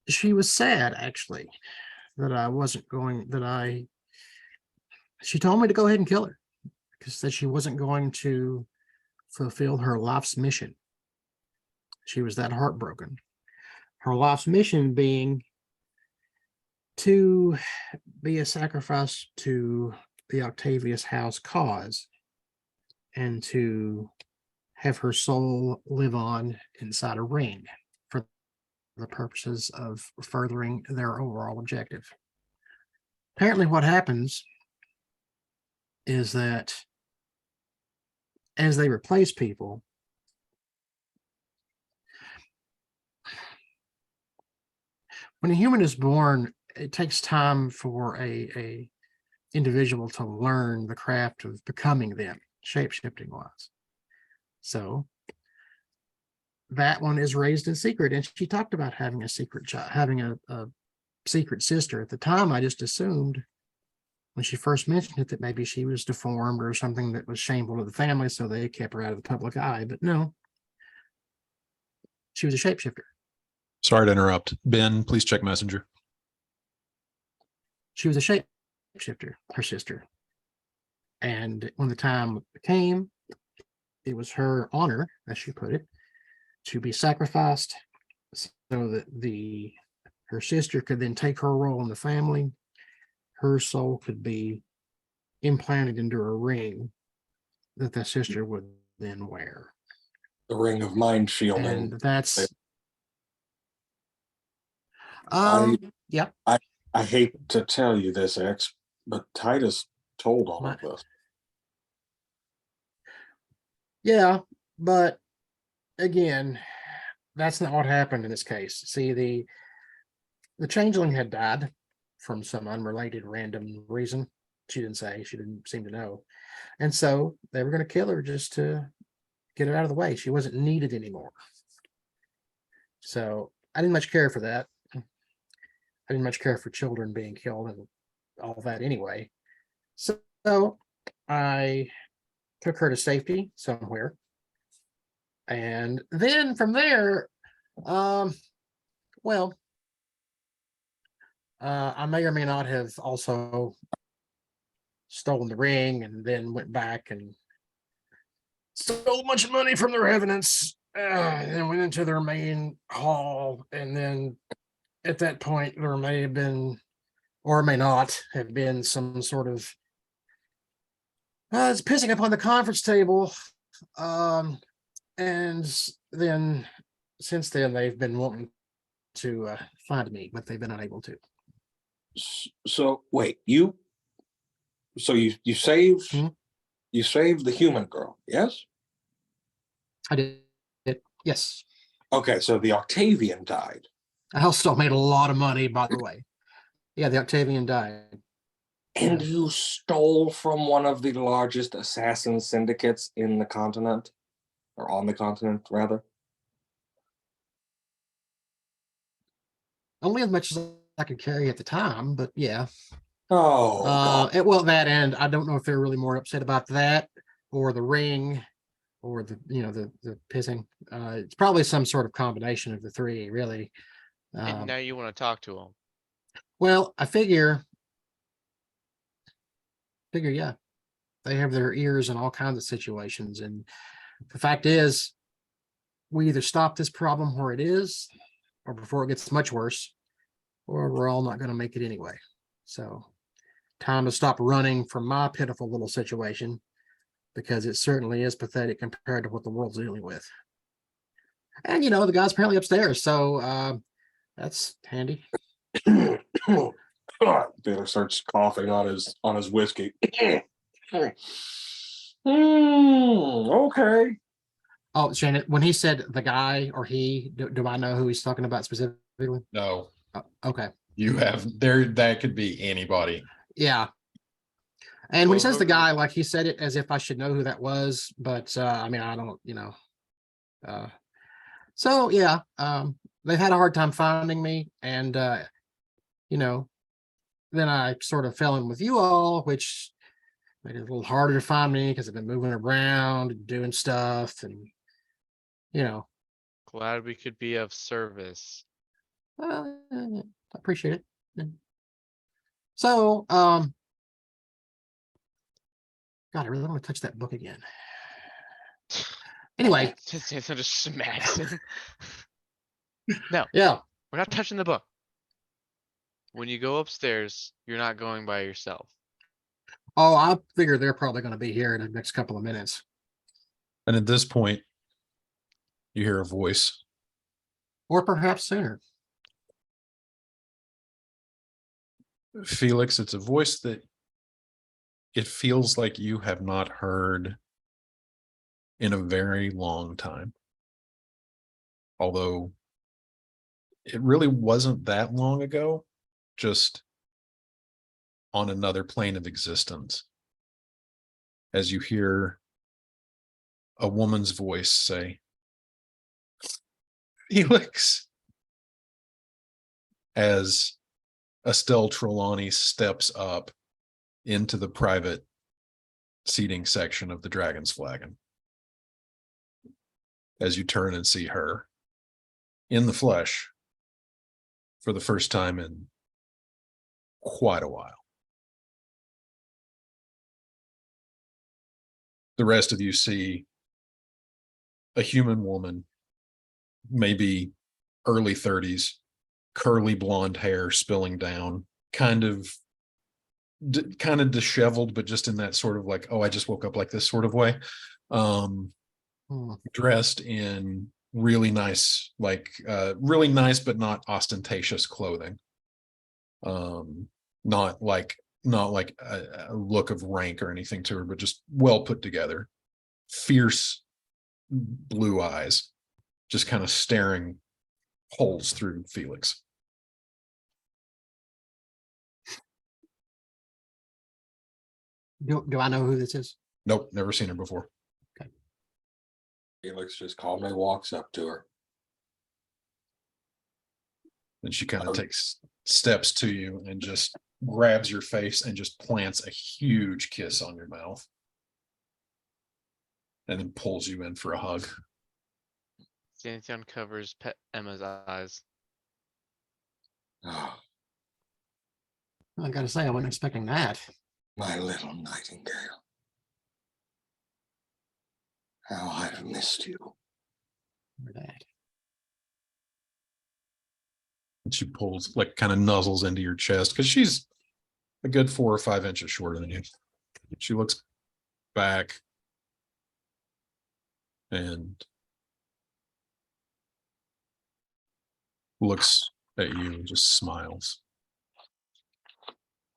She was sad, actually, that I wasn't going, she told me to go ahead and kill her because that she wasn't going to fulfill her life's mission. She was that heartbroken. Her life's mission being to be a sacrifice to the Octavius house cause and to have her soul live on inside a ring for the purposes of furthering their overall objective. Apparently what happens is that as they replace people, when a human is born, it takes time for a individual to learn the craft of becoming them, shape-shifting wise. So that one is raised in secret, and she talked about having a secret child, having a secret sister. At the time, I just assumed when she first mentioned it that maybe she was deformed or something that was shameful to the family, so they kept her out of the public eye. But no, she was a shapeshifter. Sorry to interrupt. Ben, please check Messenger. She was a shapeshifter, her sister. And when the time came, it was her honor, as she put it, to be sacrificed so that her sister could then take her role in the family. Her soul could be implanted into a ring that the sister would then wear. The ring of mind shielding. And that's I- yep. I hate to tell you this, X, but Titus told all of this. Yeah, but again, that's not what happened in this case. See, the changeling had died from some unrelated random reason. She didn't say, she didn't seem to know. And so they were going to kill her just to get her out of the way. She wasn't needed anymore. So I didn't much care for that. I didn't much care for children being killed and all that anyway. So I took her to safety somewhere. And then from there, I may or may not have also stolen the ring and then went back and stole a bunch of money from the revenants, and then went into their main hall. And then at that point, there may have been, or may not have been, some sort of it's pissing upon the conference table. And then since then, they've been wanting to find me, but they've been unable to. So wait, you saved Hmm? you saved the human girl, yes? I did. Yes. Okay, so the Octavian died. I also made a lot of money, by the way. Yeah, the Octavian died. And you stole from one of the largest assassin syndicates in the continent, or on the continent, rather. Only as much as I could carry at the time, but yeah. Oh, God. Well, that end, I don't know if they're really more upset about that or the ring or the pissing. It's probably some sort of combination of the three, really. And now you want to talk to him. Well, I figure, yeah, they have their ears in all kinds of situations. And the fact is, we either stop this problem where it is, or before it gets much worse, or we're all not going to make it anyway. So time to stop running from my pitiful little situation, because it certainly is pathetic compared to what the world's dealing with. And the guy's apparently upstairs, so that's handy. Taylor starts coughing on his whiskey. Okay. Oh, Shannon, when he said the guy or he, do I know who he's talking about specifically? No, Okay. you have there. That could be anybody. Yeah. And when he Well, says the whoever- guy, like he said it as if I should know who that was, but I mean, I don't, so yeah, they've had a hard time finding me, and then I sort of fell in with you all, which made it a little harder to find me because I've been moving around and doing stuff, and Glad we could be of service. I appreciate it. Yeah. So, God, I really want to touch that book again. Anyway, Just smacks him. yeah. We're not touching the book. When you go upstairs, you're not going by yourself. Oh, I figure they're probably going to be here in the next couple of minutes. And at this point, you hear a voice. Or perhaps sooner. Felix, it's a voice that it feels like you have not heard in a very long time. Although it really wasn't that long ago, just on another plane of existence. As you hear a woman's voice say, Felix, as Estelle Trelawney steps up into the private seating section of the Dragon's Flagon. As you turn and see her in the flesh for the first time in quite a while. The rest of you see a human woman, maybe early 30s, curly blonde hair spilling down, kind of disheveled, but just in that sort of like, oh, I just woke up like this sort of way. Dressed in really nice, really nice, but not ostentatious clothing. Not like a look of rank or anything to her, but just well put together. Fierce blue eyes, just kind of staring holes through Felix. Do I know who this is? Nope, never seen her before. Felix just calmly walks up to her. And she kind of takes steps to you and just grabs your face and just plants a huge kiss on your mouth. And then pulls you in for a hug. Xanthion covers Pet Emma's eyes. Oh, I gotta say, I wasn't expecting that. my little nightingale. How I've missed you. For that. And she pulls, like, kind of nuzzles into your chest because she's a good 4 or 5 inches shorter than you. She looks back and looks at you and just smiles.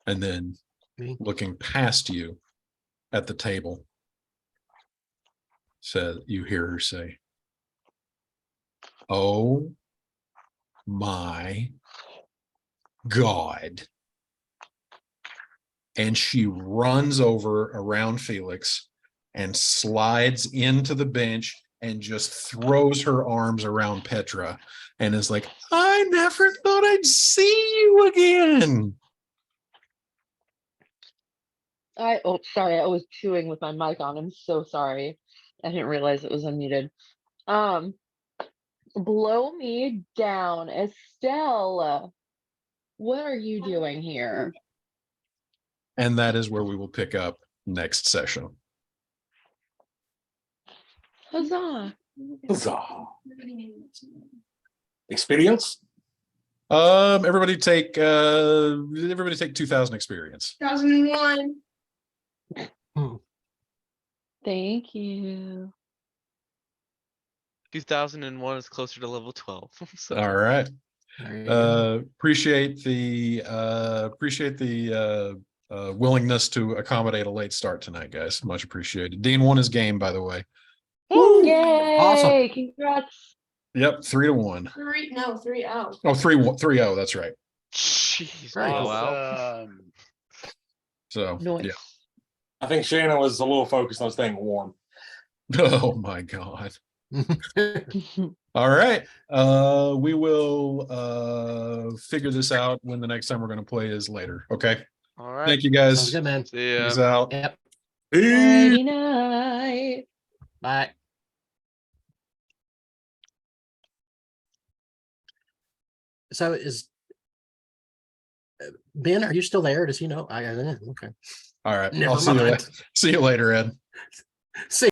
And then Me? looking past you at the table, you hear her say, "Oh my God." And she runs over around Felix and slides into the bench and just throws her arms around Petra and is like, I never thought I'd see you again. Sorry, I was chewing with my mic on. I'm so sorry. I didn't realize it was unmuted. Blow me down. Estelle, what are you doing here? And that is where we will pick up next session. Huzzah. Huzzah. Experience? Everybody take 2,000 experience. 2001. Thank you. 2001 is closer to level 12. So All right. There you go. Appreciate the willingness to accommodate a late start tonight, guys. Much appreciated. Dean won his game, by the way. Yay! Awesome. Congrats. Yep, 3-1. 3-0. Oh, 3-0. That's right. jeez. Very Oh, cool. wow. So Nice. yeah. I think Shannon was a little focused on staying warm. Oh my God. All right. We will figure this out when the next time we're going to play is later. Okay. All right. Thank you Sounds guys. good, man. See ya. Peace out. Yep. Nighty night. Bye. So Ben, are you still there? Does he know? Okay. All right. Never I'll see you mind. later. See you later, Ed. See